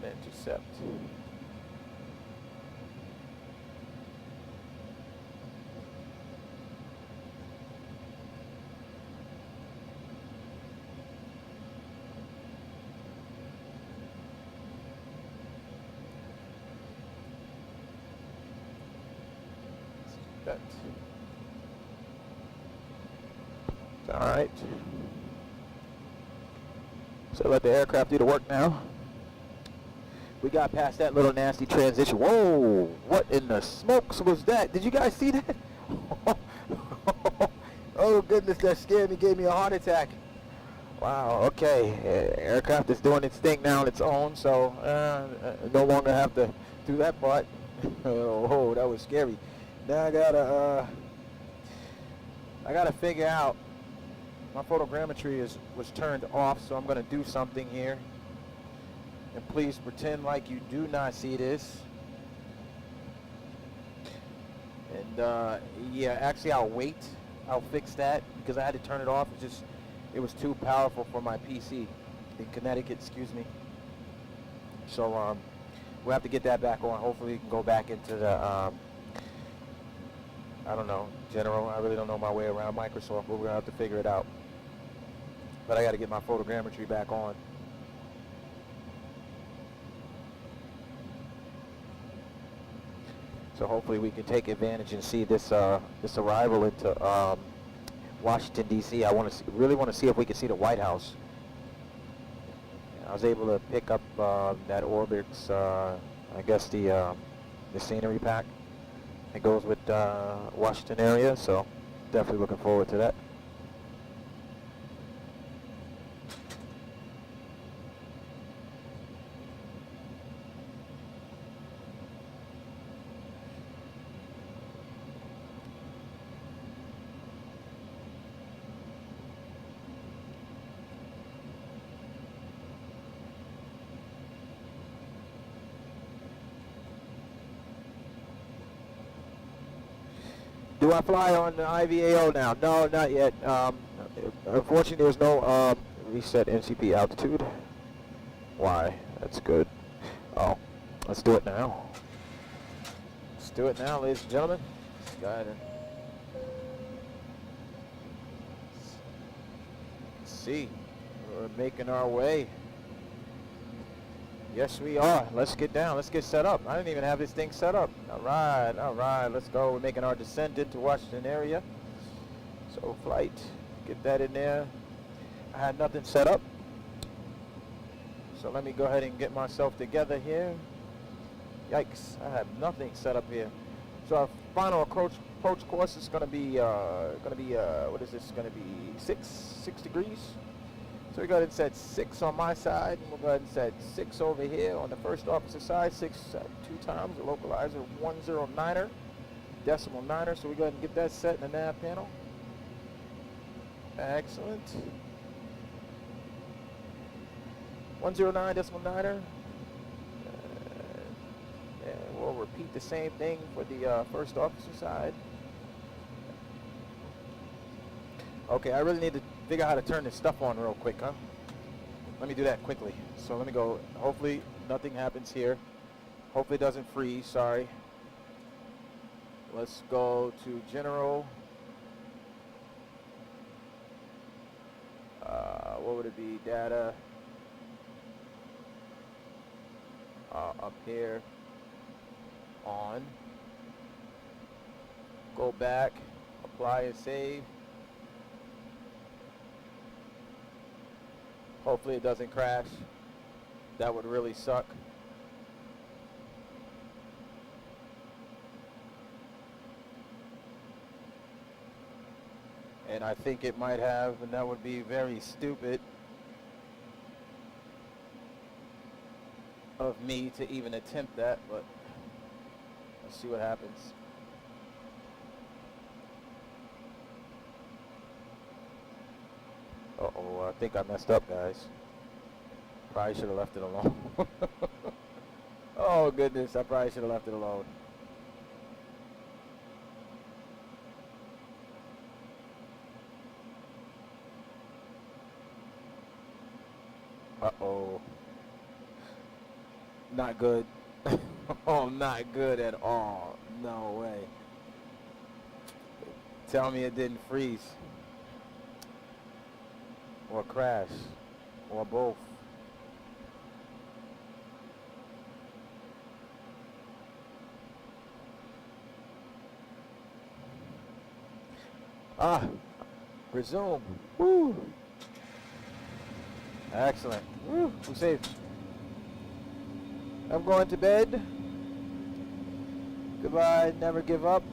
Intercept. That. All right. So let the aircraft do the work now. We got past that little nasty transition. Whoa, what in the smokes was that? Did you guys see that? Oh goodness, that scared me, gave me a heart attack. Wow, okay. Aircraft is doing its thing now on its own, so no longer have to do that part. Oh, that was scary. Now I gotta figure out, my photogrammetry was turned off, so I'm gonna do something here. And please pretend like you do not see this. And yeah, actually I'll wait. I'll fix that because I had to turn it off. It was too powerful for my PC in Connecticut, excuse me. So we'll have to get that back on. Hopefully we can go back into the I don't know, general. I really don't know my way around Microsoft, but we're gonna have to figure it out. But I got to get my photogrammetry back on. So hopefully we can take advantage and see this this arrival into Washington D.C. I really want to see if we can see the White House. I was able to pick up that Orbix, I guess the scenery pack. It goes with Washington area, so definitely looking forward to that. do I fly on the IVAO now? No, not yet. Unfortunately, there's no reset NCP altitude. Why? That's good. Oh, let's do it now. Let's do it now, ladies and gentlemen. Let's go ahead and see. We're making our way. Yes, we are. Let's get down. Let's get set up. I didn't even have this thing set up. All right, let's go. We're making our descent into Washington area. So flight, get that in there. I had nothing set up. So let me go ahead and get myself together here. Yikes, I have nothing set up here. So our final approach course is going to be, what is this? Going to be 6 degrees. So we go ahead and set 6 on my side, and we'll go ahead and set 6 over here on the first officer side. 6 2 times, the localizer 109er, decimal 9er. So we go ahead and get that set in the nav panel. Excellent. 109 decimal 9er. And we'll repeat the same thing for the first officer side. Okay, I really need to figure out how to turn this stuff on real quick, huh? Let me do that quickly. So let me go. Hopefully nothing happens here. Hopefully it doesn't freeze, sorry. Let's go to general. What would it be? Data. Up here. On. Go back. Apply and save. Hopefully it doesn't crash. That would really suck. And I think it might have, and that would be very stupid of me to even attempt that, but let's see what happens. Uh-oh, I think I messed up, guys. Probably should have left it alone. Oh, goodness, I probably should have left it alone. Uh-oh. Not good. Oh, not good at all. No way. Tell me it didn't freeze. Or crash. Or both. Ah. Resume. Woo. Excellent. Woo. We're safe. I'm going to bed. Goodbye. Never give up.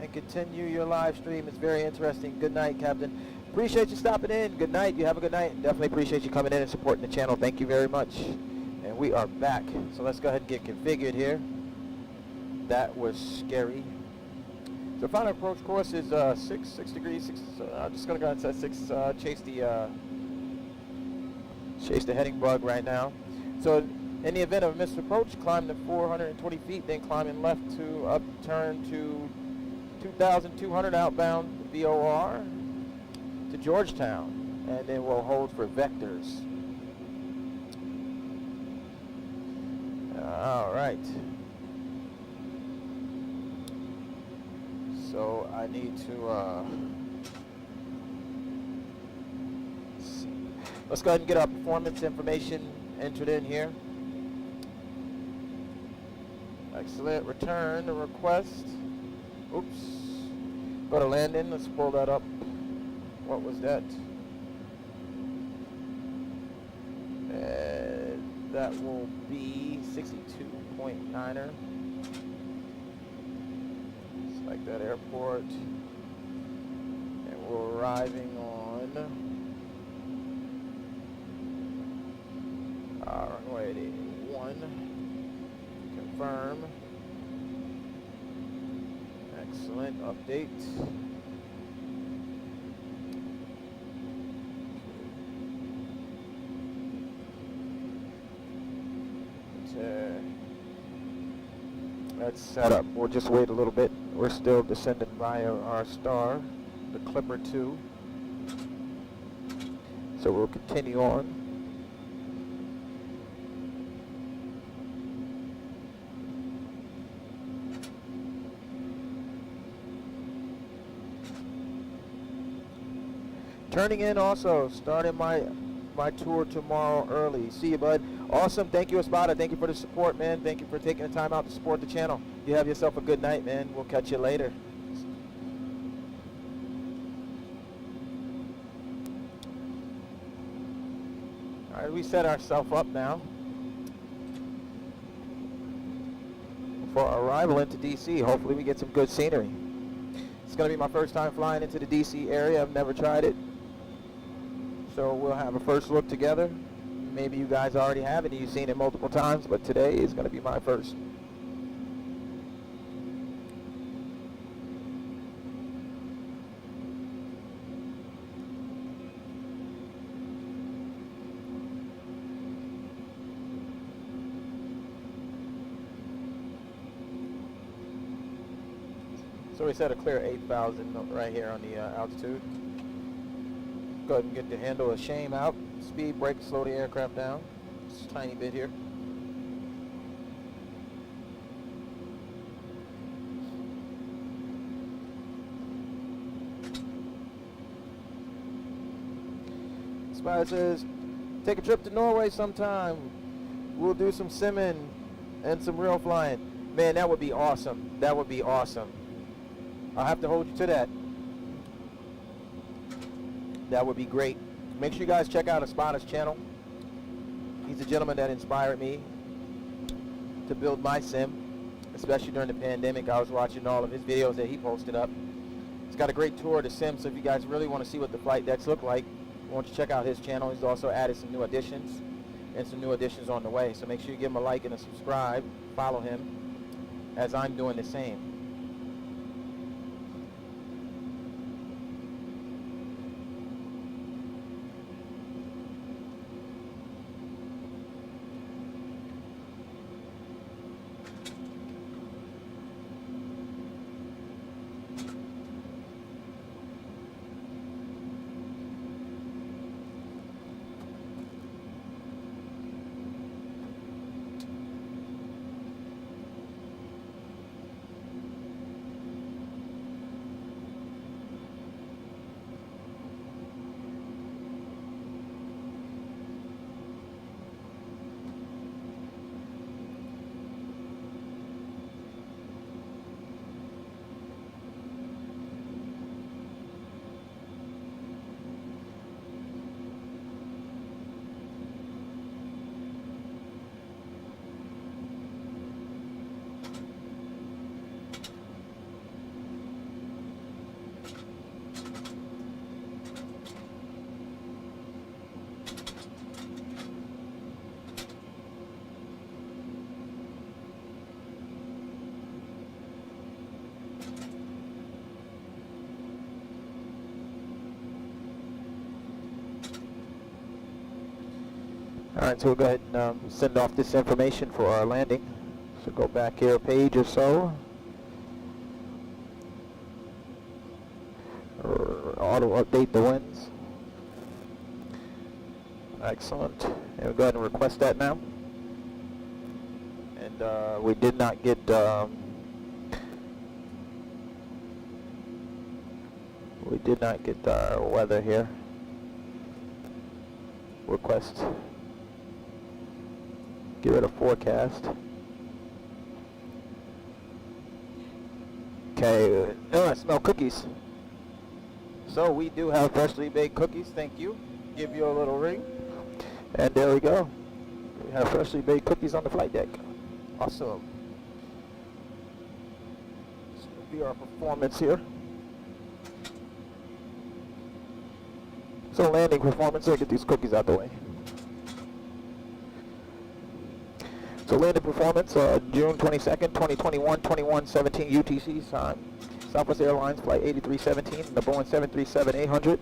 And continue your live stream. It's very interesting. Good night, Captain. Appreciate you stopping in. Good night. You have a good night. And definitely appreciate you coming in and supporting the channel. Thank you very much. And we are back. So let's go ahead and get configured here. That was scary. So final approach course is 6 degrees. I'm just going to go ahead and set 6. Chase the heading bug right now. So in the event of a missed approach, climb to 420 feet, then climbing left to upturn to 2,200 outbound VOR to Georgetown, and then we'll hold for vectors. All right. So I need to let's go ahead and get our performance information entered in here. Excellent. Return the request. Oops. Go to landing. Let's pull that up. What was that? That will be 62.9er. Select that airport. And we're arriving on runway 81. Confirm. Excellent. Update. That's set up. We'll just wait a little bit. We're still descending via our star, the Clipper 2. So we'll continue on. Turning in also, starting my tour tomorrow early. See you, bud. Awesome. Thank you, Espada. Thank you for the support, man. Thank you for taking the time out to support the channel. You have yourself a good night, man. We'll catch you later. All right, we set ourselves up now for our arrival into DC. Hopefully we get some good scenery. It's going to be my first time flying into the DC area. I've never tried it. So we'll have a first look together. Maybe you guys already have it and you've seen it multiple times, but today is going to be my first. So we set a clear 8,000 right here on the altitude. Go ahead and get the handle of shame out. Speed brake, slow the aircraft down. Just a tiny bit here. Spider says, take a trip to Norway sometime. We'll do some simming and some real flying. Man, that would be awesome. That would be awesome. I'll have to hold you to that. That would be great. Make sure you guys check out Espada's channel. He's a gentleman that inspired me to build my sim, especially during the pandemic. I was watching all of his videos that he posted up. He's got a great tour of the sim, so if you guys really want to see what the flight decks look like, I want you to check out his channel. He's also added some new additions and some new additions on the way. So make sure you give him a like and a subscribe. Follow him as I'm doing the same. Alright, so we'll go ahead and send off this information for our landing. So go back here a page or so. Auto update the winds. Excellent. And we'll go ahead and request that now. And we did not get our weather here. Request. Give it a forecast. Okay, I smell cookies. So we do have freshly baked cookies, thank you. Give you a little ring. And there we go. We have freshly baked cookies on the flight deck. Awesome. This will be our performance here. So landing performance, so get these cookies out the way. So landing performance, June 22nd, 2021, 21:17 UTC time. Southwest Airlines Flight 8317, the Boeing 737-800.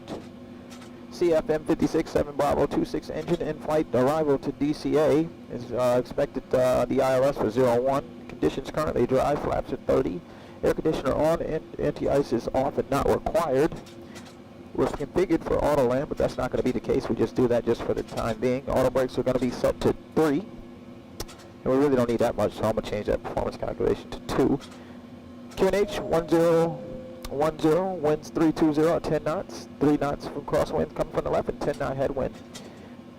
CFM 56-7 Bravo 26 engine in flight. Arrival to DCA is expected the IRS for 01. conditions currently dry, flaps at 30. Air conditioner on, and anti-ice is off and not required. We're configured for auto land, but that's not going to be the case. We just do that just for the time being. Auto brakes are going to be set to 3. And we really don't need that much, so I'm going to change that performance calculation to 2. QNH 1010, winds 320 at 10 knots. 3 knots from crosswind coming from the left and 10 knot headwind.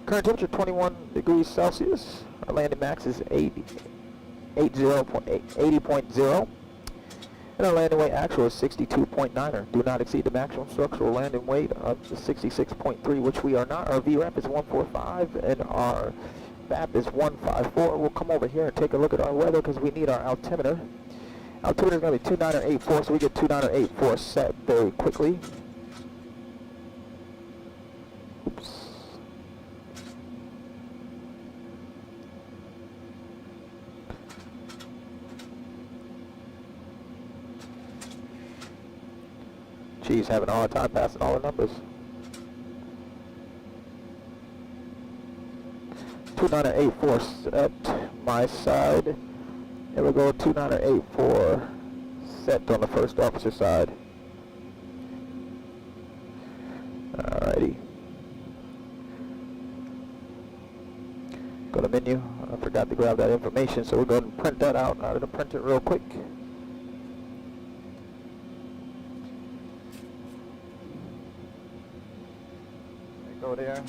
Current temperature 21 degrees Celsius. Our landing max is 80.0. And our landing weight actual is 62.9. Do not exceed the maximum structural landing weight of the 66.3, which we are not. Our VRAP is 145 and our VAP is 154. We'll come over here and take a look at our weather because we need our altimeter. Altimeter is going to be 2984, so we get 2984 set very quickly. Oops. Geez, having a hard time passing all the numbers. 2984 set my side. And we'll go 2984 set on the first officer side. Alrighty. Go to menu. I forgot to grab that information, so we'll go ahead and print that out. I'm going to print it real quick. Go there.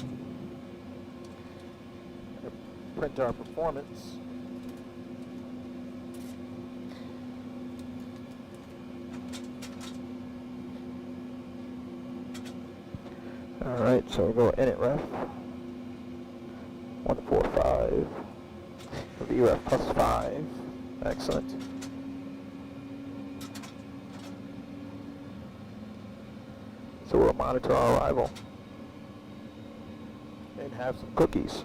Print our performance. Alright, so we'll go init ref 145, vref plus 5, excellent. So we'll monitor our arrival and have some cookies.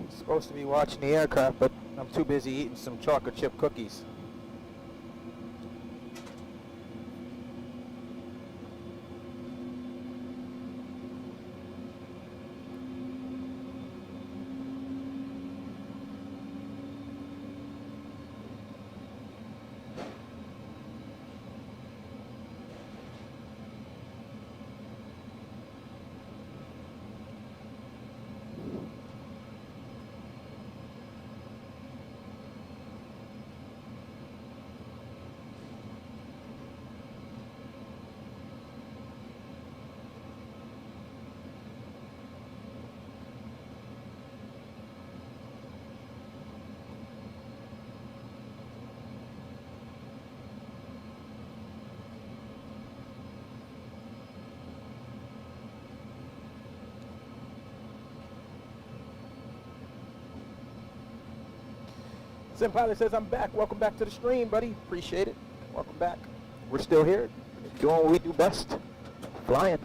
Supposed to be watching the aircraft, but I'm too busy eating some chocolate chip cookies. Sim Pilot says, I'm back. Welcome back to the stream, buddy. Appreciate it. Welcome back. We're still here, doing what we do best, flying.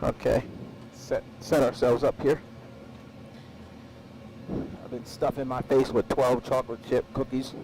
Okay, set ourselves up here. I've been stuffing my face with 12 chocolate chip cookies.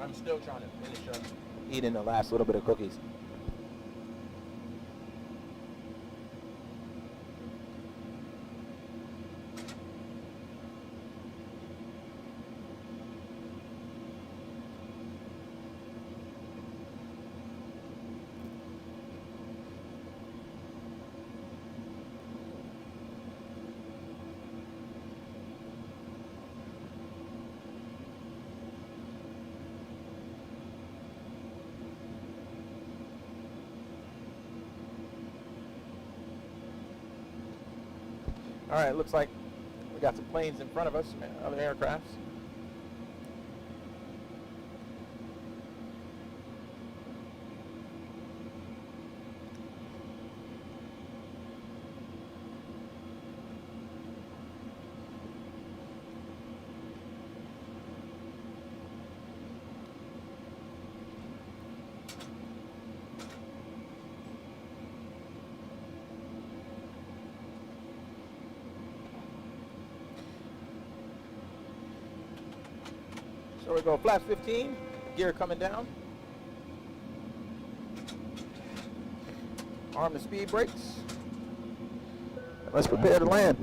I'm still trying to finish up. Eating the last little bit of cookies. All right, looks like we got some planes in front of us, other aircrafts. So we go flaps 15, gear coming down. Arm the speed brakes. And let's prepare to land.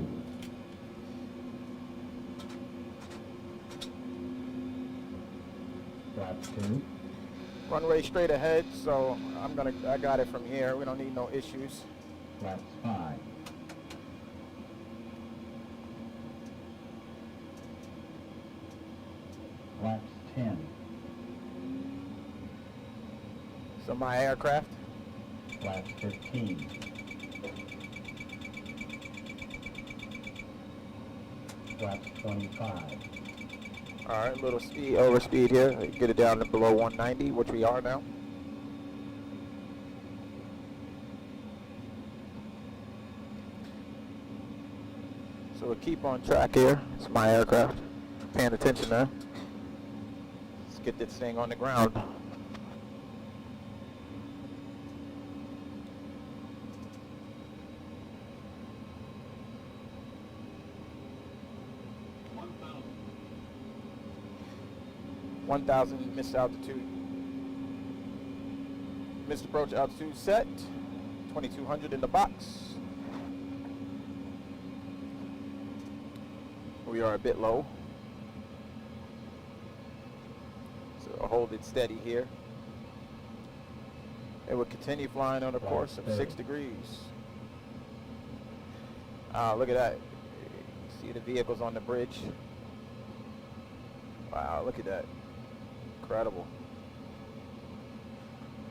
Flaps 2. Runway straight ahead, so I got it from here. We don't need no issues. Flaps 5. Flaps 10. So my aircraft. Flaps 15. Flaps 25. All right, little speed, overspeed here. Get it down to below 190, which we are now. So we'll keep on track here. It's my aircraft. Paying attention there. Let's get this thing on the ground. $1,000. 1,000 missed altitude. Missed approach altitude set. 2,200 in the box. We are a bit low. So I'll hold it steady here. And we'll continue flying on a course of 6 degrees. Look at that. See the vehicles on the bridge. Wow, look at that. Incredible.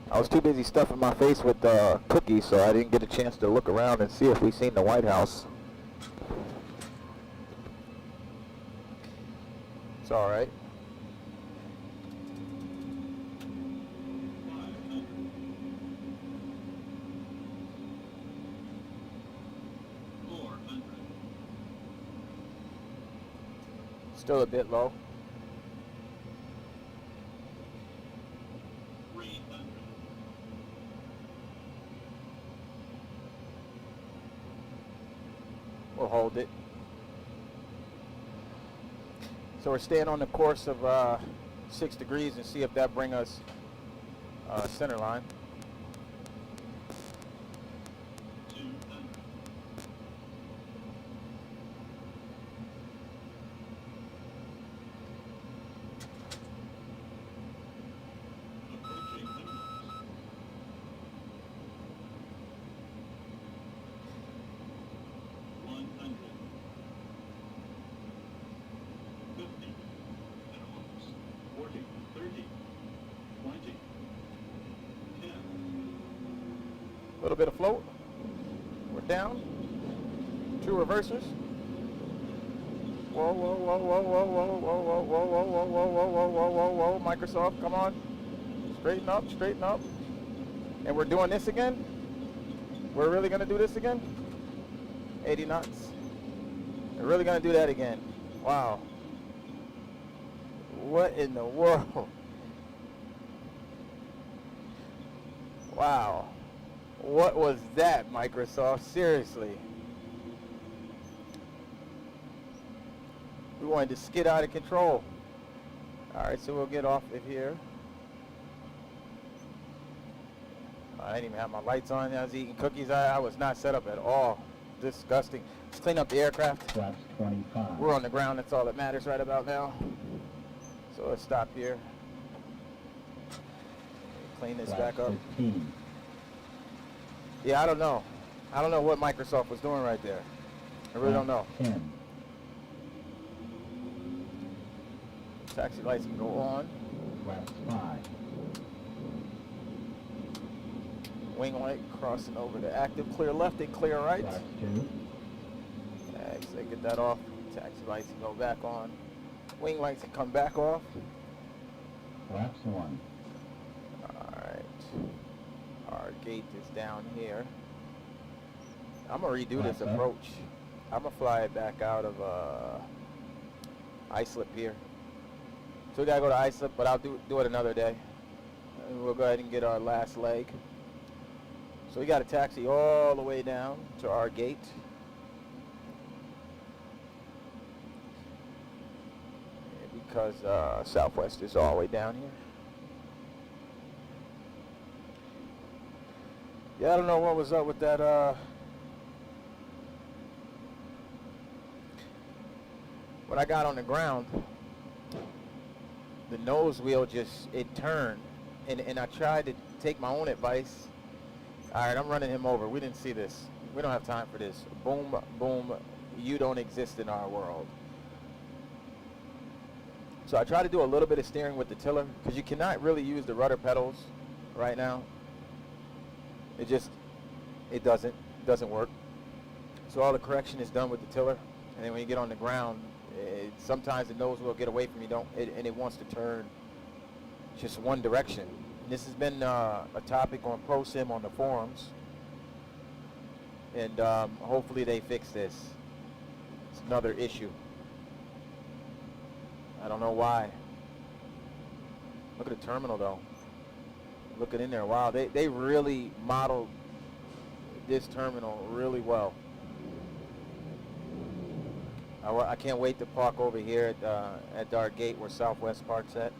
I was too busy stuffing my face with cookies, so I didn't get a chance to look around and see if we seen the White House. It's all right. 500. $400. Still a bit low. 300. We'll hold it. So we're staying on the course of 6 degrees and see if that bring us center line. 200. Approaching limits. 100. 50. And almost. 40. 30. 20. 10. A little bit of float. We're down. 2 reversers. Whoa, whoa, whoa, whoa, whoa, whoa, whoa, whoa, whoa, whoa, whoa, whoa, whoa, whoa, whoa, whoa, whoa. Microsoft, come on. Straighten up, straighten up. And we're doing this again? We're really gonna do this again? 80 knots. We're really gonna do that again. Wow. What in the world? Wow. What was that, Microsoft? Seriously. We wanted to skid out of control. Alright, so we'll get off of here. I didn't even have my lights on. I was eating cookies. I was not set up at all. Disgusting. Let's clean up the aircraft. Flaps 25. We're on the ground. That's all that matters right about now. So let's stop here. Clean this back Flaps up. 15. Yeah, I don't know. I don't know what Microsoft was doing right there. I really don't know. Flaps 10. Taxi lights can go on. Flaps 5. Wing light crossing over to active. Clear left and clear right. Flaps 2. So get that off. Taxi lights can go back on. Wing lights can come back off. Flaps 1. Alright. Our gate is down here. I'm gonna redo this Flaps up. approach. I'm gonna fly it back out of islip here. So we gotta go to islip, but I'll do it another day. And we'll go ahead and get our last leg. So we got to taxi all the way down to our gate. Because Southwest is all the way down here. Yeah, I don't know what was up with that. When I got on the ground, the nose wheel it turned. And I tried to take my own advice. All right, I'm running him over. We didn't see this. We don't have time for this. Boom, boom. You don't exist in our world. So I try to do a little bit of steering with the tiller because you cannot really use the rudder pedals right now. It doesn't work. So all the correction is done with the tiller. And then when you get on the ground, sometimes the nose will get away from you, and it wants to turn just one direction. And this has been a topic on ProSim on the forums, and hopefully they fix this. It's another issue. I don't know why. Look at the terminal though. Look at in there. Wow, they really modeled this terminal really well. I can't wait to park over here at our gate where Southwest parks at.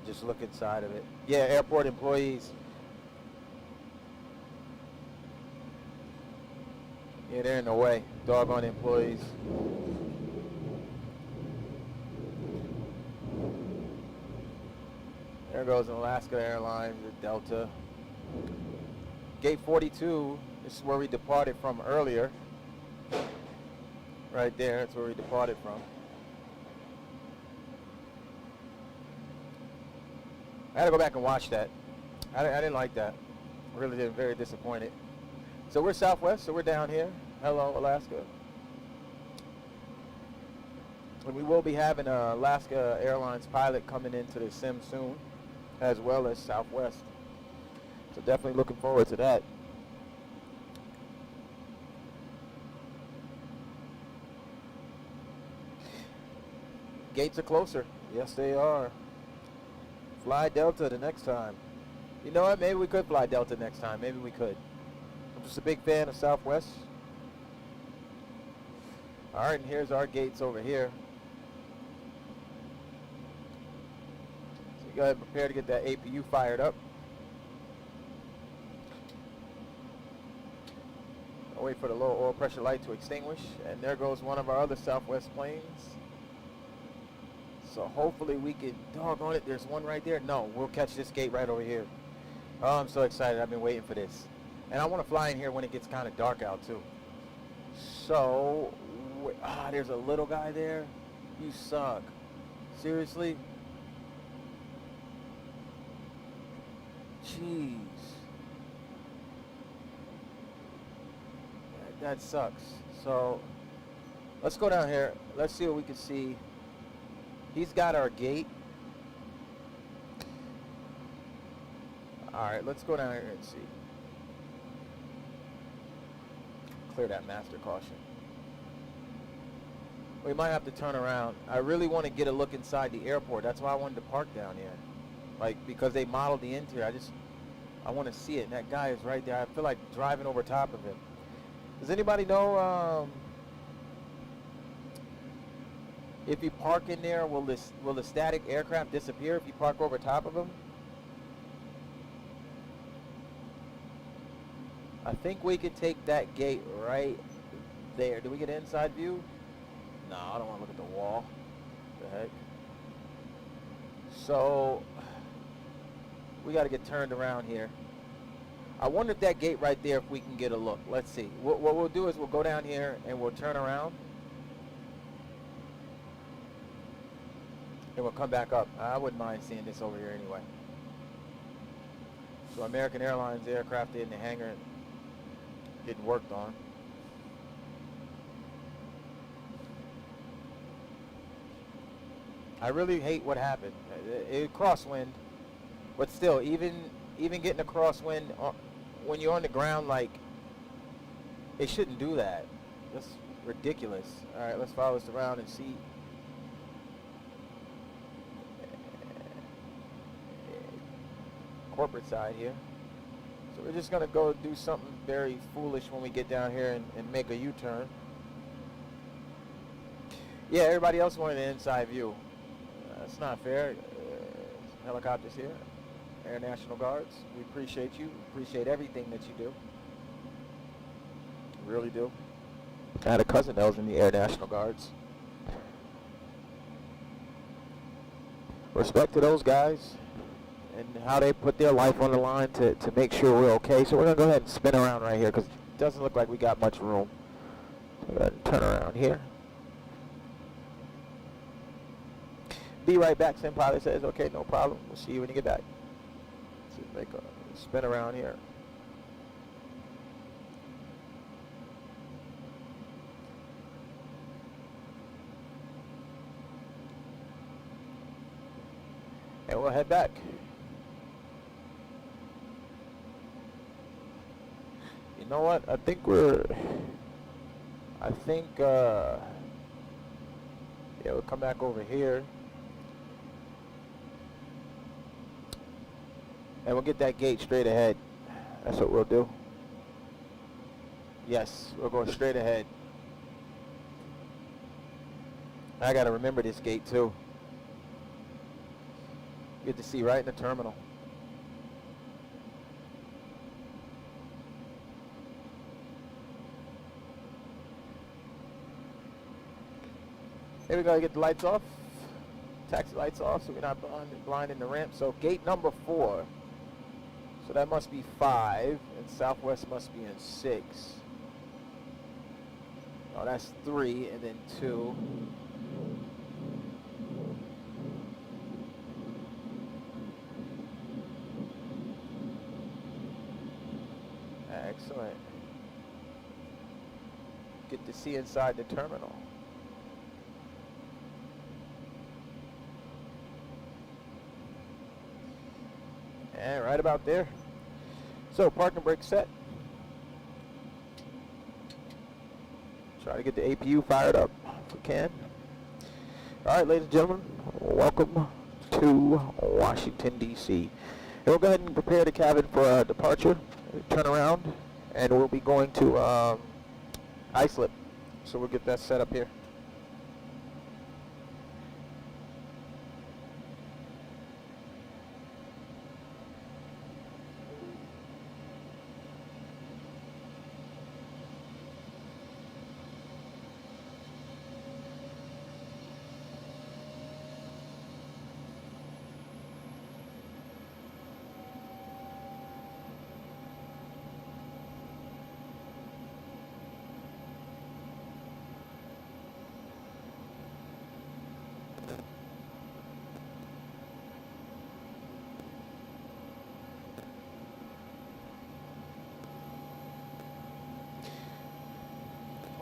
Just look inside of it. Yeah, airport employees. Yeah, they're in the way. Doggone employees. There goes Alaska Airlines, the Delta. Gate 42, this is where we departed from earlier. Right there, that's where we departed from. I had to go back and watch that. I didn't like that. I really did. Very disappointed. So we're Southwest, so we're down here. Hello, Alaska. And we will be having a Alaska Airlines pilot coming into the sim soon, as well as Southwest. So definitely looking forward to that. Gates are closer. Yes, they are. Fly Delta the next time. You know what? Maybe we could fly Delta next time. Maybe we could. I'm just a big fan of Southwest. All right, and here's our gates over here. So you go ahead and prepare to get that APU fired up. I'll wait for the low oil pressure light to extinguish. And there goes one of our other Southwest planes. So hopefully we can, doggone it, there's one right there. No, we'll catch this gate right over here. Oh, I'm so excited. I've been waiting for this. And I want to fly in here when it gets kind of dark out too. So, there's a little guy there. You suck. Seriously? Jeez. That sucks. So, let's go down here. Let's see what we can see. He's got our gate. All right, let's go down here and see. Clear that master caution. We might have to turn around. I really want to get a look inside the airport. That's why I wanted to park down here. Like, because they modeled the interior. I want to see it. And that guy is right there. I feel like driving over top of him. Does anybody know, if you park in there, will the static aircraft disappear if you park over top of them? I think we could take that gate right there. Do we get an inside view? No, I don't want to look at the wall. What the heck? So we got to get turned around here. I wonder if that gate right there, if we can get a look. Let's see. What we'll do is we'll go down here and we'll turn around. And we'll come back up. I wouldn't mind seeing this over here anyway. So American Airlines aircraft in the hangar getting worked on. I really hate what happened. It crosswind, but still, even getting a crosswind when you're on the ground, like, it shouldn't do that. That's ridiculous. All right, let's follow this around and see. Corporate side here. So we're just gonna go do something very foolish when we get down here and make a U-turn. Yeah, everybody else wanted an inside view. That's not fair. Helicopters here, Air National Guards. We appreciate you. Appreciate everything that you do. Really do. I had a cousin that was in the Air National Guards. Respect to those guys and how they put their life on the line to make sure we're okay. So we're going to go ahead and spin around right here because it doesn't look like we got much room. So go ahead and turn around here. Be right back, Sim Pilot says. Okay, no problem. We'll see you when you get back. So make a spin around here. And we'll head back. You know what? I think yeah, we'll come back over here. And we'll get that gate straight ahead. That's what we'll do. Yes, we'll go straight ahead. I gotta remember this gate too. Good to see right in the terminal. Here we go, get the lights off. Taxi lights off so we're not blinding the ramp. So gate number 4. So that must be 5, and Southwest must be in 6. Oh, that's 3, and then 2. Excellent. Get to see inside the terminal. And right about there. So parking brake set. Try to get the APU fired up if we can. All right, ladies and gentlemen, welcome to Washington, D.C. And we'll go ahead and prepare the cabin for departure, turn around, and we'll be going to Islip. So we'll get that set up here.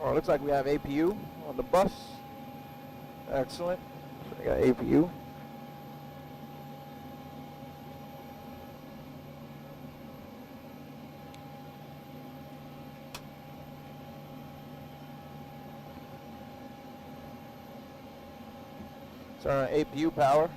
Oh, it looks like we have APU on the bus. Excellent. So we got APU. So our APU power.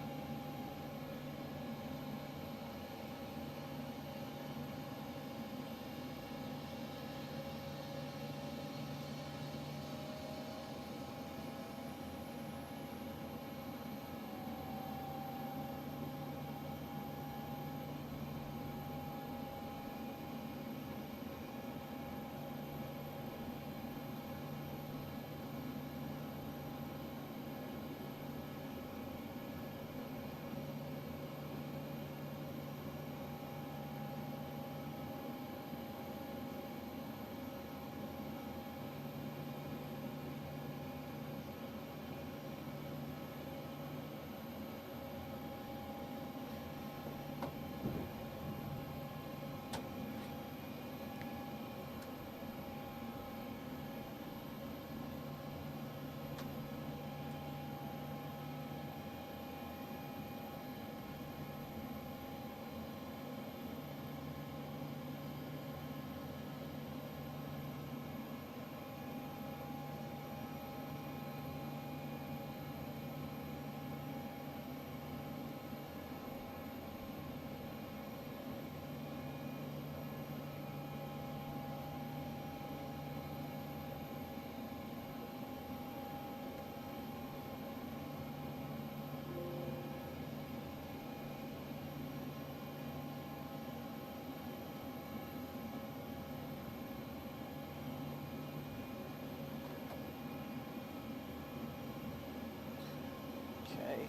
Okay.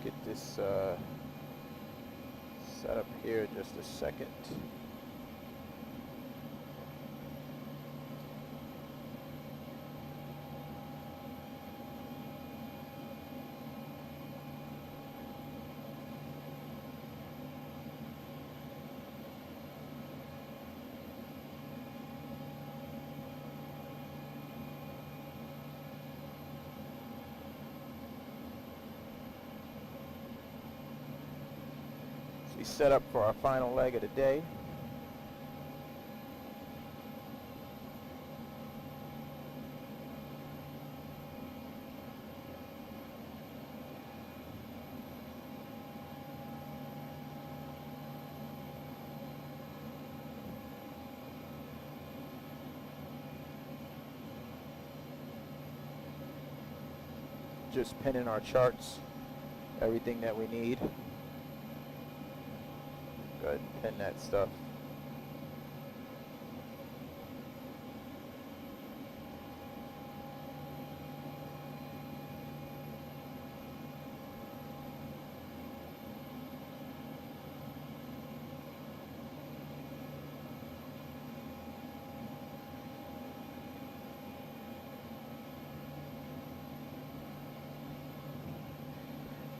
Get this set up here in just a second. We set up for our final leg of the day. Just pinning our charts, everything that we need. Go ahead and pin that stuff.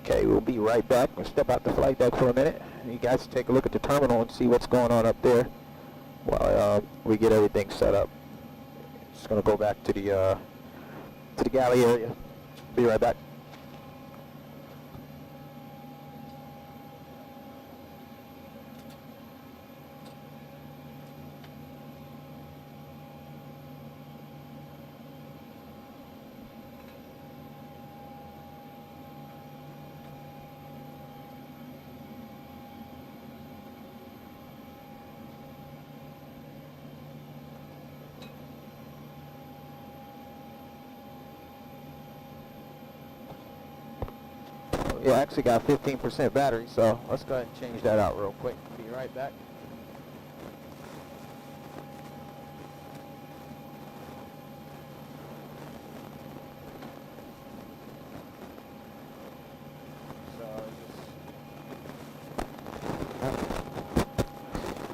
Okay, we'll be right back. We'll step out the flight deck for a minute. You guys take a look at the terminal and see what's going on up there while we get everything set up. Just gonna go back to the galley area. Be right back. Yeah, I actually got 15% battery, so let's go ahead and change that out real quick. Be right back.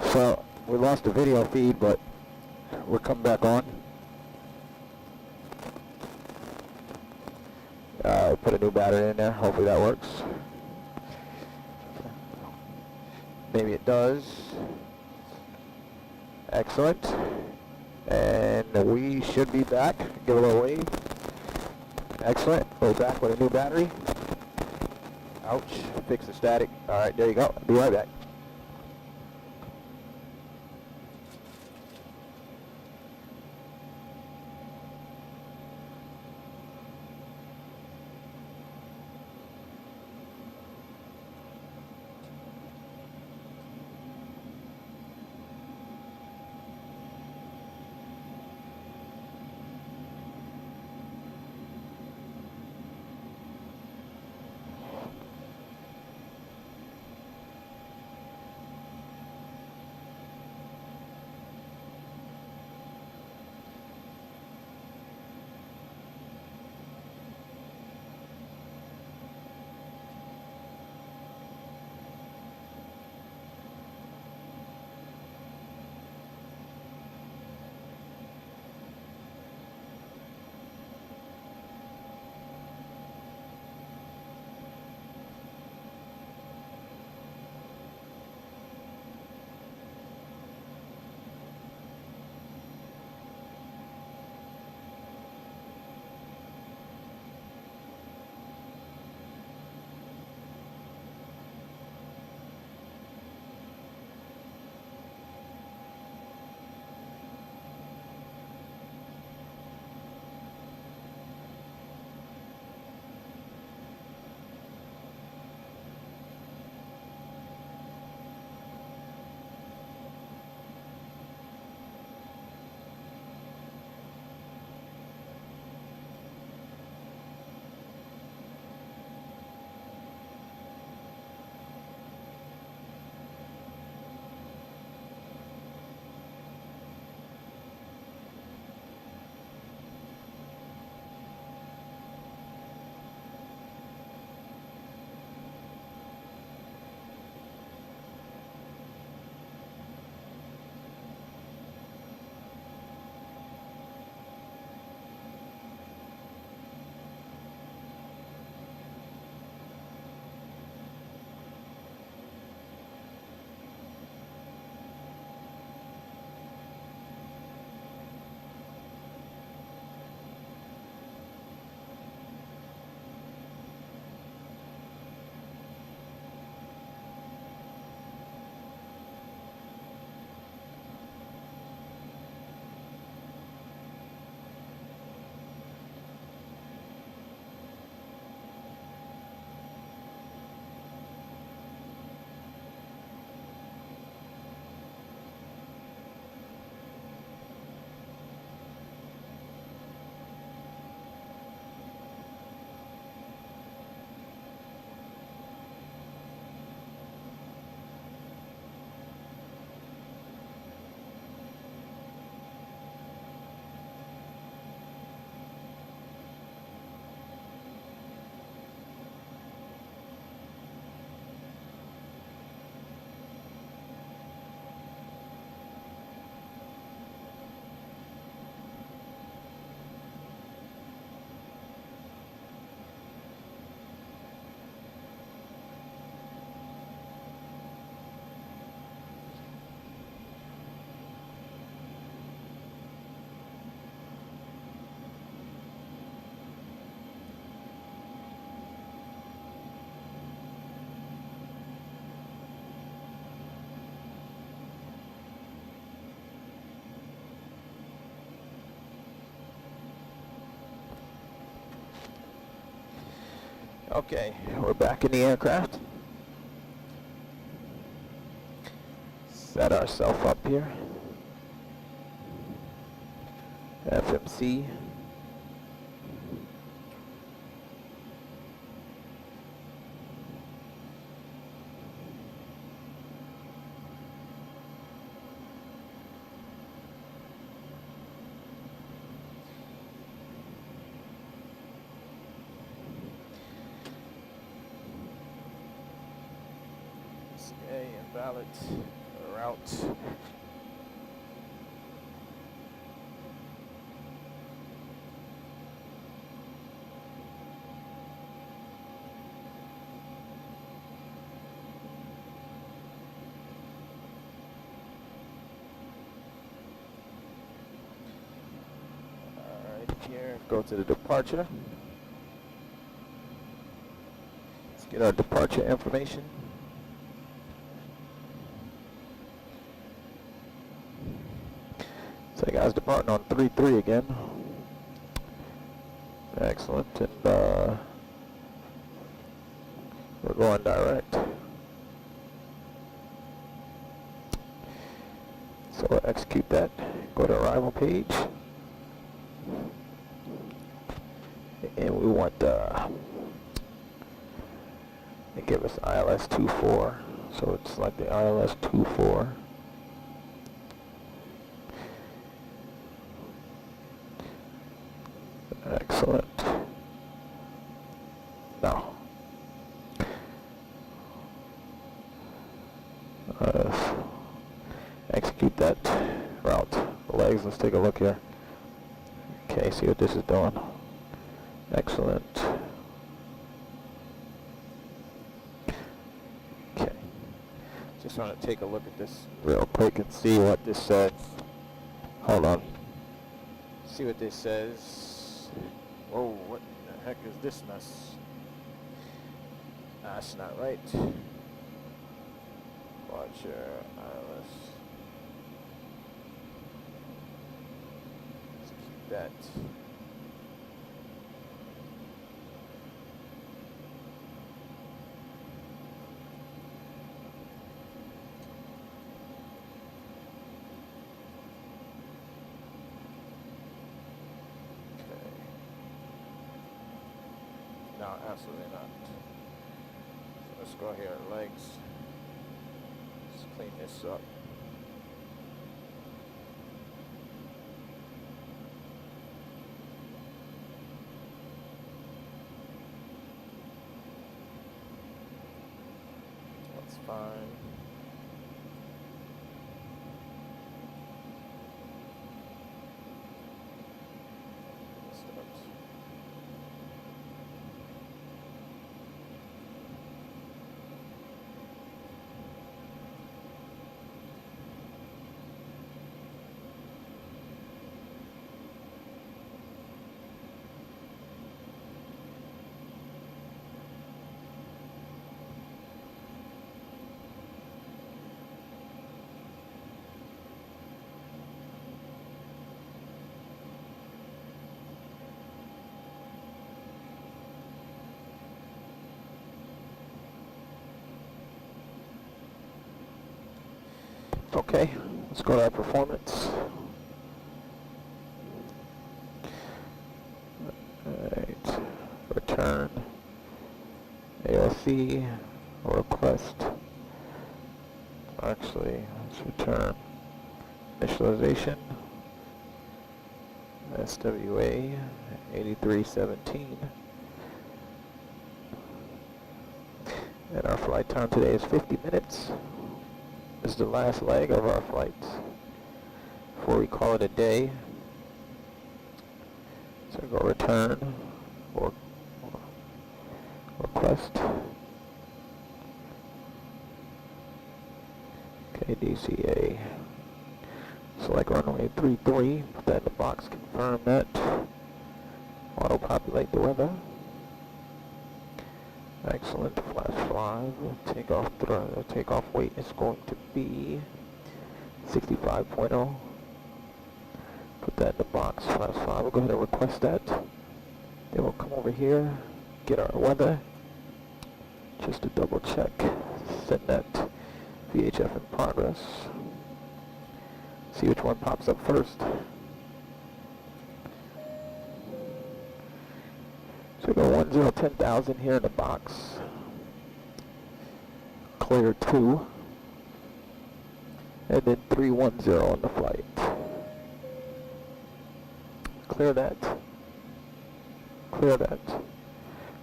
So we lost the video feed, but we're coming back on. Put a new battery in there. Hopefully that works. Maybe it does. Excellent. And we should be back. Give a little wave. Excellent. We're back with a new battery. Ouch. Fix the static. Alright, there you go. Be right back. Okay, we're back in the aircraft. Set ourselves up here. FMC. Okay, invalid route. Alright, here, go to the departure. Let's get our departure information. So you guys departing on 3-3 again. Excellent, and we're going direct. So we'll execute that. Go to arrival page. And we want to give us ILS 24. So it's like the ILS 24. Excellent. Now, execute that route. Legs, let's take a look here. Okay, see what this is doing. Excellent. Okay. Just want to take a look at this real quick and see what this says. Hold on. See what this says. Whoa, what the heck is this mess? That's not right. Watch your ILS. Let's keep that. No, absolutely not. So let's go here, legs. Let's clean this up. That's fine. Okay, let's go to our performance. Alright, return, ALC, request. Actually, let's return initialization, SWA 8317. And our flight time today is 50 minutes. This is the last leg of our flight before we call it a day. So go return or request. Okay, DCA. Select runway 33. Put that in the box. Confirm that. Auto-populate the weather. Excellent. Flash 5. Takeoff weight is going to be 65.0. Put that in the box. Flash 5. We'll go ahead and request that. Then we'll come over here, get our weather, Just to double check. Send that VHF in progress. See which one pops up first. So we go 10,000 here in the box. Clear 2. And then 310 on the flight. Clear that. Clear that.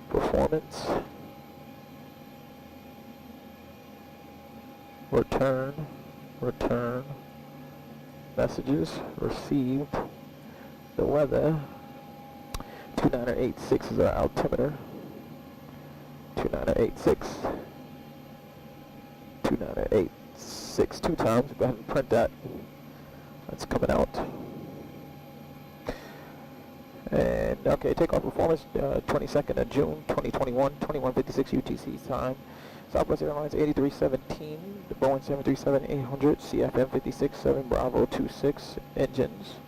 Performance. Return. Return. Messages received. The weather. 2986 is our altimeter. 2986. 2986 two times. Go ahead and print that. That's coming out. And okay, takeoff performance 22nd of June 2021, 21:56 UTC time. Southwest Airlines 8317, the Boeing 737-800, CFM 56-7 Bravo 26 engines.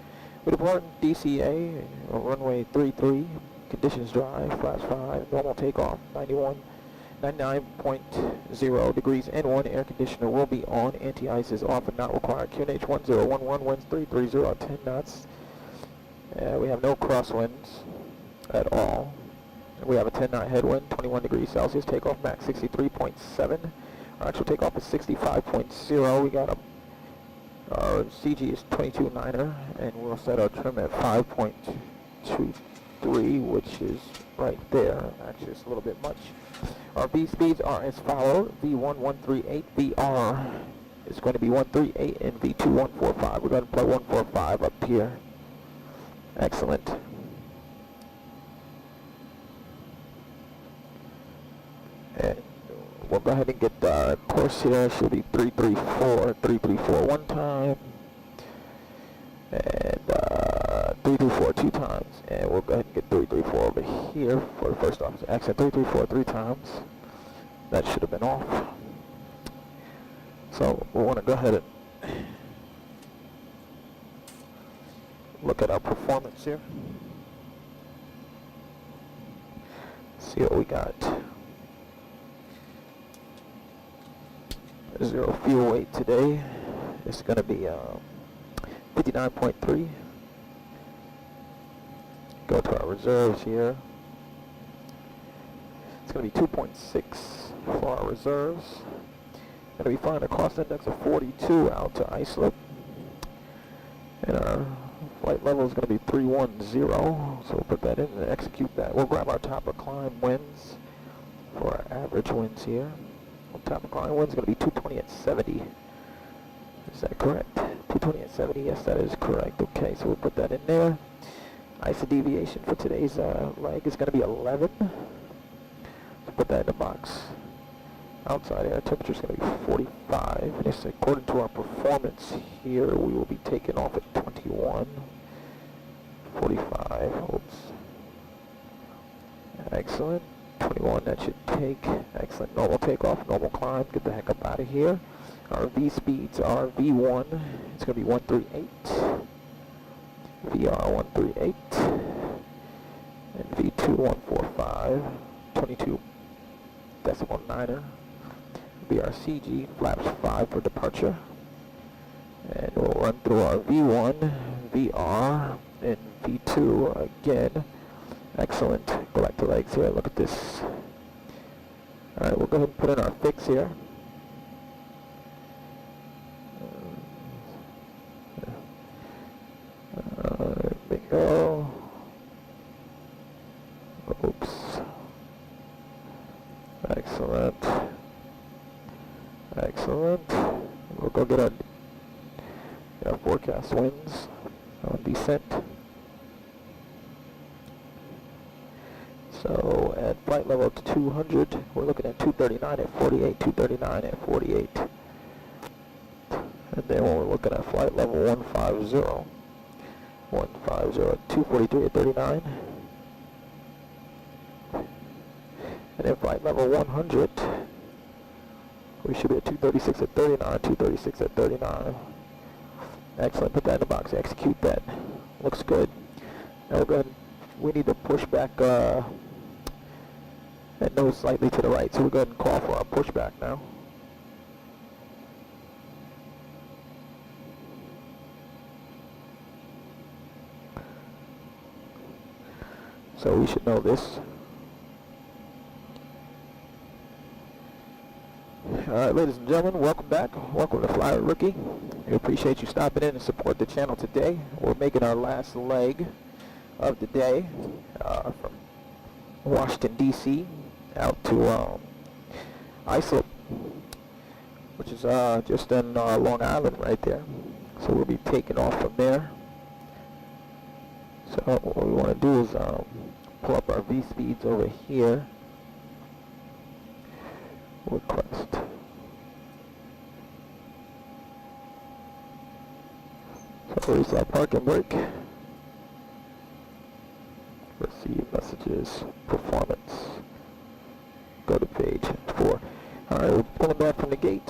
We depart DCA, runway 33, conditions dry, flaps 5, normal takeoff, 99.0 degrees N1, air conditioner will be on, anti-ice is off and not required. QNH 1011, winds 330 at 10 knots. We have no crosswinds at all. We have a 10-knot headwind, 21 degrees Celsius, takeoff max 63.7. Our actual takeoff is 65.0. We got our CG is 22.9er, and we'll set our trim at 5.23, which is right there. Actually, it's a little bit much. Our V speeds are as follows: V1 138, VR is going to be 138, and V2 145. We're going to play 145 up here. Excellent. And we'll go ahead and get the course here. Should be 334 one time, and 334 two times. And we'll go ahead and get 334 over here for the first officer. Exit 334 three times. That should have been off. So we want to go ahead and look at our performance here. See what we got. Zero fuel weight today. It's going to be 59.3. Go to our reserves here. It's going to be 2.6 for our reserves. Going to be flying a cost index of 42 out to Islip. And our flight level is going to be 310. So we'll put that in and execute that. We'll grab our top of climb winds for our average winds here. Top of climb wind is going to be 220 at 70. Is that correct? 220 at 70, yes, that is correct. Okay, so we'll put that in there. ISO deviation for today's leg is going to be 11. So put that in the box. Outside air temperature is going to be 45. And it's according to our performance here, we will be taking off at 21. 45. Oops. Excellent. 21, that should take. Excellent. Normal takeoff, normal climb. Get the heck up out of here. Our V speeds are V1. It's going to be 138. VR 138. And V2 145. 22.9er. VRCG flaps 5 for departure. And we'll run through our V1, VR, and V2 again. Excellent. Go back to legs here. Look at this. Alright, we'll go ahead and put in our fix here. Bingo. Oops. Excellent. Excellent. We'll go get our forecast winds on descent. So at flight level 200, we're looking at 239 at 48, 239 at 48. And then when we're looking at flight level 150, 243 at 39. And then flight level 100, we should be at 236 at 39, 236 at 39. Excellent, put that in the box, execute that. Looks good. Now we're going, we need to push back and nose slightly to the right. So we'll go ahead and call for our pushback now. So we should know this. Alright, ladies and gentlemen, welcome back. Welcome to Flyer Rookie. We appreciate you stopping in and support the channel today. We're making our last leg of the day from Washington, D.C. out to Islip, which is just in Long Island right there. So we'll be taking off from there. So what we want to do is pull up our V-speeds over here. Request. So release our parking brake. Receive messages. Performance. Go to page 4. Alright, we're pulling back from the gate.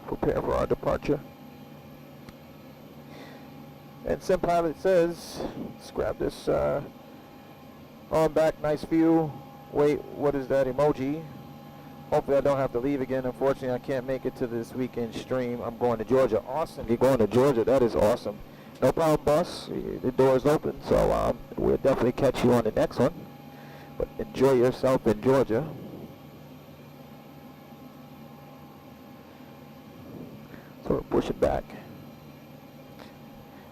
Prepare for our departure. And SimPilot says, let's grab this on back, nice view. Wait, what is that emoji? Hopefully I don't have to leave again. Unfortunately, I can't make it to this weekend stream. I'm going to Georgia. Awesome, you're going to Georgia. That is awesome. No problem, boss. The door is open, so we'll definitely catch you on the next one. But enjoy yourself in Georgia. So we're pushing back.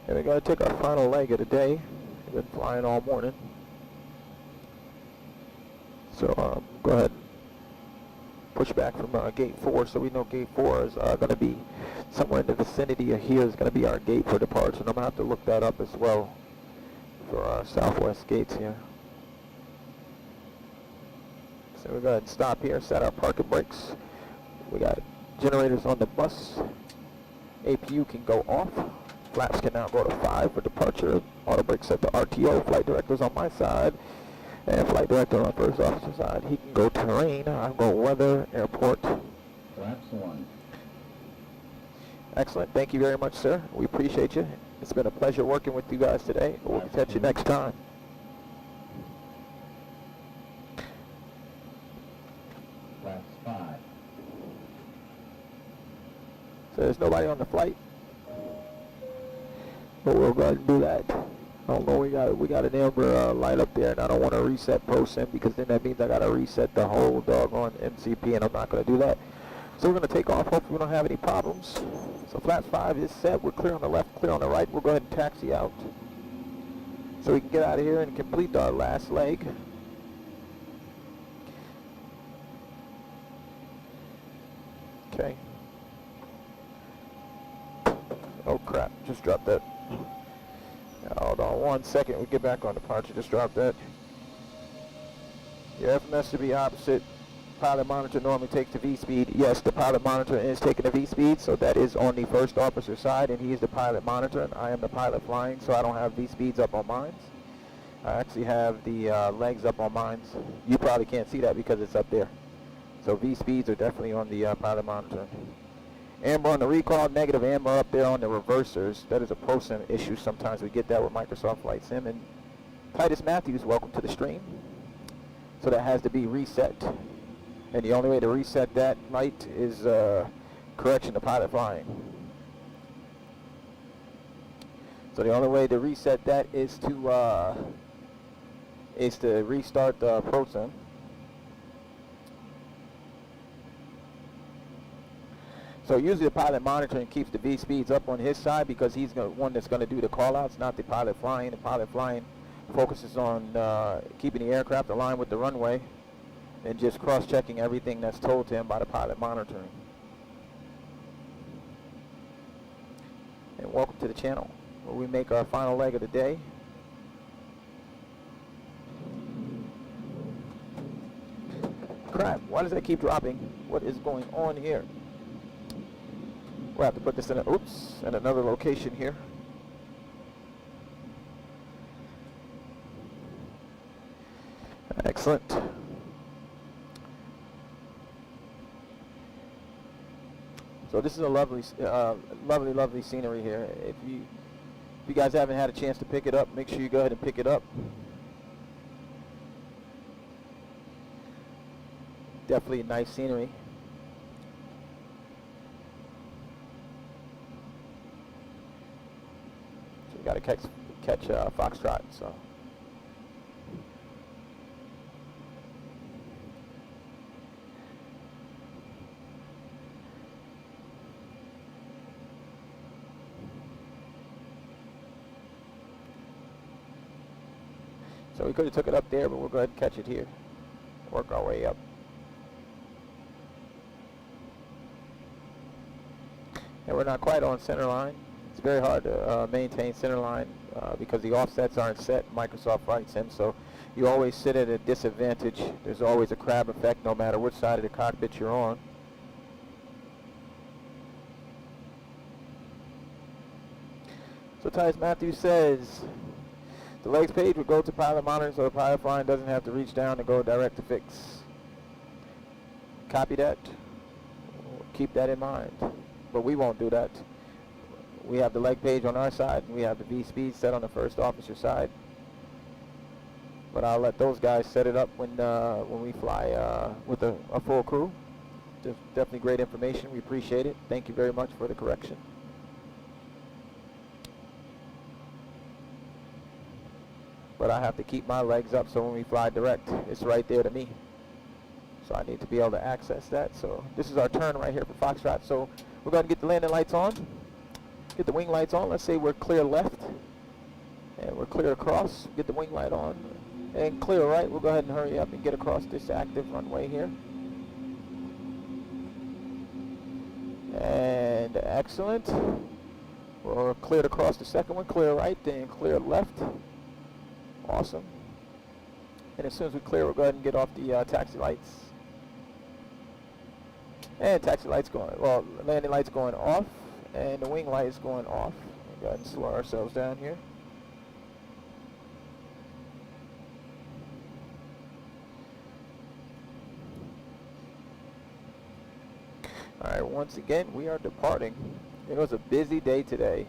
And we're going to take our final leg of the day. We've been flying all morning. So go ahead and push back from gate 4. So we know gate 4 is going to be somewhere in the vicinity of here is going to be our gate for departure. And I'm going to have to look that up as well for our southwest gates here. So we're going to go ahead and stop here, set our parking brakes. We got generators on the bus. APU can go off. Flaps can now go to 5 for departure. Auto brake set to RTO. Flight director's on my side. And flight director on first officer side. He can go terrain. I'll go weather, airport. Flaps 1. Excellent. Thank you very much, sir. We appreciate you. It's been a pleasure working with you guys today. We'll catch you next time. Flaps 5. So there's nobody on the flight. But we'll go ahead and do that. I don't know, we got an amber light up there, and I don't want to reset ProSim because then that means I got to reset the whole doggone MCP, and I'm not going to do that. So we're going to take off. Hopefully we don't have any problems. So flaps 5 is set. We're clear on the left, clear on the right. We'll go ahead and taxi out so we can get out of here and complete our last leg. Okay. Oh crap, just dropped that. Hold on 1 second, we'll get back on departure, just dropped that. Your FMS should be opposite. Pilot monitor normally takes the V-speed. Yes, the pilot monitor is taking the V-speed, so that is on the first officer side, and he is the pilot monitor, and I am the pilot flying, so I don't have V-speeds up on mine. I actually have the legs up on mine. You probably can't see that because it's up there. So V-speeds are definitely on the pilot monitor. Amber on the recall, negative amber up there on the reversers. That is a ProSim issue. Sometimes we get that with Microsoft Flight Sim. And Titus Matthews, welcome to the stream. So that has to be reset. And the only way to reset that light is correction to pilot flying. So the only way to reset that is to restart the ProSim. So usually the pilot monitoring keeps the V-speeds up on his side because he's the one that's going to do the call-outs, not the pilot flying. The pilot flying focuses on keeping the aircraft aligned with the runway and just cross-checking everything that's told to him by the pilot monitoring. And welcome to the channel where we make our final leg of the day. Crap, why does that keep dropping? What is going on here? We'll have to put this in in another location here. Excellent. So this is a lovely, lovely scenery here. If you guys haven't had a chance to pick it up, make sure you go ahead and pick it up. Definitely nice scenery. So we got to catch Foxtrot. So we could have took it up there, but we'll go ahead and catch it here. Work our way up. And we're not quite on center line. It's very hard to maintain center line because the offsets aren't set in Microsoft Flight Sim, so you always sit at a disadvantage. There's always a crab effect no matter which side of the cockpit you're on. So Tice Matthews says, the legs page would go to pilot monitoring so the pilot flying doesn't have to reach down to go direct to fix. Copy that. Keep that in mind. But we won't do that. We have the leg page on our side, and we have the V-speed set on the first officer side. But I'll let those guys set it up when we fly with a full crew. Definitely great information. We appreciate it. Thank you very much for the correction. But I have to keep my legs up so when we fly direct, it's right there to me. So I need to be able to access that. So this is our turn right here for Foxtrot. So we're going to get the landing lights on, get the wing lights on. Let's say we're clear left, and we're clear across. Get the wing light on, and clear right. We'll go ahead and hurry up and get across this active runway here. And excellent. We're cleared across the second one, clear right, then clear left. Awesome. And as soon as we clear, we'll go ahead and get off the taxi lights. And taxi lights going, well, landing lights going off, and the wing light is going off. We'll go ahead and slow ourselves down here. All right, once again, we are departing. It was a busy day today.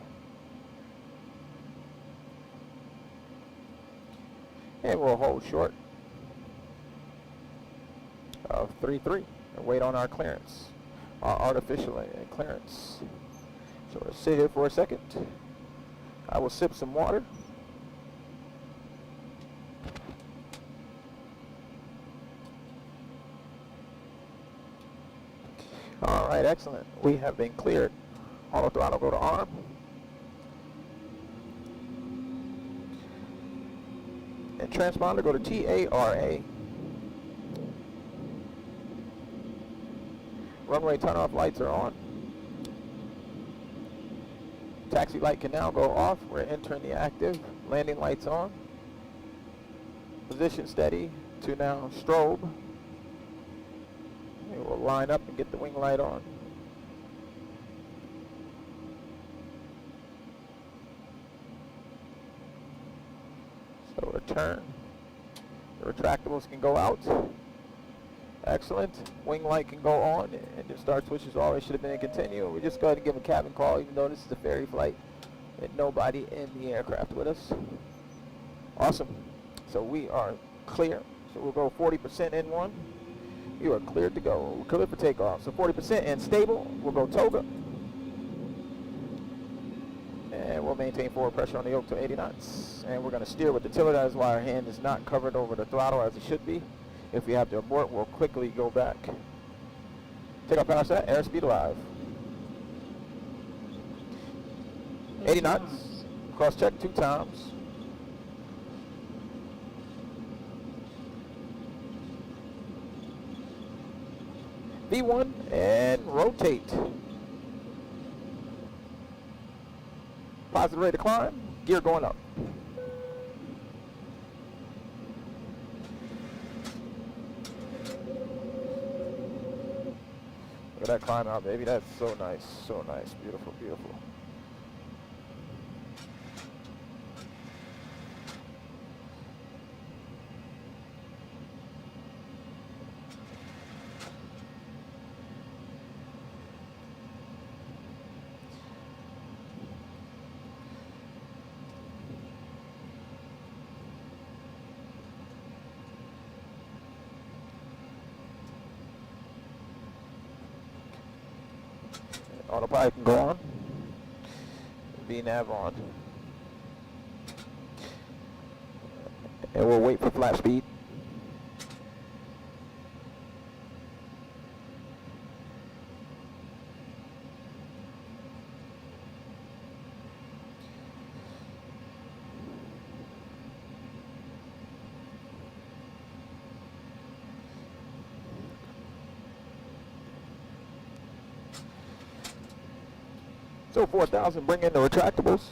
And we'll hold short of 3-3 and wait on our clearance, our artificial clearance. So we'll sit here for a second. I will sip some water. All right, excellent. We have been cleared. Auto throttle go to arm. And transponder go to TARA. Runway turn-off lights are on. Taxi light can now go off. We're entering the active. Landing lights on. Position steady to now strobe. And we'll line up and get the wing light on. So return. The retractables can go out. Excellent. Wing light can go on, and the start switches always should have been in continue. We just go ahead and give a cabin call, even though this is a ferry flight and nobody in the aircraft with us. Awesome. So we are clear. So we'll go 40% in one. You are cleared to go. We're clear for takeoff. So 40% and stable. We'll go toga. And we'll maintain forward pressure on the yoke to 80 knots. And we're going to steer with the tiller. That is why our hand is not covered over the throttle as it should be. If we have to abort, we'll quickly go back. Take our power set, airspeed alive. 80 knots. Cross check 2 times. V1 and rotate. Positive rate of climb. Gear going up. Look at that climb out, baby. That's so nice. So nice. Beautiful, beautiful. Autopilot can go on. VNav on. And we'll wait for flap speed. So 4,000, bring in the retractables.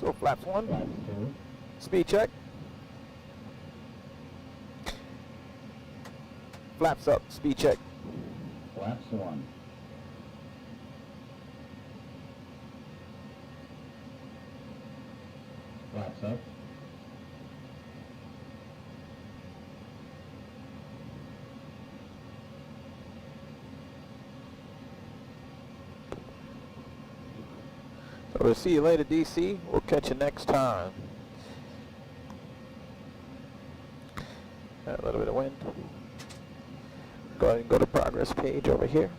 So flaps 1, Flaps 2. speed check. Flaps up, speed check. Flaps 1. Flaps up. So we'll see you later, DC. We'll catch you next time. Got a little bit of wind. Go ahead and go to progress page over here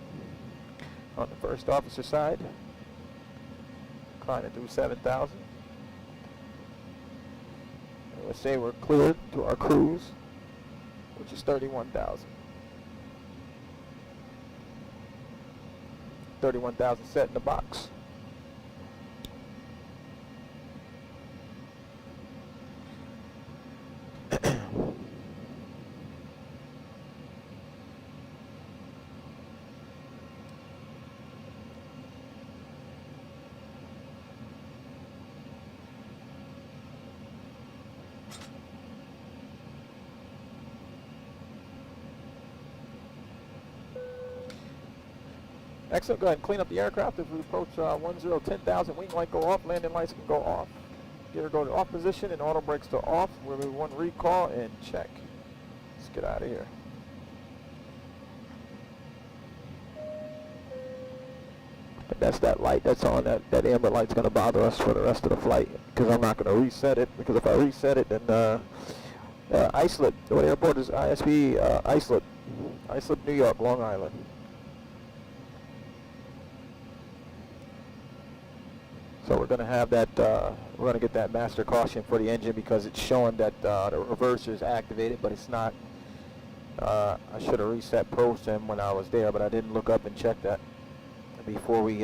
on the first officer side. Climbing through 7,000. And we'll say we're cleared to our cruise, which is 31,000. 31,000 set in the box. Excellent. Go ahead and clean up the aircraft. If we approach 10,000, wing light go off, landing lights can go off. Gear go to off position and auto brakes to off. We'll do one recall and check. Let's get out of here. And that's that light that's on. That amber light's going to bother us for the rest of the flight because I'm not going to reset it, because if I reset it, then Islip, what airport is ISP? Islip, New York, Long Island. So we're going to have that, we're going to get that master caution for the engine because it's showing that the reverser is activated, but it's not. I should have reset ProSim when I was there, but I didn't look up and check that before we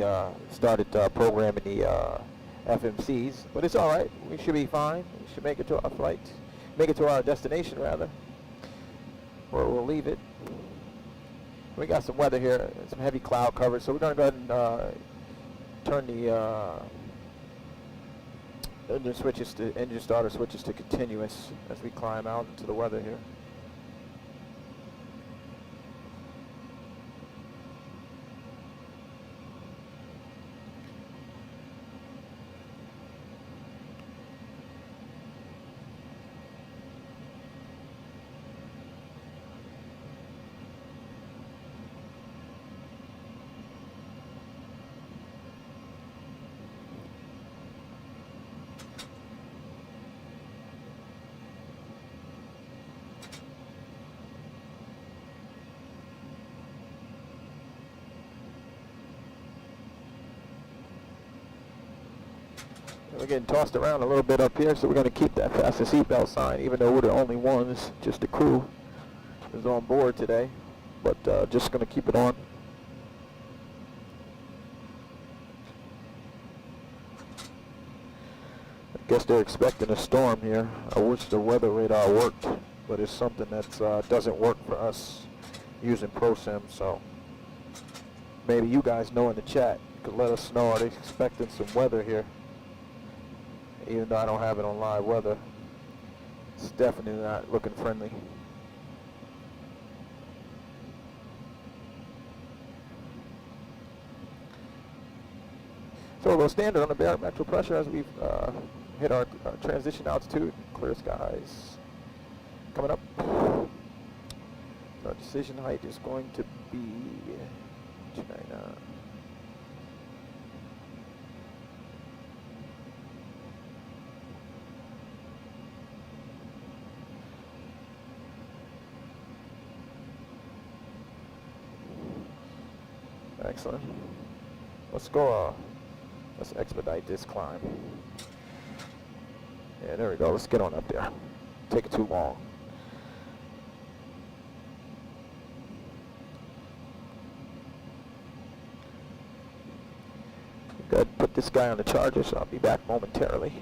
started programming the FMCs. But it's all right. We should be fine. We should make it to our flight, make it to our destination rather, where we'll leave it. We got some weather here, some heavy cloud cover, so we're going to go ahead and turn the engine starter switches to continuous as we climb out into the weather here. We're getting tossed around a little bit up here, so we're going to keep that fasten seatbelt sign, even though we're the only ones. Just the crew is on board today, but just going to keep it on. I guess they're expecting a storm here. I wish the weather radar worked, but it's something that doesn't work for us using ProSim, so maybe you guys know in the chat. You could let us know, are they expecting some weather here? Even though I don't have it on live weather, it's definitely not looking friendly. So we'll go standard on the barometric pressure as we've hit our transition altitude. Clear skies coming up. Our decision height is going to be China. Excellent. Let's go, let's expedite this climb. Yeah, there we go. Let's get on up there. Take it too long. Go ahead and put this guy on the charger, so I'll be back momentarily.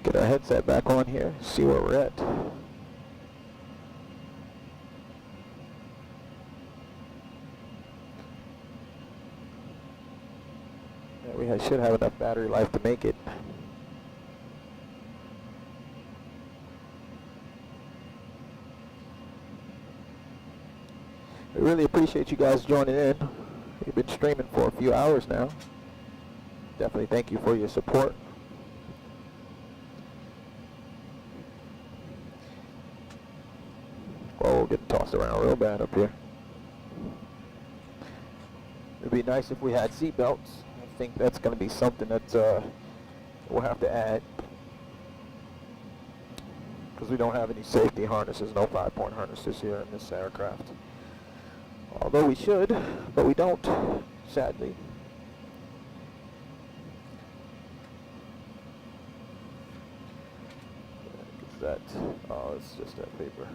Get our headset back on here, see where we're at. Yeah, we should have enough battery life to make it. We really appreciate you guys joining in. We've been streaming for a few hours now. Definitely thank you for your support. Whoa, getting tossed around real bad up here. It'd be nice if we had seat belts. I think that's going to be something that we'll have to add, because we don't have any safety harnesses, no 5-point harnesses here in this aircraft. Although we should, but we don't, sadly. What's that? Oh, it's just that paper.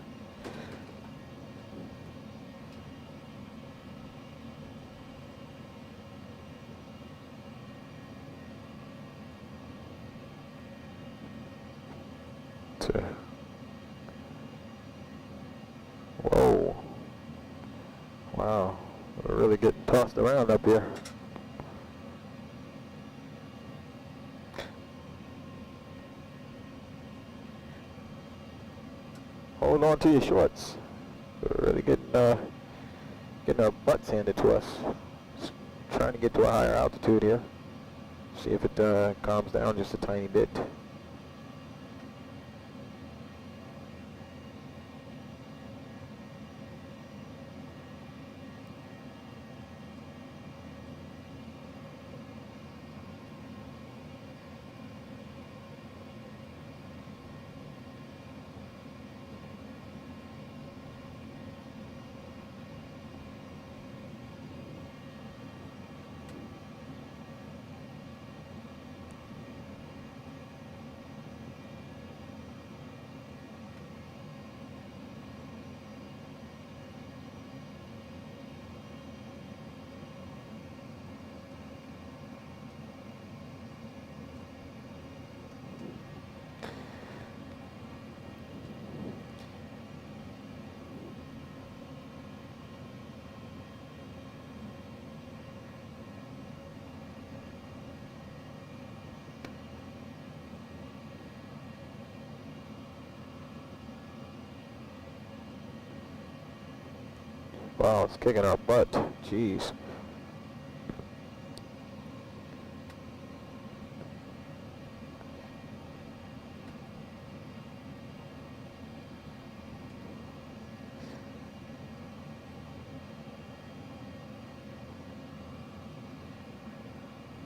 Whoa. Wow. We're really getting tossed around up here. Hold on to your shorts. We're really getting our butts handed to us. Just trying to get to a higher altitude here. See if it calms down just a tiny bit. Wow, it's kicking our butt. Jeez.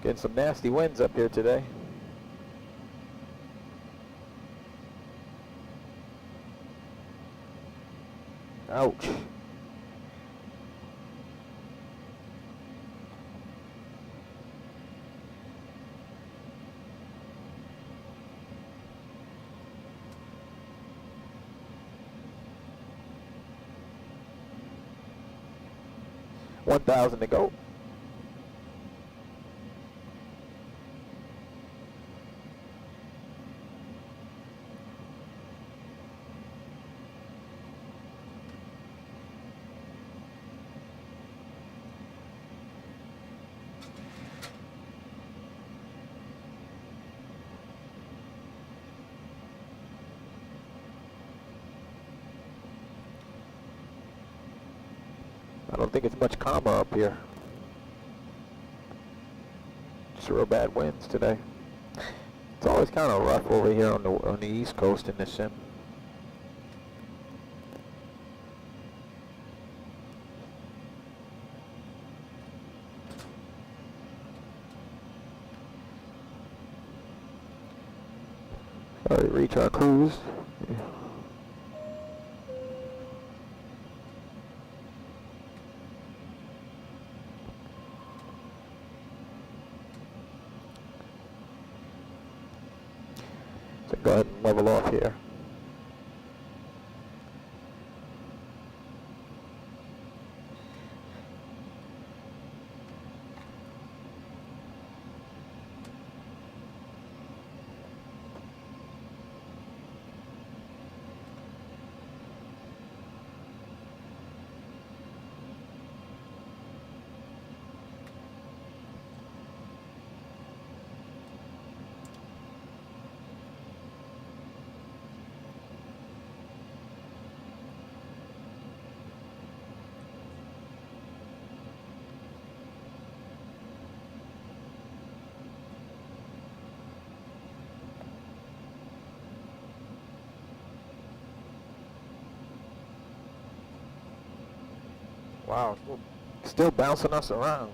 Getting some nasty winds up here today. Ouch. $1,000 to go. I don't think it's much calmer up here. Just real bad winds today. It's always kind of rough over here on the East Coast in this sim. Already reach our cruise. Yeah. So go ahead and level off here. Wow, still bouncing us around.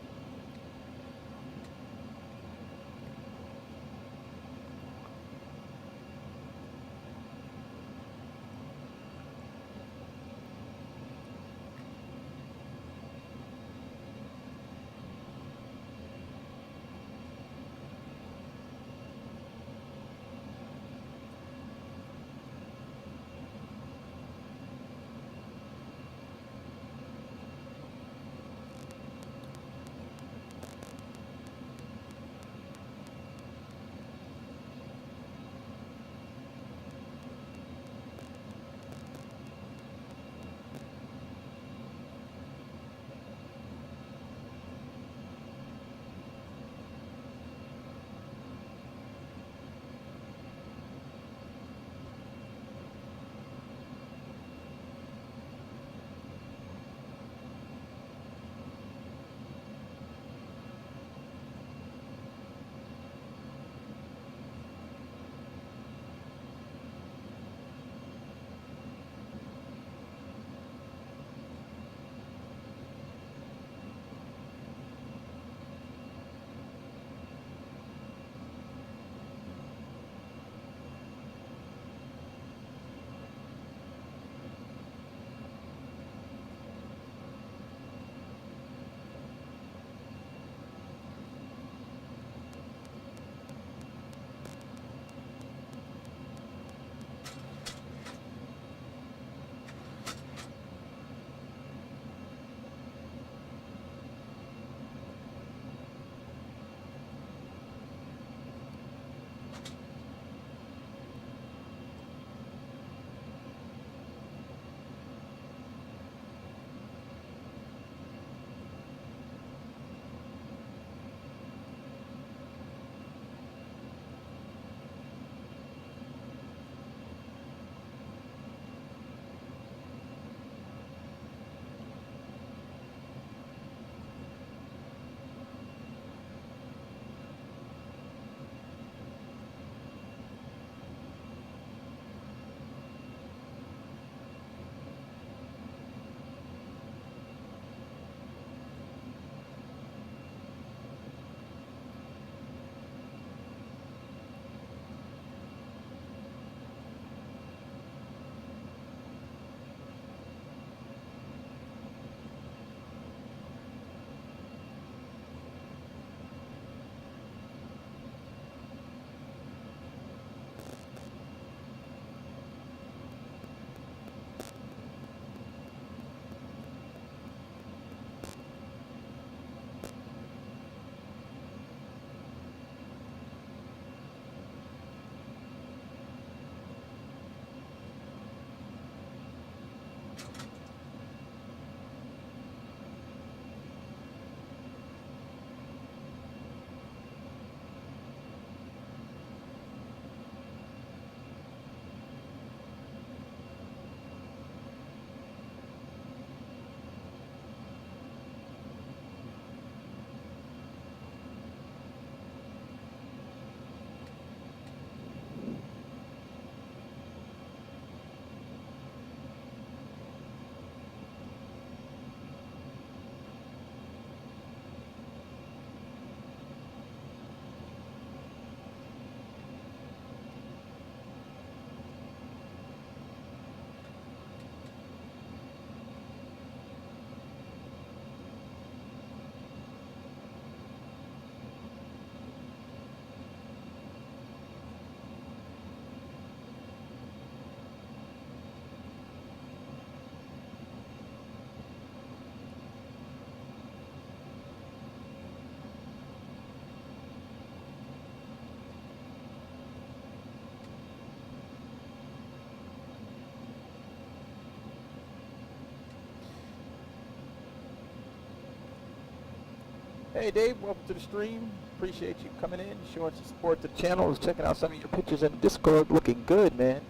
Hey Dave, welcome to the stream. Appreciate you coming in, showing some support to the channel. I was checking out some of your pictures in Discord. Looking good, man.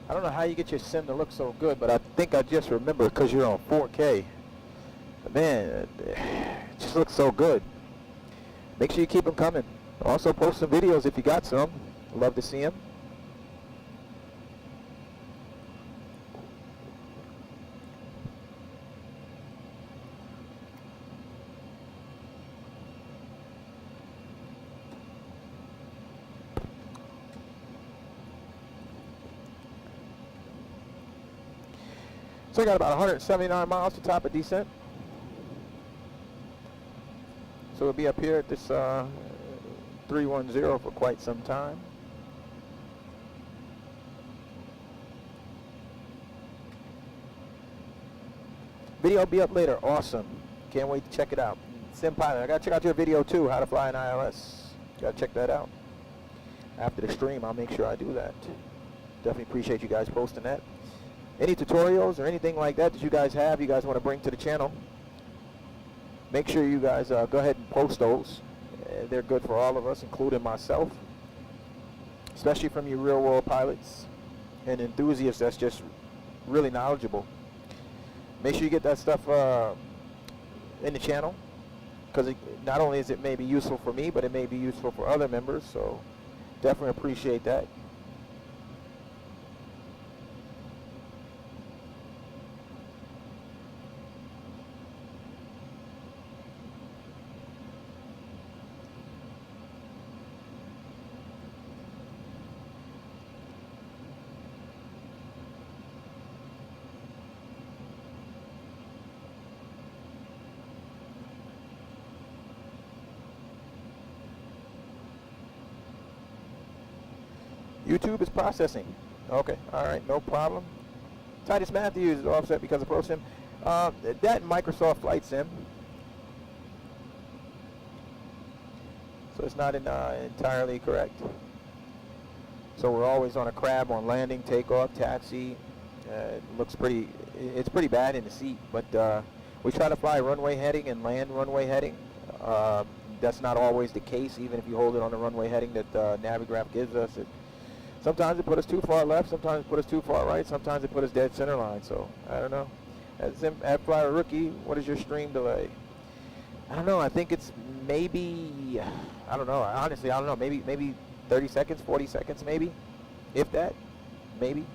I don't know how you get your sim to look so good, but I think I just remember because you're on 4K. But man, it just looks so good. Make sure you keep them coming. Also post some videos if you got some. Love to see them. So I got about 179 miles to top of descent. So we'll be up here at this 310 for quite some time. Video will be up later. Awesome. Can't wait to check it out. Sim Pilot, I gotta check out your video too, how to fly an ILS. Gotta check that out. After the stream, I'll make sure I do that. Definitely appreciate you guys posting that. Any tutorials or anything like that you guys have, you guys want to bring to the channel, make sure you guys go ahead and post those. They're good for all of us, including myself, especially from you real world pilots and enthusiasts that's just really knowledgeable. Make sure you get that stuff in the channel, because not only is it maybe useful for me, but it may be useful for other members, so definitely appreciate that. YouTube is processing. Okay, all right, no problem. Titus Matthews is offset because of ProSim. That Microsoft Flight Sim. So it's not entirely correct. So we're always on a crab on landing, takeoff, taxi. It looks pretty, it's pretty bad in the seat, but we try to fly runway heading and land runway heading. That's not always the case, even if you hold it on the runway heading that Navigraph gives us. Sometimes it put us too far left, sometimes it put us too far right, sometimes it put us dead center line, so I don't know. At Flyer Rookie, what is your stream delay? I don't know, I think it's maybe, I don't know, honestly, I don't know, maybe 30 seconds, 40 seconds maybe, if that, maybe.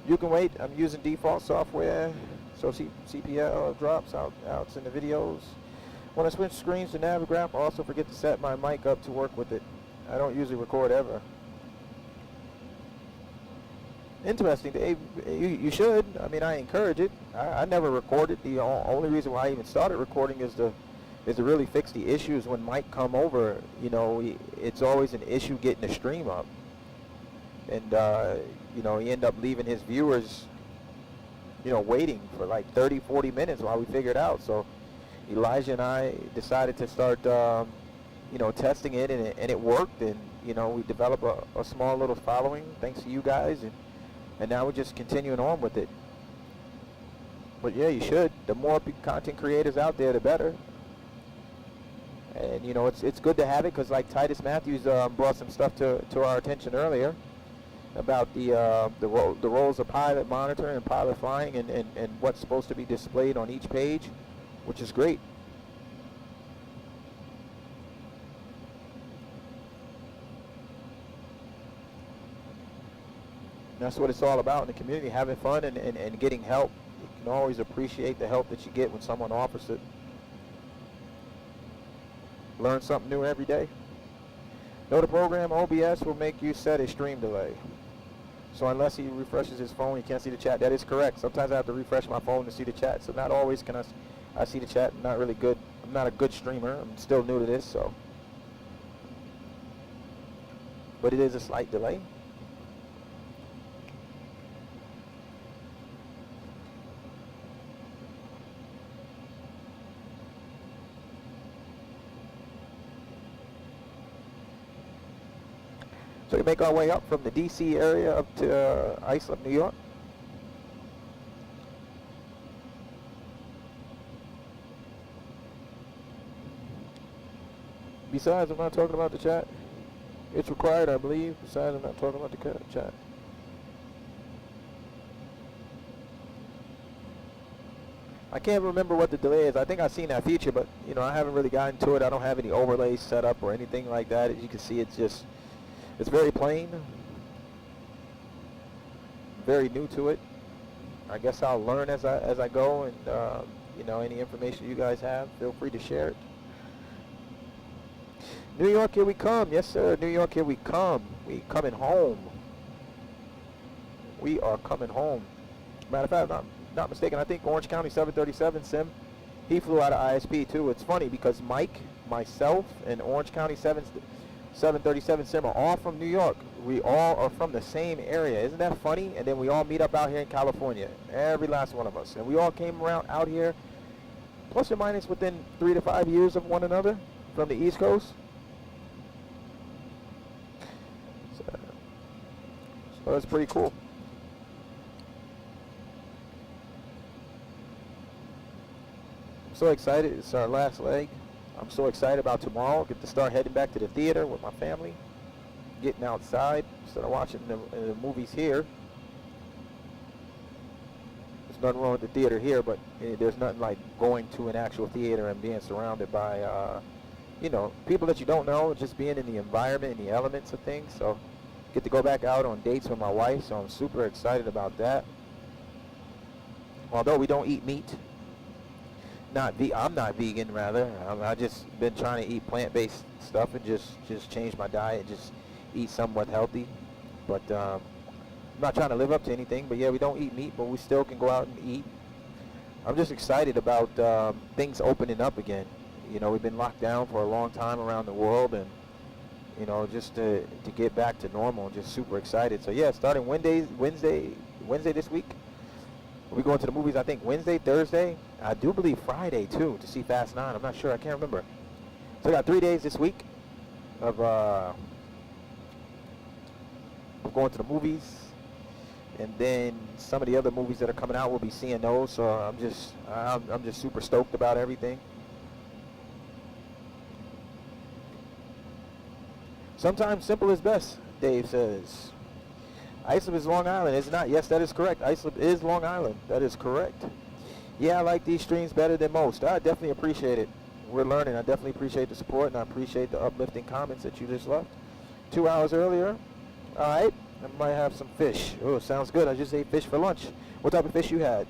You can wait, I'm using default software, so CPL drops out in the videos. When I switch screens to Navigraph, I also forget to set my mic up to work with it. I don't usually record ever. Interesting, Dave. You should. I mean, I encourage it. I never recorded. The only reason why I even started recording is to really fix the issues when mic come over. You know, it's always an issue getting the stream up. And, you know, he end up leaving his viewers, you know, waiting for like 30, 40 minutes while we figure it out. So Elijah and I decided to start, you know, testing it, and it worked, and, you know, we developed a small little following thanks to you guys, and now we're just continuing on with it. But yeah, you should. The more content creators out there, the better. And, you know, it's good to have it, because like Titus Matthews brought some stuff to our attention earlier about the roles of pilot monitoring and pilot flying, and what's supposed to be displayed on each page, which is great. And that's what it's all about in the community, having fun and getting help. You can always appreciate the help that you get when someone offers it. Learn something new every day. Know the program OBS will make you set a stream delay. So unless he refreshes his phone, he can't see the chat. That is correct. Sometimes I have to refresh my phone to see the chat. So not always can I see the chat. I'm not really good. I'm not a good streamer. I'm still new to this, so. But it is a slight delay. So we make our way up from the DC area up to Islip, New York. Besides, I'm not talking about the chat. It's required, I believe. Besides, I'm not talking about the chat. I can't remember what the delay is. I think I've seen that feature, but you know, I haven't really gotten to it. I don't have any overlays set up or anything like that. As you can see, it's very plain. Very new to it. I guess I'll learn as I go, and you know, any information you guys have, feel free to share it. New York, here we come. Yes, sir. New York, here we come. We coming home. We are coming home. Matter of fact, not mistaken, I think Orange County 737 Sim, he flew out of ISP too. It's funny because Mike, myself, and Orange County 737 Sim are all from New York. We all are from the same area. Isn't that funny? And then we all meet up out here in California. Every last one of us. And we all came around out here, plus or minus within 3 to 5 years of one another from the East Coast. So that's pretty cool. So excited. It's our last leg. I'm so excited about tomorrow. Get to start heading back to the theater with my family. Getting outside instead of watching the movies here. There's nothing wrong with the theater here, but there's nothing like going to an actual theater and being surrounded by, you know, people that you don't know, just being in the environment and the elements of things. So get to go back out on dates with my wife, so I'm super excited about that. Although we don't eat meat. I'm not vegan, rather. I just been trying to eat plant-based stuff and just change my diet, just eat somewhat healthy. But I'm not trying to live up to anything. But yeah, we don't eat meat, but we still can go out and eat. I'm just excited about things opening up again. You know, we've been locked down for a long time around the world, and you know, just to get back to normal. Just super excited. So yeah, starting Wednesday this week. We're going to the movies, I think, Wednesday, Thursday. I do believe Friday, too, to see Fast 9. I'm not sure. I can't remember. So I got 3 days this week of going to the movies. And then some of the other movies that are coming out, we'll be seeing those. So I'm just super stoked about everything. Sometimes simple is best, Dave says. Islip is Long Island, is it not? Yes, that is correct. Islip is Long Island. That is correct. Yeah, I like these streams better than most. I definitely appreciate it. We're learning. I definitely appreciate the support, and I appreciate the uplifting comments that you just left. 2 hours earlier. All right. I might have some fish. Oh, sounds good. I just ate fish for lunch. What type of fish you had?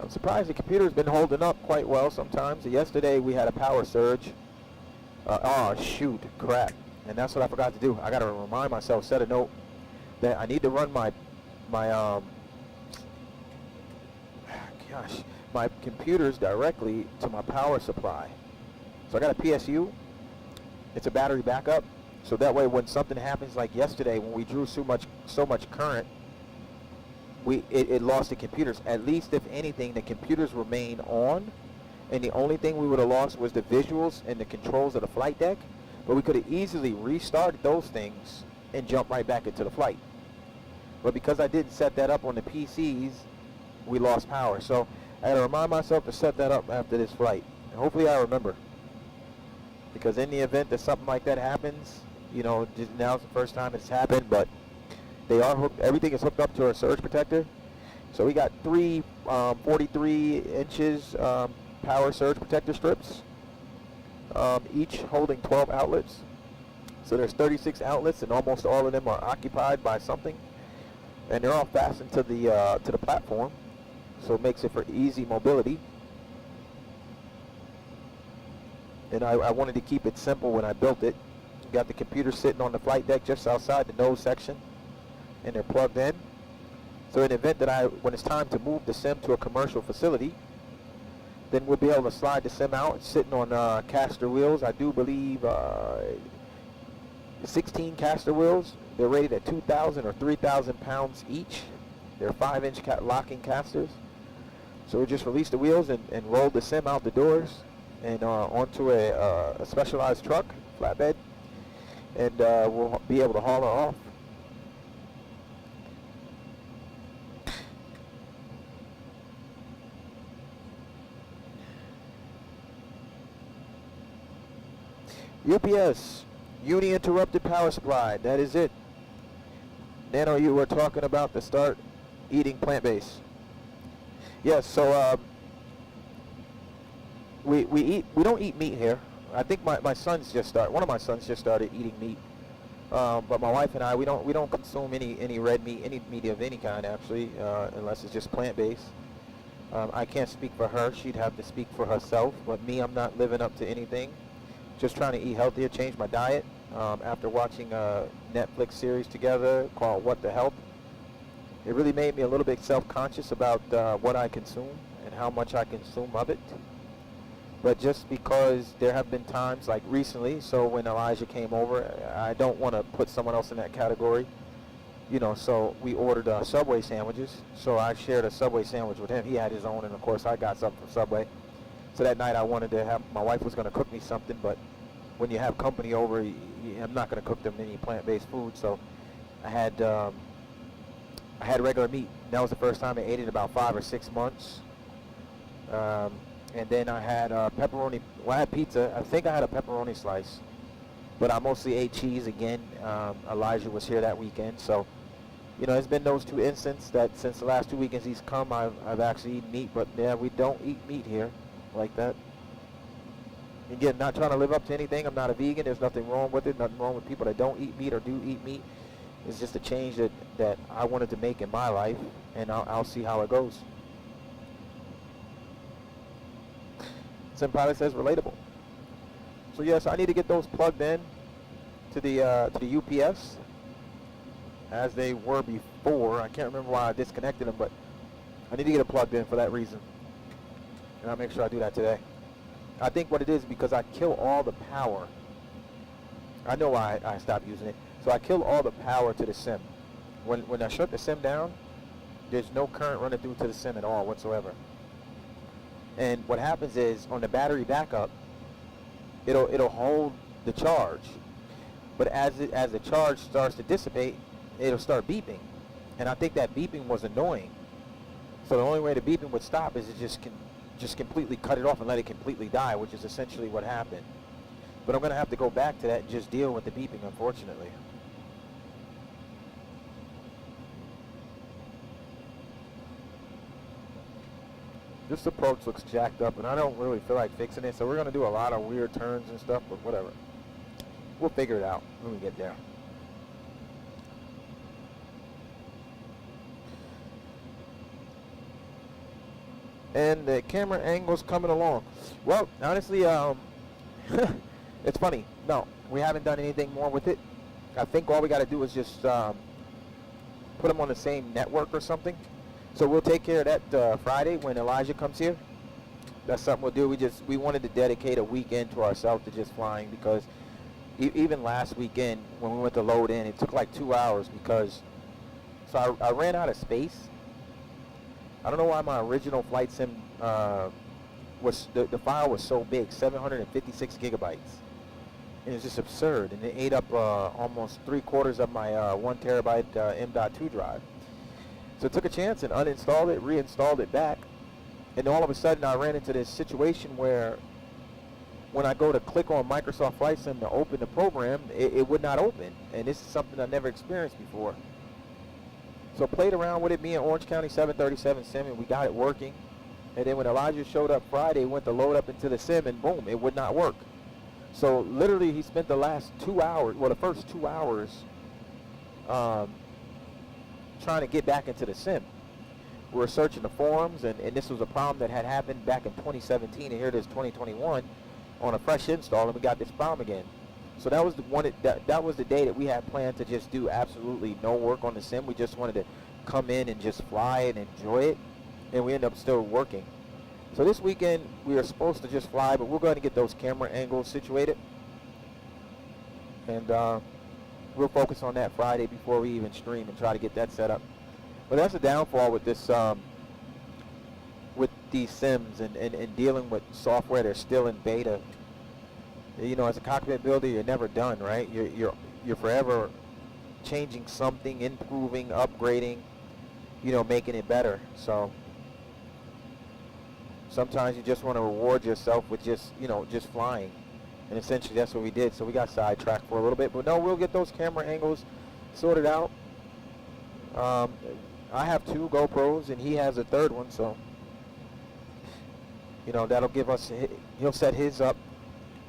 I'm surprised the computer's been holding up quite well sometimes. Yesterday we had a power surge. Oh shoot, crap. And that's what I forgot to do. I gotta remind myself, set a note that I need to run my computers directly to my power supply. So I got a PSU. It's a battery backup. So that way when something happens like yesterday when we drew so much current, it lost the computers. At least, if anything, the computers remain on, and the only thing we would have lost was the visuals and the controls of the flight deck, but we could have easily restarted those things and jumped right back into the flight. But because I didn't set that up on the PCs, we lost power. So I gotta remind myself to set that up after this flight. And hopefully I remember, because in the event that something like that happens, you know, just now's the first time it's happened, but they are hooked. Everything is hooked up to our surge protector. So we got three 43 inches power surge protector strips, each holding 12 outlets. So there's 36 outlets, and almost all of them are occupied by something, and they're all fastened to the platform, so it makes it for easy mobility. And I wanted to keep it simple when I built it. Got the computer sitting on the flight deck just outside the nose section, and they're plugged in. So in the event that when it's time to move the sim to a commercial facility, then we'll be able to slide the sim out. It's sitting on caster wheels. I do believe 16 caster wheels. They're rated at 2,000 or 3,000 pounds each. They're 5-inch locking casters. So we just released the wheels and rolled the sim out the doors and onto a specialized truck, flatbed, and we'll be able to haul her off. UPS, uninterrupted power supply, that is it. Nano, you were talking about the start eating plant-based. Yes, so we don't eat meat here. I think my son's just one of my sons just started eating meat. But my wife and I, we don't consume any red meat, any meat of any kind actually, unless it's just plant-based. I can't speak for her. She'd have to speak for herself. But me, I'm not living up to anything. Just trying to eat healthier, change my diet. After watching a Netflix series together called What the Help, it really made me a little bit self-conscious about what I consume and how much I consume of it. But just because there have been times like recently, so when Elijah came over, I don't want to put someone else in that category, you know, so we ordered Subway sandwiches. So I shared a Subway sandwich with him. He had his own, and of course I got something from Subway. So that night I wanted to have, my wife was going to cook me something, but when you have company over, I'm not going to cook them any plant-based food. So I had regular meat. That was the first time I ate it in about 5 or 6 months. And then I had pepperoni. Well, I had pizza. I think I had a pepperoni slice, but I mostly ate cheese again. Elijah was here that weekend, so you know, it's been those two instances that since the last 2 weekends he's come, I've actually eaten meat. But yeah, we don't eat meat here like that. Again, not trying to live up to anything. I'm not a vegan. There's nothing wrong with it. Nothing wrong with people that don't eat meat or do eat meat. It's just a change that I wanted to make in my life, and I'll see how it goes. Sim Pilot says relatable. So yes, I need to get those plugged in to the UPS as they were before. I can't remember why I disconnected them, but I need to get it plugged in for that reason. And I'll make sure I do that today. I think what it is because I kill all the power. I know why I stopped using it. So I kill all the power to the sim. When I shut the sim down, there's no current running through to the sim at all whatsoever. And what happens is on the battery backup, it'll hold the charge. But as the charge starts to dissipate, it'll start beeping. And I think that beeping was annoying. So the only way the beeping would stop is to just completely cut it off and let it completely die, which is essentially what happened. But I'm going to have to go back to that and just deal with the beeping, unfortunately. This approach looks jacked up, and I don't really feel like fixing it, so we're going to do a lot of weird turns and stuff, but whatever. We'll figure it out when we get there. And the camera angle's coming along. Well, honestly, it's funny. No, we haven't done anything more with it. I think all we got to do is just put them on the same network or something. So we'll take care of that Friday when Elijah comes here. That's something we'll do. We wanted to dedicate a weekend to ourselves to just flying because even last weekend when we went to load in, it took like 2 hours because I ran out of space. I don't know why my original flight sim the file was so big, 756 gigabytes. And it's just absurd, and it ate up almost 3/4 of my 1 terabyte M.2 drive. So I took a chance and uninstalled it, reinstalled it back, and all of a sudden I ran into this situation where when I go to click on Microsoft Flight Sim to open the program, it would not open, and this is something I never experienced before. So played around with it, me and Orange County 737 sim, and we got it working. And then when Elijah showed up Friday, went to load up into the sim, and boom, it would not work. So literally he spent the last 2 hours, well the first 2 hours, trying to get back into the sim. We were searching the forums, and this was a problem that had happened back in 2017, and here it is 2021 on a fresh install, and we got this problem again. So that was the one that was the day that we had planned to just do absolutely no work on the sim. We just wanted to come in and just fly and enjoy it, and we ended up still working. So this weekend we are supposed to just fly, but we're going to get those camera angles situated, and we'll focus on that Friday before we even stream and try to get that set up. But that's the downfall with this these sims and dealing with software that's still in beta. You know, as a cockpit builder, you're never done, right? You're forever changing something, improving, upgrading, you know, making it better. So sometimes you just want to reward yourself with just, you know, just flying. And essentially that's what we did. So we got sidetracked for a little bit, but no, we'll get those camera angles sorted out. I have 2 GoPros and he has a 3rd one, so you know, that'll give us, he'll set his up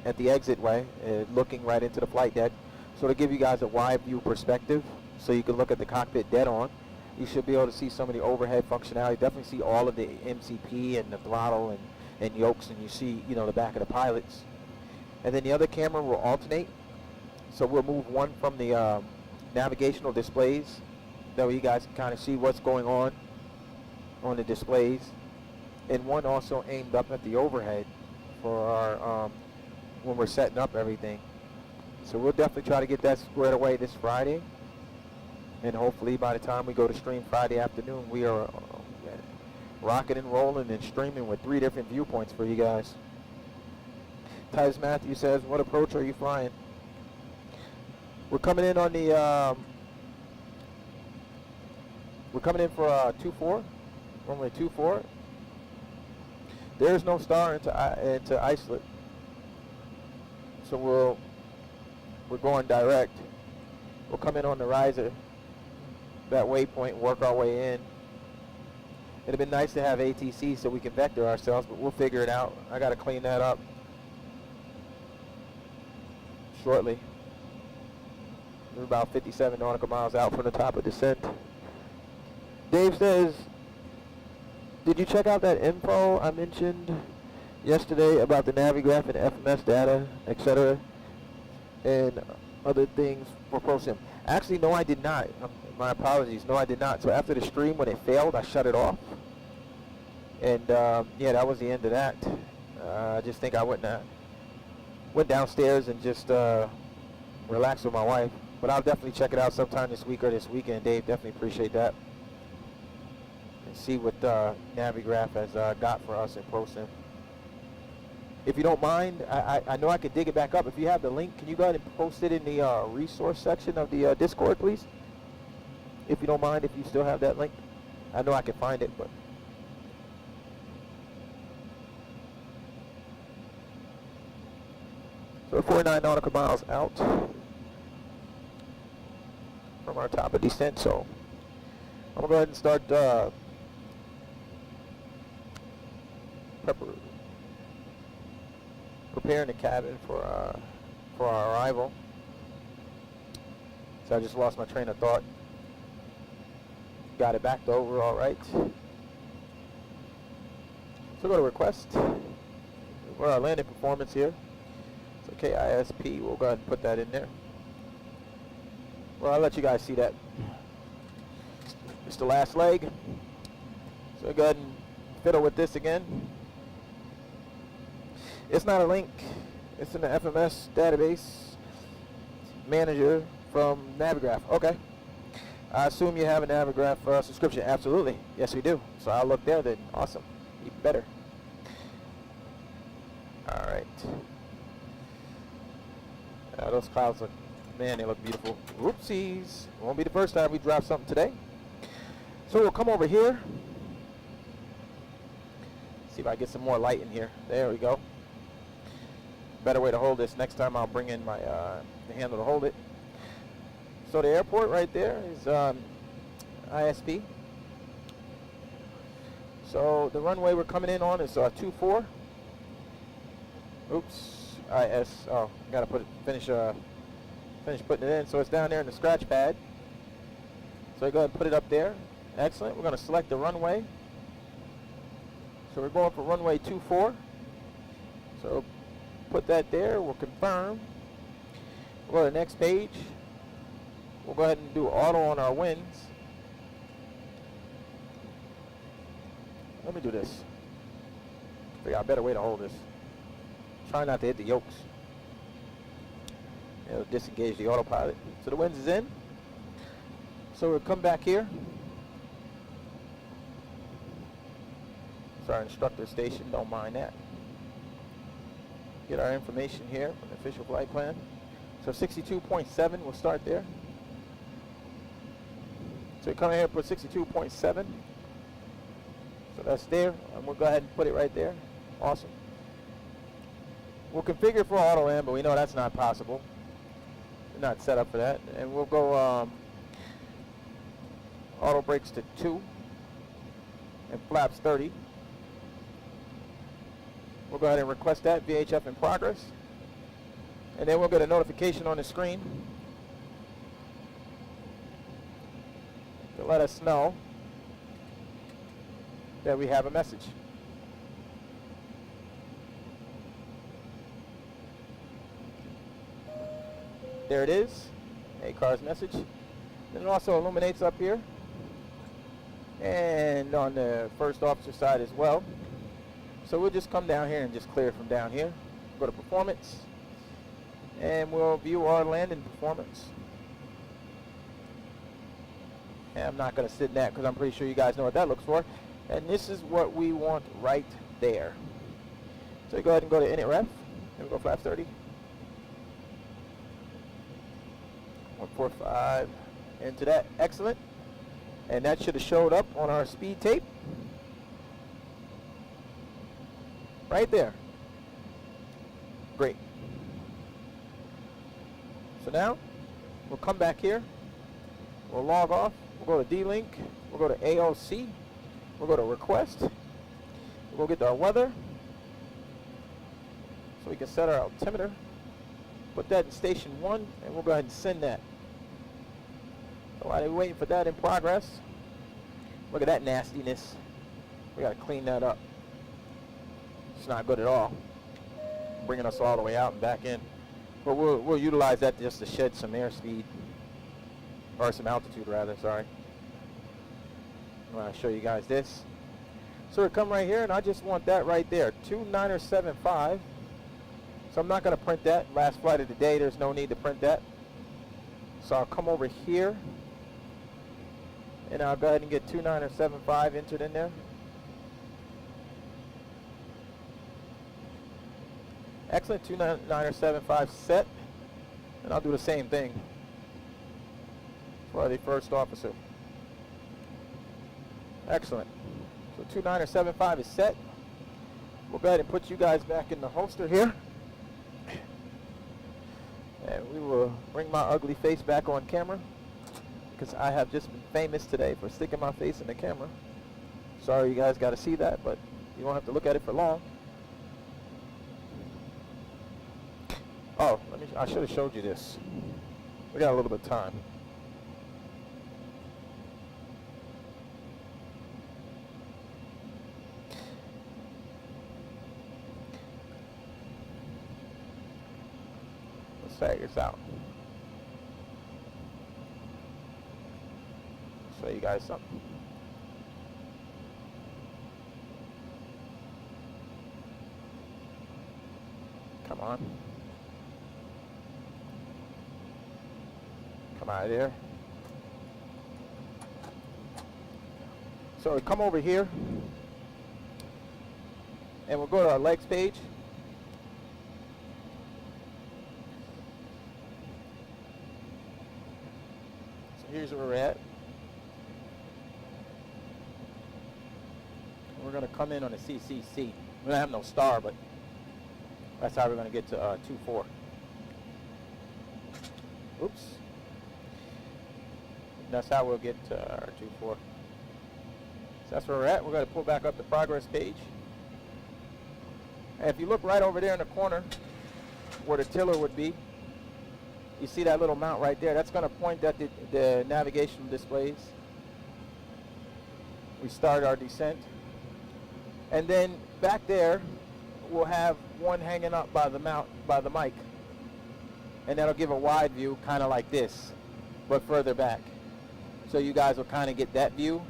at the exit way, looking right into the flight deck. So to give you guys a wide view perspective, so you can look at the cockpit dead on. You should be able to see some of the overhead functionality. Definitely see all of the MCP and the throttle and yokes, and you see, you know, the back of the pilots. And then the other camera will alternate. So we'll move one from the navigational displays. That way you guys can kind of see what's going on the displays. And one also aimed up at the overhead for our when we're setting up everything. So we'll definitely try to get that squared away this Friday. And hopefully by the time we go to stream Friday afternoon, we are rocking and rolling and streaming with 3 different viewpoints for you guys. Titus Matthew says, what approach are you flying? We're coming in on the, we're coming in for 2-4, runway 2-4. There's no star into isolate. So we're going direct. We'll come in on the riser, that waypoint, work our way in. It'd have been nice to have ATC so we can vector ourselves, but we'll figure it out. I got to clean that up shortly. We're about 57 nautical miles out from the top of descent. Dave says, did you check out that info I mentioned yesterday about the Navigraph and FMS data, etc., and other things for ProSim? Actually, no, I did not. My apologies. No, I did not. So after the stream, when it failed, I shut it off. And yeah, that was the end of that. I just think I went downstairs and just relaxed with my wife. But I'll definitely check it out sometime this week or this weekend. Dave, definitely appreciate that. And see what Navigraph has got for us in ProSim. If you don't mind, I know I could dig it back up. If you have the link, can you go ahead and post it in the resource section of the Discord, please? If you don't mind, if you still have that link. I know I can find it, but... So we're 49 nautical miles out from our top of descent, so I'm going to go ahead and start preparing the cabin for our arrival. So I just lost my train of thought. Got it backed over all right. So go to request. We're our landing performance here. So KISP, we'll go ahead and put that in there. Well, I'll let you guys see that. It's the last leg. So go ahead and fiddle with this again. It's not a link. It's in the FMS database manager from Navigraph. Okay. I assume you have a Navigraph subscription. Absolutely. Yes, we do. So I'll look there then. Awesome. Even better. All right. Those clouds look, man, they look beautiful. Whoopsies. Won't be the first time we drop something today. So we'll come over here. See if I get some more light in here. There we go. Better way to hold this. Next time I'll bring in my the handle to hold it. So the airport right there is ISP. So the runway we're coming in on is 24. Oops. Oh, gotta finish putting it in. So it's down there in the scratch pad. So I go ahead and put it up there. Excellent. We're gonna select the runway. So we're going for runway 24. So put that there. We'll confirm. We'll go to the next page. We'll go ahead and do auto on our winds. Let me do this. Figure out a better way to hold this. Try not to hit the yokes. It'll disengage the autopilot. So the winds is in. So we'll come back here. our instructor station, don't mind that. Get our information here from the official flight plan. So 62.7, we'll start there. So you come in here and put 62.7. So that's there, and we'll go ahead and put it right there. Awesome. We'll configure for auto land, but we know that's not possible. We're not set up for that. And we'll go auto brakes to 2 and flaps 30. We'll go ahead and request that, VHF in progress. And then we'll get a notification on the screen to let us know that we have a message. There it is, ACAR's message. And it also illuminates up here and on the first officer side as well. So we'll just come down here and just clear from down here. Go to performance, and we'll view our landing performance. And I'm not going to sit in that because I'm pretty sure you guys know what that looks for. And this is what we want right there. So you go ahead and go to init ref. Here we go, flaps 30. 145 into that. Excellent. And that should have showed up on our speed tape. Right there. Great. So now we'll come back here. We'll log off. We'll go to D-Link. We'll go to AOC. We'll go to request. We'll go get our weather. So we can set our altimeter. Put that in station 1, and we'll go ahead and send that. So while they're waiting for that in progress, look at that nastiness. We got to clean that up. It's not good at all. Bringing us all the way out and back in. But we'll utilize that just to shed some airspeed. Or some altitude rather, sorry. I want to show you guys this. So we come right here, and I just want that right there. 2975. So I'm not going to print that. Last flight of the day, there's no need to print that. So I'll come over here, and I'll go ahead and get 2975 entered in there. Excellent, 2975 set. And I'll do the same thing for the first officer. Excellent. So 2975 is set. We'll go ahead and put you guys back in the holster here. And we will bring my ugly face back on camera, because I have just been famous today for sticking my face in the camera. Sorry you guys got to see that, but you won't have to look at it for long. Oh, I should have showed you this. We got a little bit of time. Let's figure this out. Show you guys something. Come on. Come out of there. So we come over here, and we'll go to our legs page. So here's where we're at. We're going to come in on a CCC. We don't have no star, but that's how we're going to get to 2-4. Oops. That's how we'll get to our 2-4. So that's where we're at. We're going to pull back up the progress page. And if you look right over there in the corner where the tiller would be, you see that little mount right there. That's going to point at the navigation displays. We start our descent. And then back there, we'll have one hanging up by the mount, by the mic. And that'll give a wide view, kind of like this, but further back. So you guys will kind of get that view.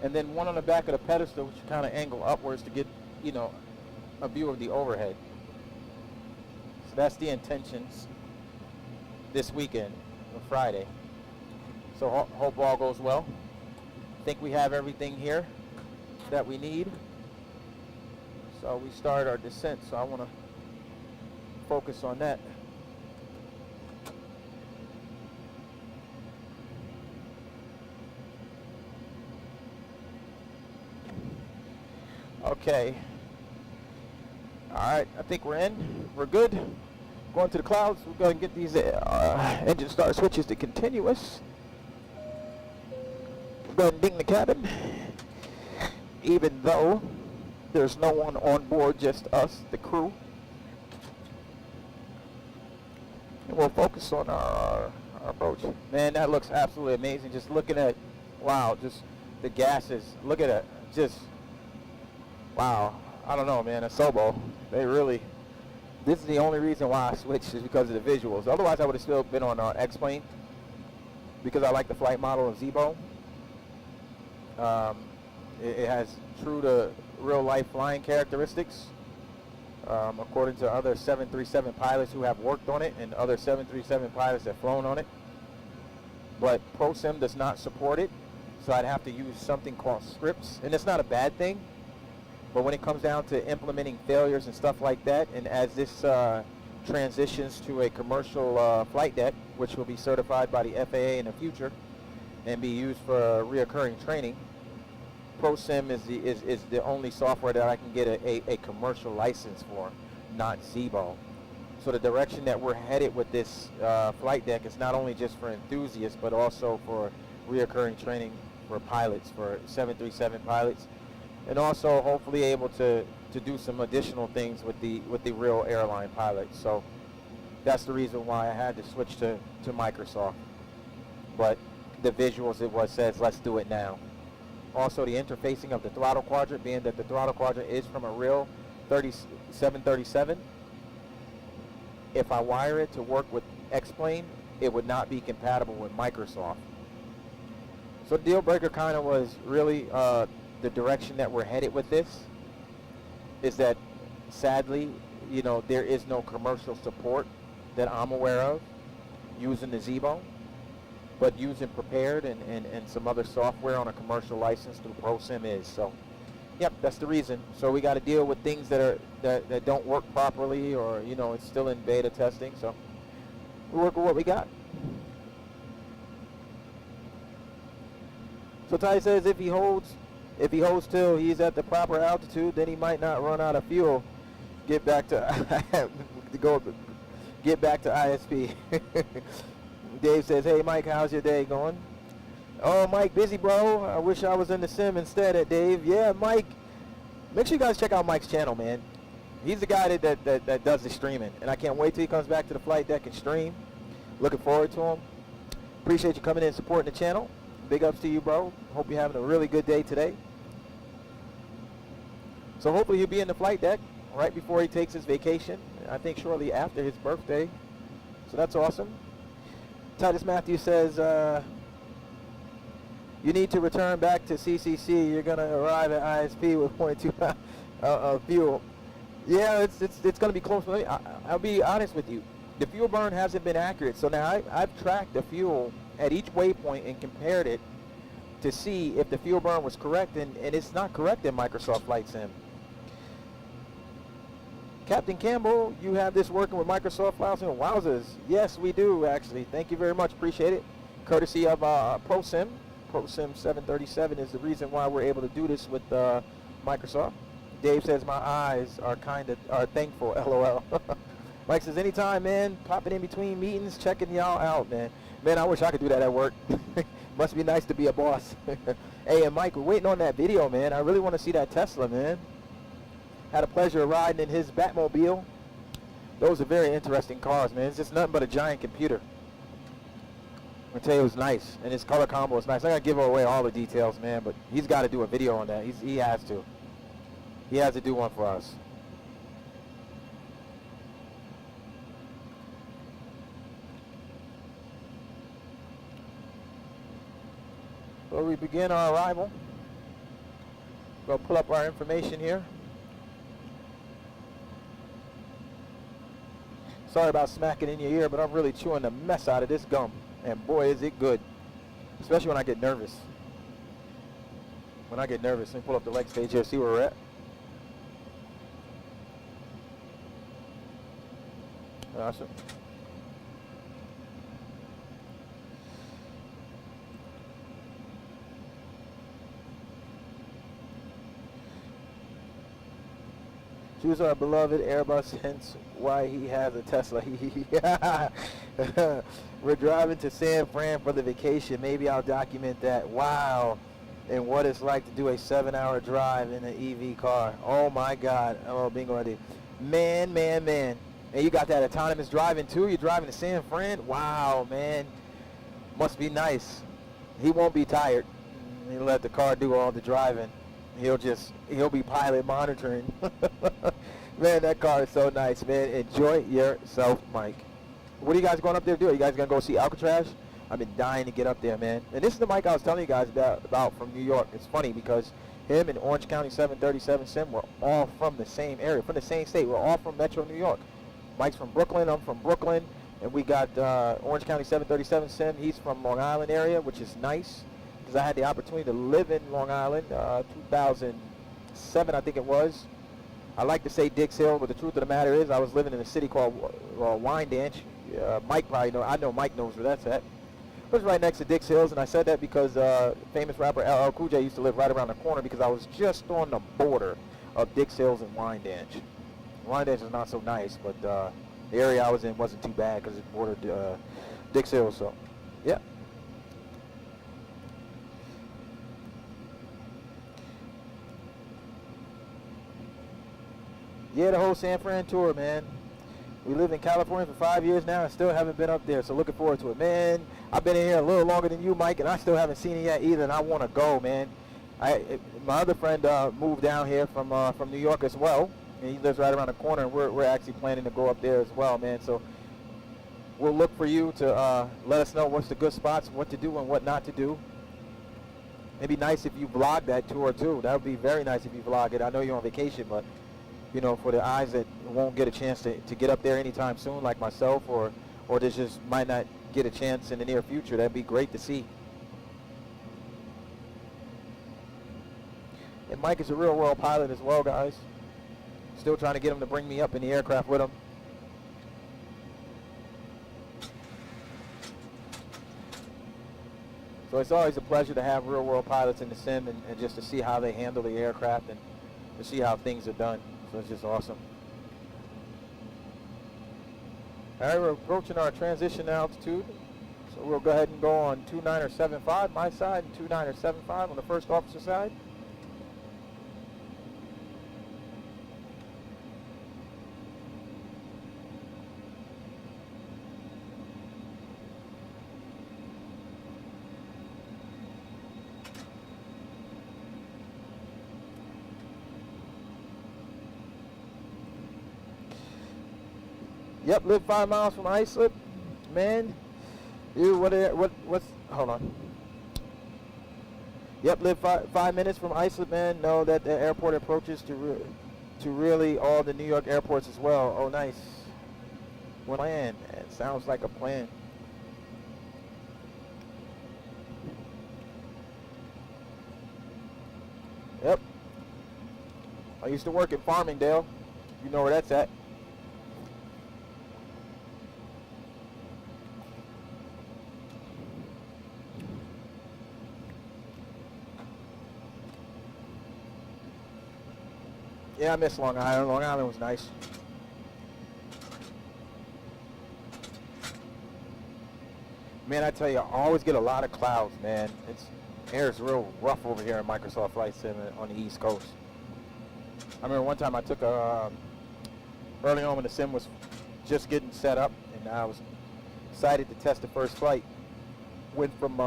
And then one on the back of the pedestal, which you kind of angle upwards to get, you know, a view of the overhead. So that's the intentions this weekend, on Friday. So hope all goes well. I think we have everything here that we need. So we start our descent, so I want to focus on that. Okay. Alright, I think we're in. We're good. Going to the clouds. We're going to get these engine start switches to continuous. We're going to ding the cabin. Even though there's no one on board, just us, the crew. And we'll focus on our approach. Man, that looks absolutely amazing. Just looking at, wow, just the gases. Look at it. Just, wow. I don't know, man. Asobo, they really, this is the only reason why I switched is because of the visuals. Otherwise, I would have still been on X-Plane because I like the flight model of Zebo. It has true to real-life flying characteristics, according to other 737 pilots who have worked on it and other 737 pilots that have flown on it. But ProSim does not support it, so I'd have to use something called scripts, and it's not a bad thing. But when it comes down to implementing failures and stuff like that, and as this transitions to a commercial flight deck, which will be certified by the FAA in the future and be used for reoccurring training, ProSim is the only software that I can get a commercial license for, not Zebo. So the direction that we're headed with this flight deck is not only just for enthusiasts, but also for reoccurring training for pilots, for 737 pilots. And also hopefully able to do some additional things with the real airline pilots. So that's the reason why I had to switch to Microsoft. But the visuals, says let's do it now. Also the interfacing of the throttle quadrant, being that the throttle quadrant is from a real 737. If I wire it to work with X-Plane, it would not be compatible with Microsoft. So the deal breaker kind of was really the direction that we're headed with this is that sadly, you know, there is no commercial support that I'm aware of using the Zebo, but using Prepared and some other software on a commercial license through ProSim is. So, yep, that's the reason. So we got to deal with things that don't work properly, or you know, it's still in beta testing. So we work with what we got. So Ty says if he holds till he's at the proper altitude, then he might not run out of fuel. Get back to ISP. Dave says, hey Mike, how's your day going? Oh Mike, busy bro. I wish I was in the sim instead of Dave. Yeah, Mike. Make sure you guys check out Mike's channel, man. He's the guy that does the streaming, and I can't wait till he comes back to the flight deck and stream. Looking forward to him. Appreciate you coming in and supporting the channel. Big ups to you, bro. Hope you're having a really good day today. So hopefully he'll be in the flight deck right before he takes his vacation. I think shortly after his birthday. So that's awesome. Titus Matthews says, you need to return back to CCC. You're going to arrive at ISP with 0.2 fuel. Yeah, it's going to be close. I'll be honest with you. The fuel burn hasn't been accurate. So now I've tracked the fuel at each waypoint and compared it to see if the fuel burn was correct, and it's not correct in Microsoft Flight Sim. Captain Campbell, you have this working with Microsoft Flight Sim. Wowzers. Yes, we do, actually. Thank you very much. Appreciate it. Courtesy of ProSim. ProSim 737 is the reason why we're able to do this with Microsoft. Dave says, my eyes are thankful, LOL. Mike says, anytime, man. Popping in between meetings, checking y'all out, man. Man, I wish I could do that at work. Must be nice to be a boss. Hey, and Mike, we're waiting on that video, man. I really want to see that Tesla, man. Had a pleasure of riding in his Batmobile. Those are very interesting cars, man. It's just nothing but a giant computer. I tell you, it was nice, and his color combo is nice. I gotta give away all the details, man, but he's got to do a video on that. He has to. He has to do one for us. So we begin our arrival. Go pull up our information here. Sorry about smacking in your ear, but I'm really chewing the mess out of this gum. And boy, is it good. Especially when I get nervous. When I get nervous, let me pull up the leg stage here, see where we're at. Awesome. Choose our beloved Airbus, hence why he has a Tesla. We're driving to San Fran for the vacation. Maybe I'll document that. Wow. And what it's like to do a 7-hour drive in an EV car. Oh my God. Oh, bingo idea. Man, man, man. And you got that autonomous driving too? You're driving to San Fran? Wow, man. Must be nice. He won't be tired. He'll let the car do all the driving. He'll be pilot monitoring. Man, that car is so nice, man. Enjoy yourself, Mike. What are you guys going up there to do? Are you guys going to go see Alcatraz? I've been dying to get up there, man. And this is the Mike I was telling you guys about from New York. It's funny because him and Orange County 737 Sim were all from the same area, from the same state. We're all from Metro New York. Mike's from Brooklyn. I'm from Brooklyn. And we got Orange County 737 Sim. He's from Long Island area, which is nice because I had the opportunity to live in Long Island 2007, I think it was. I like to say Dix Hill, but the truth of the matter is I was living in a city called Wyandanch. Mike probably knows. I know Mike knows where that's at. It was right next to Dix Hills, and I said that because famous rapper LL Cool J used to live right around the corner because I was just on the border of Dix Hills and Wyandanch. Wyandanch is not so nice, but the area I was in wasn't too bad because it bordered Dix Hills, so yeah. Yeah, the whole San Fran tour, man. We live in California for 5 years now and still haven't been up there, so looking forward to it. Man, I've been in here a little longer than you, Mike, and I still haven't seen it yet either, and I want to go, man. My other friend moved down here from New York as well, and he lives right around the corner, and we're actually planning to go up there as well, man. So we'll look for you to let us know what's the good spots, what to do and what not to do. It'd be nice if you vlog that tour, too. That would be very nice if you vlog it. I know you're on vacation, but you know, for the eyes that won't get a chance to get up there anytime soon, like myself, or that just might not get a chance in the near future, that'd be great to see. And Mike is a real world pilot as well, guys. Still trying to get him to bring me up in the aircraft with him. So it's always a pleasure to have real world pilots in the sim and just to see how they handle the aircraft and to see how things are done. So it's just awesome. All right, we're approaching our transition altitude. So we'll go ahead and go on 2975 my side and 2975 on the first officer side. Yep, live 5 miles from Islip, man. Dude, what's? Hold on. Yep, live 5 minutes from Islip, man. Know that the airport approaches to really all the New York airports as well. Oh, nice. One plan. It sounds like a plan. Yep. I used to work in Farmingdale. You know where that's at. Yeah, I miss Long Island. Long Island was nice. Man, I tell you, I always get a lot of clouds, man. Air is real rough over here in Microsoft Flight Sim on the East Coast. I remember one time I took early on when the sim was just getting set up, and I was excited to test the first flight. Went from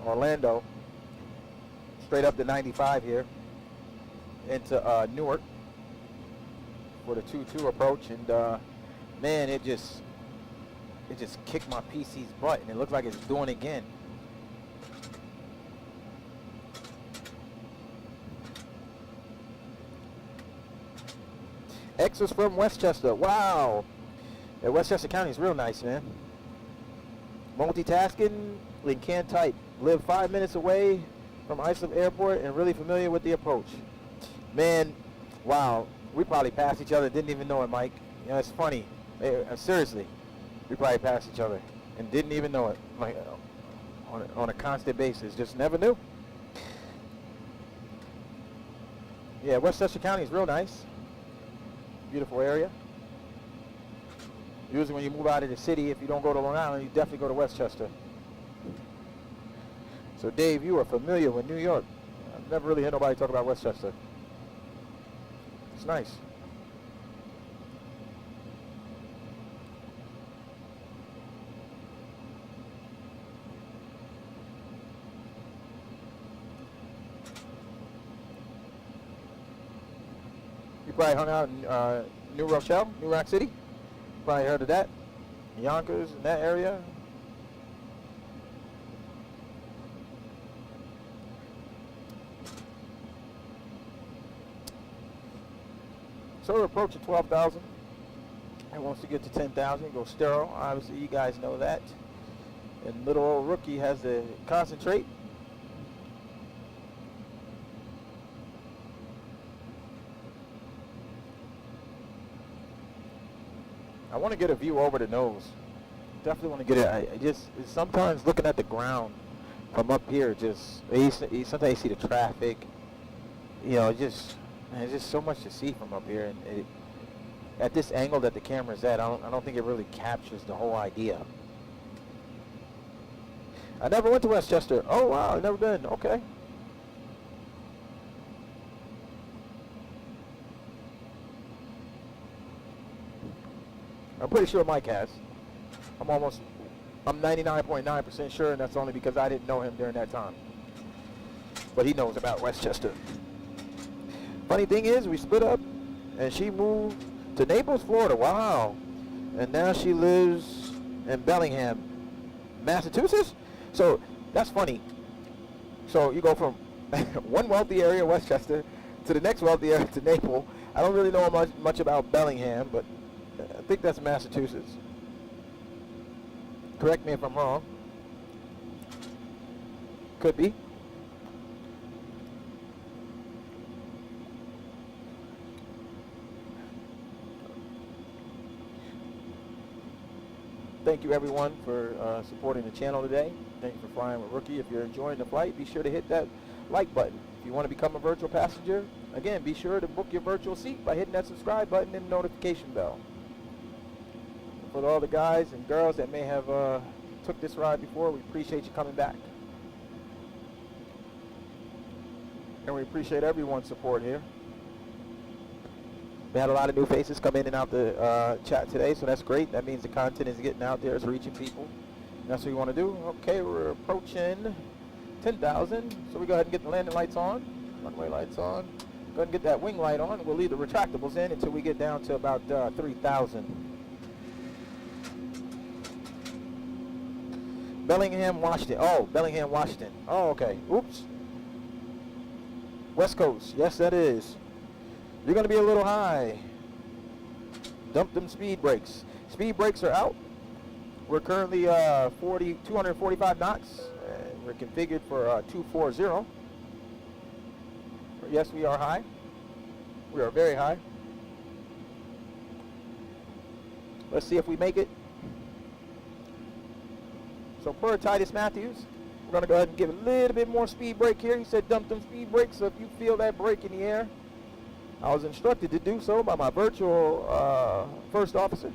Orlando straight up to 95 here into Newark for the 2-2 approach, and man, it just kicked my PC's butt, and it looked like it's doing it again. X was from Westchester. Wow. Yeah, Westchester County is real nice, man. Multitasking and can't type. Live 5 minutes away from Islip Airport and really familiar with the approach. Man, wow. We probably passed each other, didn't even know it, Mike. You know, it's funny. Seriously, we probably passed each other and didn't even know it. Like on a constant basis, just never knew. Yeah, Westchester County is real nice. Beautiful area. Usually when you move out of the city, if you don't go to Long Island, you definitely go to Westchester. So Dave, you are familiar with New York. I've never really heard nobody talk about Westchester. It's nice. You probably hung out in New Rochelle, New Rock City. Probably heard of that. Yonkers in that area. So we're approaching 12,000. And wants to get to 10,000, go sterile. Obviously, you guys know that. And little old rookie has to concentrate. I want to get a view over the nose. Definitely want to get it. I just sometimes looking at the ground from up here, just sometimes you see the traffic. You know, there's just so much to see from up here, and at this angle that the camera's at, I don't think it really captures the whole idea. I never went to Westchester. Oh wow, I've never been. Okay. I'm pretty sure Mike has. I'm 99.9% sure, and that's only because I didn't know him during that time. But he knows about Westchester. Funny thing is, we split up, and she moved to Naples, Florida. Wow. And now she lives in Bellingham, Massachusetts. So that's funny. So you go from one wealthy area, Westchester, to the next wealthy area, to Naples. I don't really know much about Bellingham, but I think that's Massachusetts. Correct me if I'm wrong. Could be. Thank you everyone for supporting the channel today. Thank you for flying with Rookie. If you're enjoying the flight, be sure to hit that like button. If you want to become a virtual passenger, again, be sure to book your virtual seat by hitting that subscribe button and the notification bell. For all the guys and girls that may have took this ride before, we appreciate you coming back. And we appreciate everyone's support here. We had a lot of new faces come in and out the chat today, so that's great. That means the content is getting out there, it's reaching people. And that's what we want to do. Okay, we're approaching 10,000, so we go ahead and get the landing lights on, runway lights on. Go ahead and get that wing light on. We'll leave the retractables in until we get down to about 3,000. Bellingham, Washington. Oh, Bellingham, Washington. Oh, okay. Oops. West Coast. Yes, that is. You're going to be a little high. Dump them speed brakes. Speed brakes are out. We're currently 245 knots. We're configured for 240. Yes, we are high. We are very high. Let's see if we make it. So per Titus Matthews, we're going to go ahead and give a little bit more speed brake here. He said dump them speed brakes, so if you feel that brake in the air, I was instructed to do so by my virtual first officer.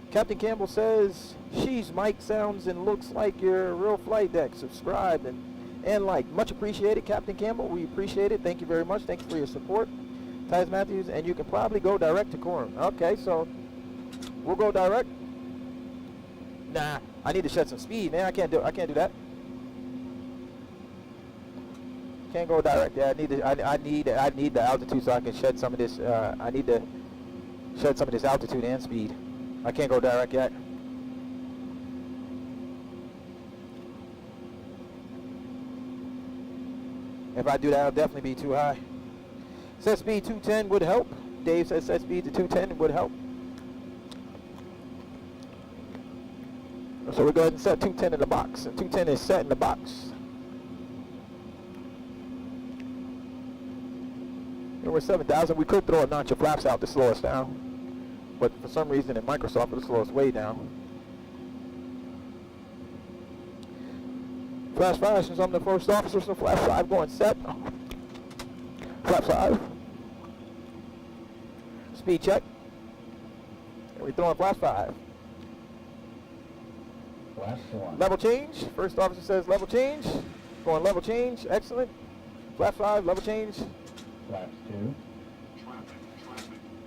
Captain Campbell says, sheesh, Mike, sounds and looks like your real flight deck. Subscribe and like. Much appreciated, Captain Campbell. We appreciate it. Thank you very much. Thank you for your support. Titus Matthews, and you can probably go direct to Coram. Okay, so we'll go direct. Nah, I need to shed some speed, man. I can't do that. Can't go direct. Yeah, I need the altitude so I can shed some of this. I need to shed some of this altitude and speed. I can't go direct yet. If I do that, I'll definitely be too high. Set speed 210 would help. Dave says set speed to 210 would help. So we'll go ahead and set 210 in the box. And 210 is set in the box. we're 7,000. We could throw a notch of flaps out to slow us down. But for some reason in Microsoft, it'll slow us way down. Flash 5, since I'm the first officer, so flash 5 going set. Flash 5. Speed check. And we're throwing flash 5. Flaps 1. Level change. First officer says level change. Going level change. Excellent. Flash 5, level change. Flaps 2. Traffic.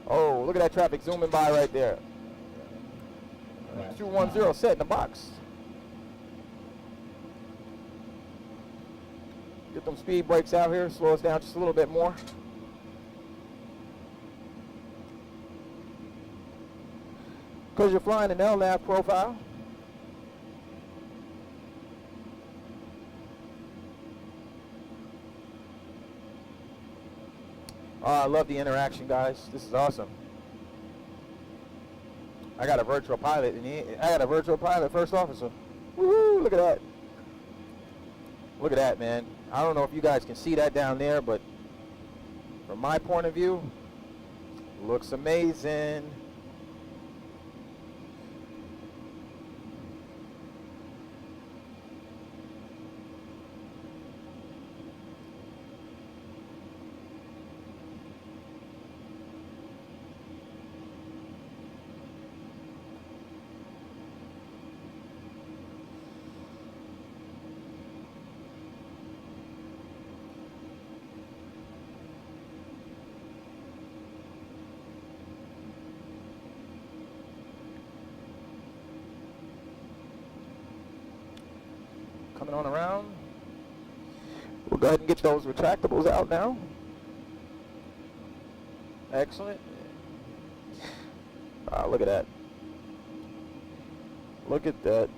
Oh, look at that traffic zooming by right there. Flaps 210 5. set in the box. Get them speed brakes out here, slow us down just a little bit more. Because you're flying an LNAV profile. Oh, I love the interaction, guys. This is awesome. I got a virtual pilot, and I got a virtual pilot first officer. Woohoo! Look at that. Look at that, man. I don't know if you guys can see that down there, but from my point of view, looks amazing. Coming on around. We'll go ahead and get those retractables out now. Excellent. Look at that. Look at that.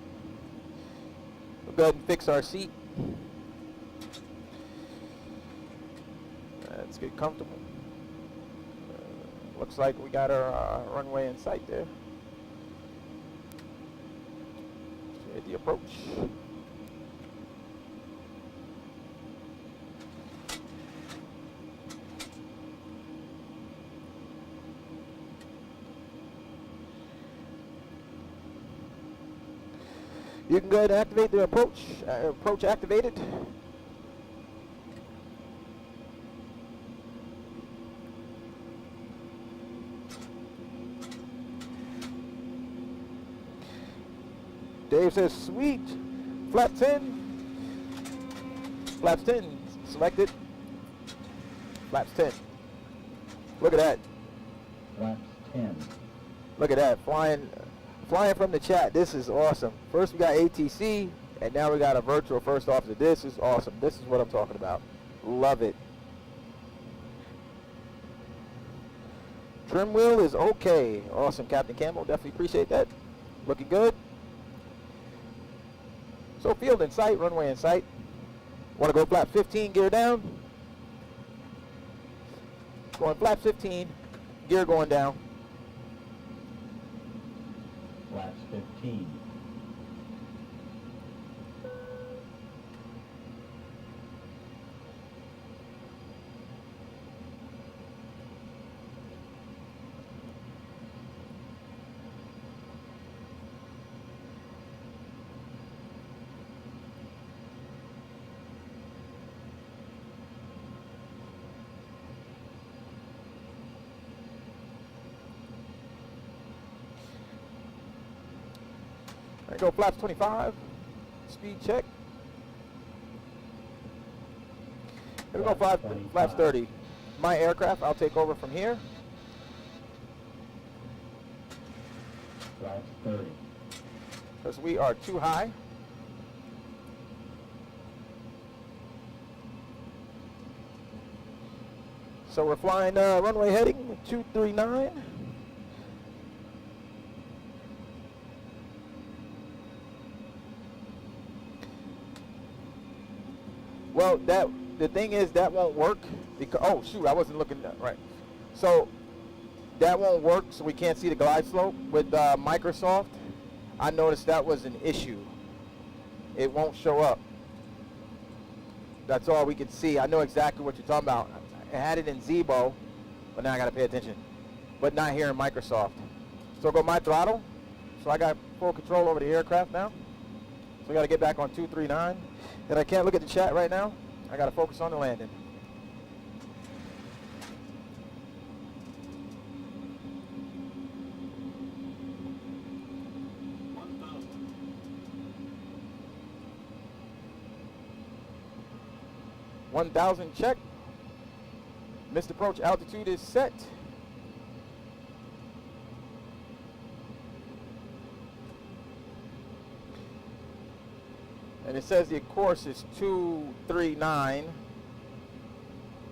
We'll go ahead and fix our seat. Let's get comfortable. Looks like we got our runway in sight there. Hit the approach. You can go ahead and activate the approach. Approach activated. Dave says, sweet. Flap 10. Flaps 10 selected. Flaps 10. Look at that. Flaps 10. Look at that. Flying from the chat. This is awesome. First we got ATC, and now we got a virtual first officer. This is awesome. This is what I'm talking about. Love it. Trim wheel is okay. Awesome, Captain Campbell. Definitely appreciate that. Looking good. So field in sight, runway in sight. Want to go flap 15, gear down. Going flap 15, gear going down. Flaps 15. There you go, flaps 25. Speed check. Here we go, flaps 30. My aircraft, I'll take over from here. Flaps 30. Because we are too high. So we're flying runway heading 239. Well, the thing is that won't work because, oh shoot, I wasn't looking at right. So that won't work, so we can't see the glide slope with Microsoft. I noticed that was an issue. It won't show up. That's all we could see. I know exactly what you're talking about. I had it in Zebo, But now I gotta pay attention. But not here in Microsoft. So go my throttle. So I got full control over the aircraft now. So I gotta get back on 239. And I can't look at the chat right now. I gotta focus on the landing. One 1,000 check. Missed approach altitude is set. And it says the course is 239.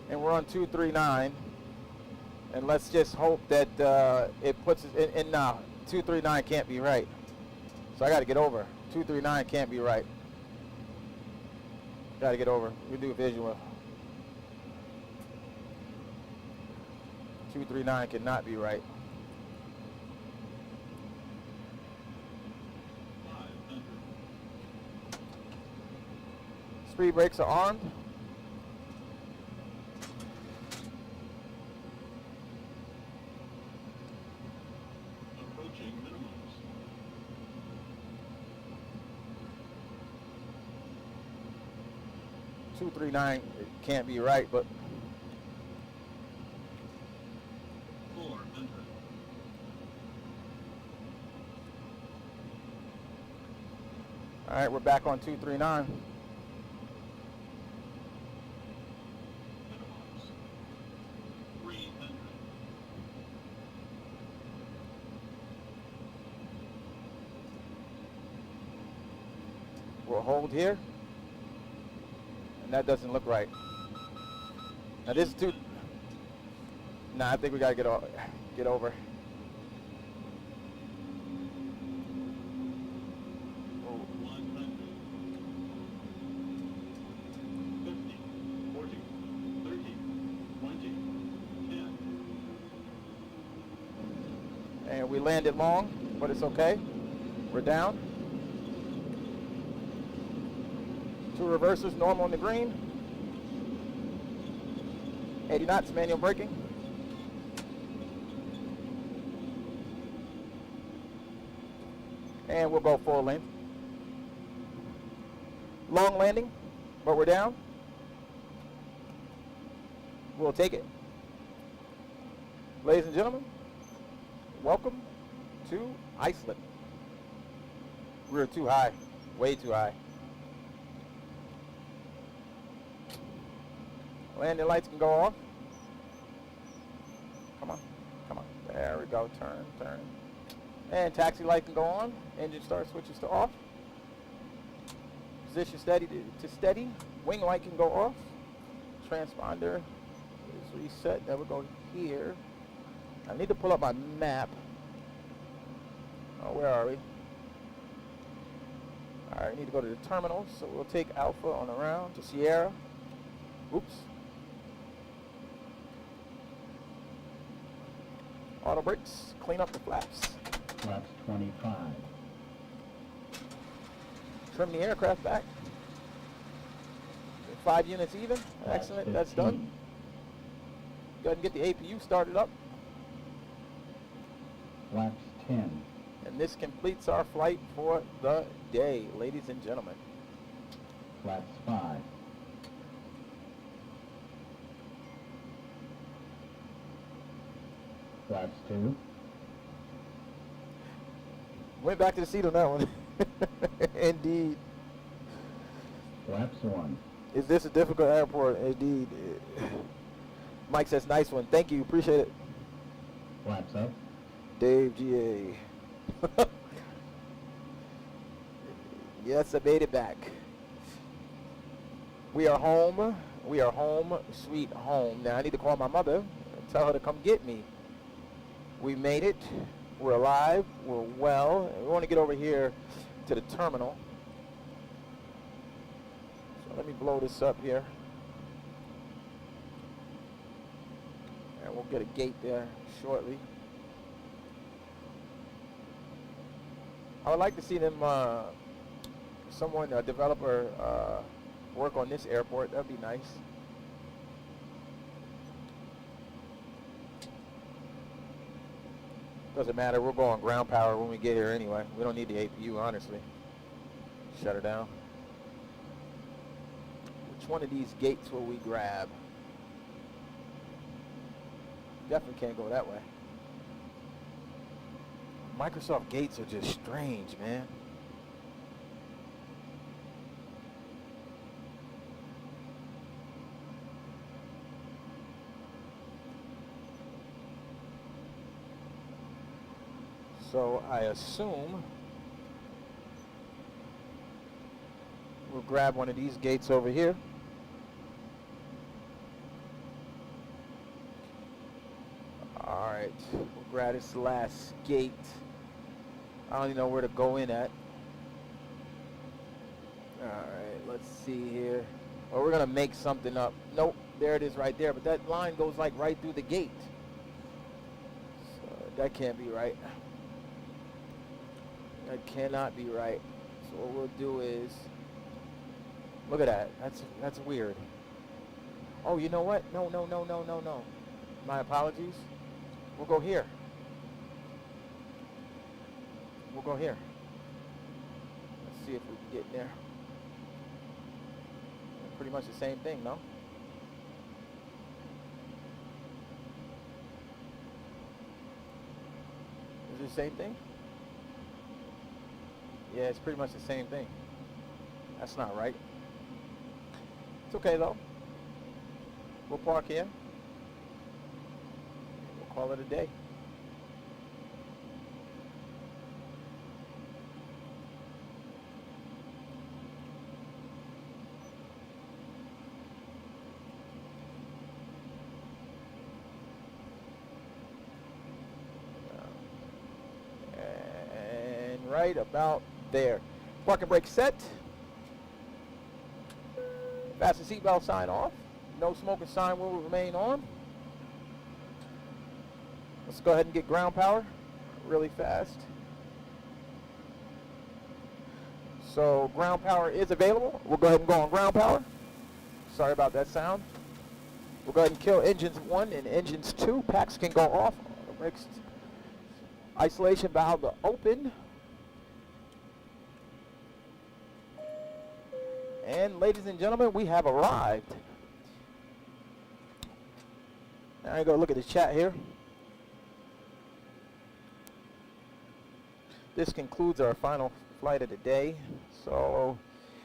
And we're on 239. And let's just hope that it puts us in now. 239 can't be right. So I got to get over. 239 can't be right. Got to get over. We do a visual. 239 cannot be right. Speed brakes are armed. Approaching minimums. 239 can't be right, but 400. all right, we're back on 239. Minimums. 300. We'll hold here. And that doesn't look right. Now this is too. Nah, I think we gotta get over. Oh, 100. 50. 40. 30. 20. 10. and we landed long, but it's okay. We're down. 2 reversers, normal on the green. 80 knots, manual braking. And we'll go full length. Long landing, but we're down. We'll take it. Ladies and gentlemen, welcome to Iceland. We're too high, way too high. Landing lights can go off. Come on, come on. There we go, turn, turn. And taxi light can go on. Engine start switches to off. Position steady to steady. Wing light can go off. Transponder is reset. That will go here. I need to pull up my map. Oh, where are we? All right, I need to go to the terminal. So we'll take Alpha on the round to Sierra. Oops. Auto brakes, clean up the flaps. Flaps 25. Trim the aircraft back. 5 units even. Excellent, that's done. Go ahead and get the APU started up. Flaps 10. And this completes our flight for the day, ladies and gentlemen. Flaps 5. Flaps 2. Went back to the seat on that one. Indeed. Flaps 1. Is this a difficult airport? Indeed. Mike says, nice one. Thank you. Appreciate it. Flaps up. Dave GA. Yes, I made it back. We are home. We are home, sweet home. Now I need to call my mother and tell her to come get me. We made it. We're alive. We're well. We want to get over here to the terminal. So let me blow this up here. And we'll get a gate there shortly. I would like to see them, someone, a developer, work on this airport. That'd be nice. Doesn't matter. We'll go on ground power when we get here anyway. We don't need the APU, honestly. Shut her down. Which one of these gates will we grab? Definitely can't go that way. Microsoft gates are just strange, man. So I assume we'll grab one of these gates over here. Alright, we'll grab this last gate. I don't even know where to go in at. Alright, let's see here. Well, we're going to make something up. Nope, there it is right there. But that line goes like right through the gate. So that can't be right. That cannot be right. So what we'll do is, look at that. That's weird. Oh, you know what? No. My apologies. We'll go here. We'll go here. Let's see if we can get in there. Pretty much the same thing, no? Is it the same thing? Yeah, it's pretty much the same thing. That's not right. It's okay though. We'll park here. We'll call it a day. And right about there. Parking brake set. Fasten seatbelt sign off. No smoking sign will remain on. Let's go ahead and get ground power really fast. So ground power is available. We'll go ahead and go on ground power. Sorry about that sound. We'll go ahead and kill engines 1 and engines 2. Packs can go off. Brakes. Isolation valve to open. And ladies and gentlemen, we have arrived. Now I go look at the chat here. This concludes our final flight of the day. So,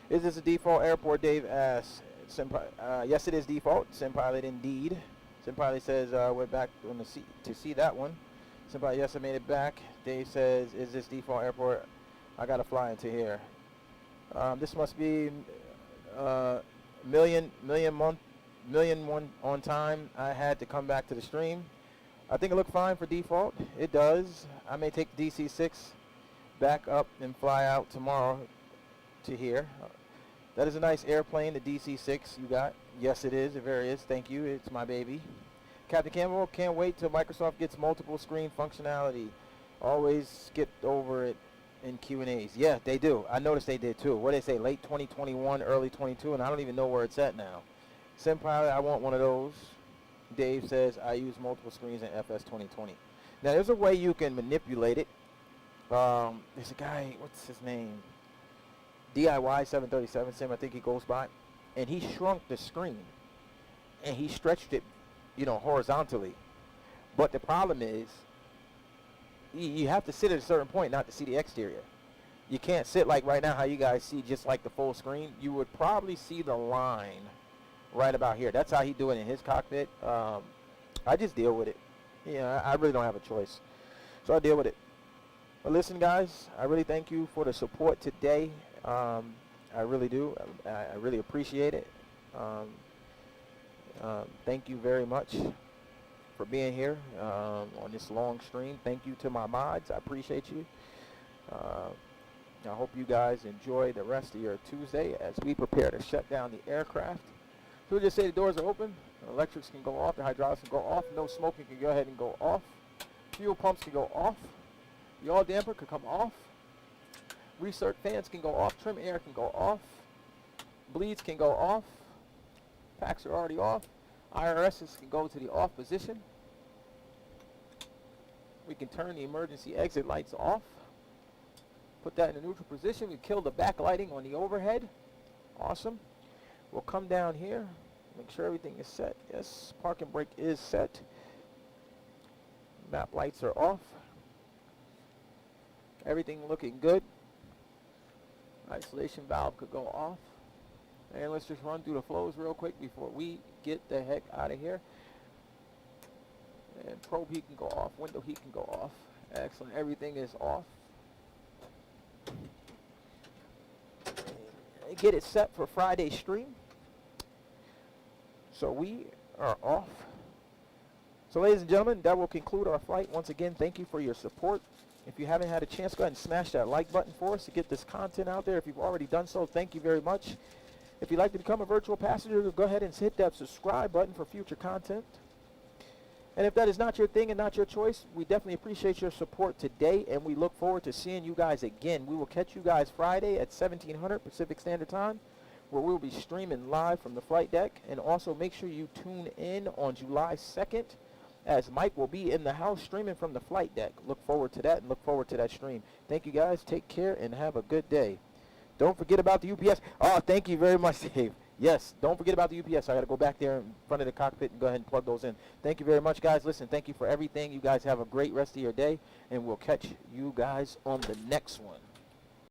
is this a default airport? Dave asks. Yes, it is default. SimPilot indeed. SimPilot says we're back on the to see that one. SimPilot, yes, I made it back. Dave says, is this default airport? I gotta fly into here. This must be million one on time. I had to come back to the stream. I think it looked fine for default. It does. I may take the DC-6 back up and fly out tomorrow to here. That is a nice airplane, the DC-6 you got. Yes, it is. It very is. Thank you. It's my baby. Captain Campbell, can't wait till Microsoft gets multiple screen functionality. Always skipped over it in Q&As. Yeah, they do. I noticed they did too. What did they say? Late 2021, early 22, and I don't even know where it's at now. SimPilot, I want one of those. Dave says I use multiple screens in FS 2020. Now there's a way you can manipulate it. There's a guy, what's his name? DIY 737 Sim, I think he goes by, and he shrunk the screen and he stretched it, you know, horizontally. But the problem is, you have to sit at a certain point not to see the exterior. You can't sit like right now how you guys see just like the full screen. You would probably see the line right about here. That's how he do it in his cockpit. I just deal with it. Yeah, I really don't have a choice. So I deal with it. But listen, guys, I really thank you for the support today. I really do. I really appreciate it. Thank you very much for being here on this long stream. Thank you to my mods. I appreciate you. I hope you guys enjoy the rest of your Tuesday as we prepare to shut down the aircraft. So we'll just say the doors are open. The electrics can go off. The hydraulics can go off. No smoking can go ahead and go off. Fuel pumps can go off. The oil damper can come off. Recirc fans can go off. Trim air can go off. Bleeds can go off. Packs are already off. IRSs can go to the off position. We can turn the emergency exit lights off. Put that in a neutral position. We kill the backlighting on the overhead. Awesome. We'll come down here. Make sure everything is set. Yes, parking brake is set. Map lights are off. Everything looking good. Isolation valve could go off. And let's just run through the flows real quick before we get the heck out of here. And probe heat can go off. Window heat can go off. Excellent. Everything is off. And get it set for Friday stream. So we are off. So ladies and gentlemen, that will conclude our flight. Once again, thank you for your support. If you haven't had a chance, go ahead and smash that like button for us to get this content out there. If you've already done so, thank you very much. If you'd like to become a virtual passenger, go ahead and hit that subscribe button for future content. And if that is not your thing and not your choice, we definitely appreciate your support today, and we look forward to seeing you guys again. We will catch you guys Friday at 1700 Pacific Standard Time, where we'll be streaming live from the flight deck. And also make sure you tune in on July 2nd, as Mike will be in the house streaming from the flight deck. Look forward to that and look forward to that stream. Thank you guys. Take care and have a good day. Don't forget about the UPS. Oh, thank you very much, Dave. Yes, don't forget about the UPS. I got to go back there in front of the cockpit and go ahead and plug those in. Thank you very much, guys. Listen, thank you for everything. You guys have a great rest of your day, and we'll catch you guys on the next one.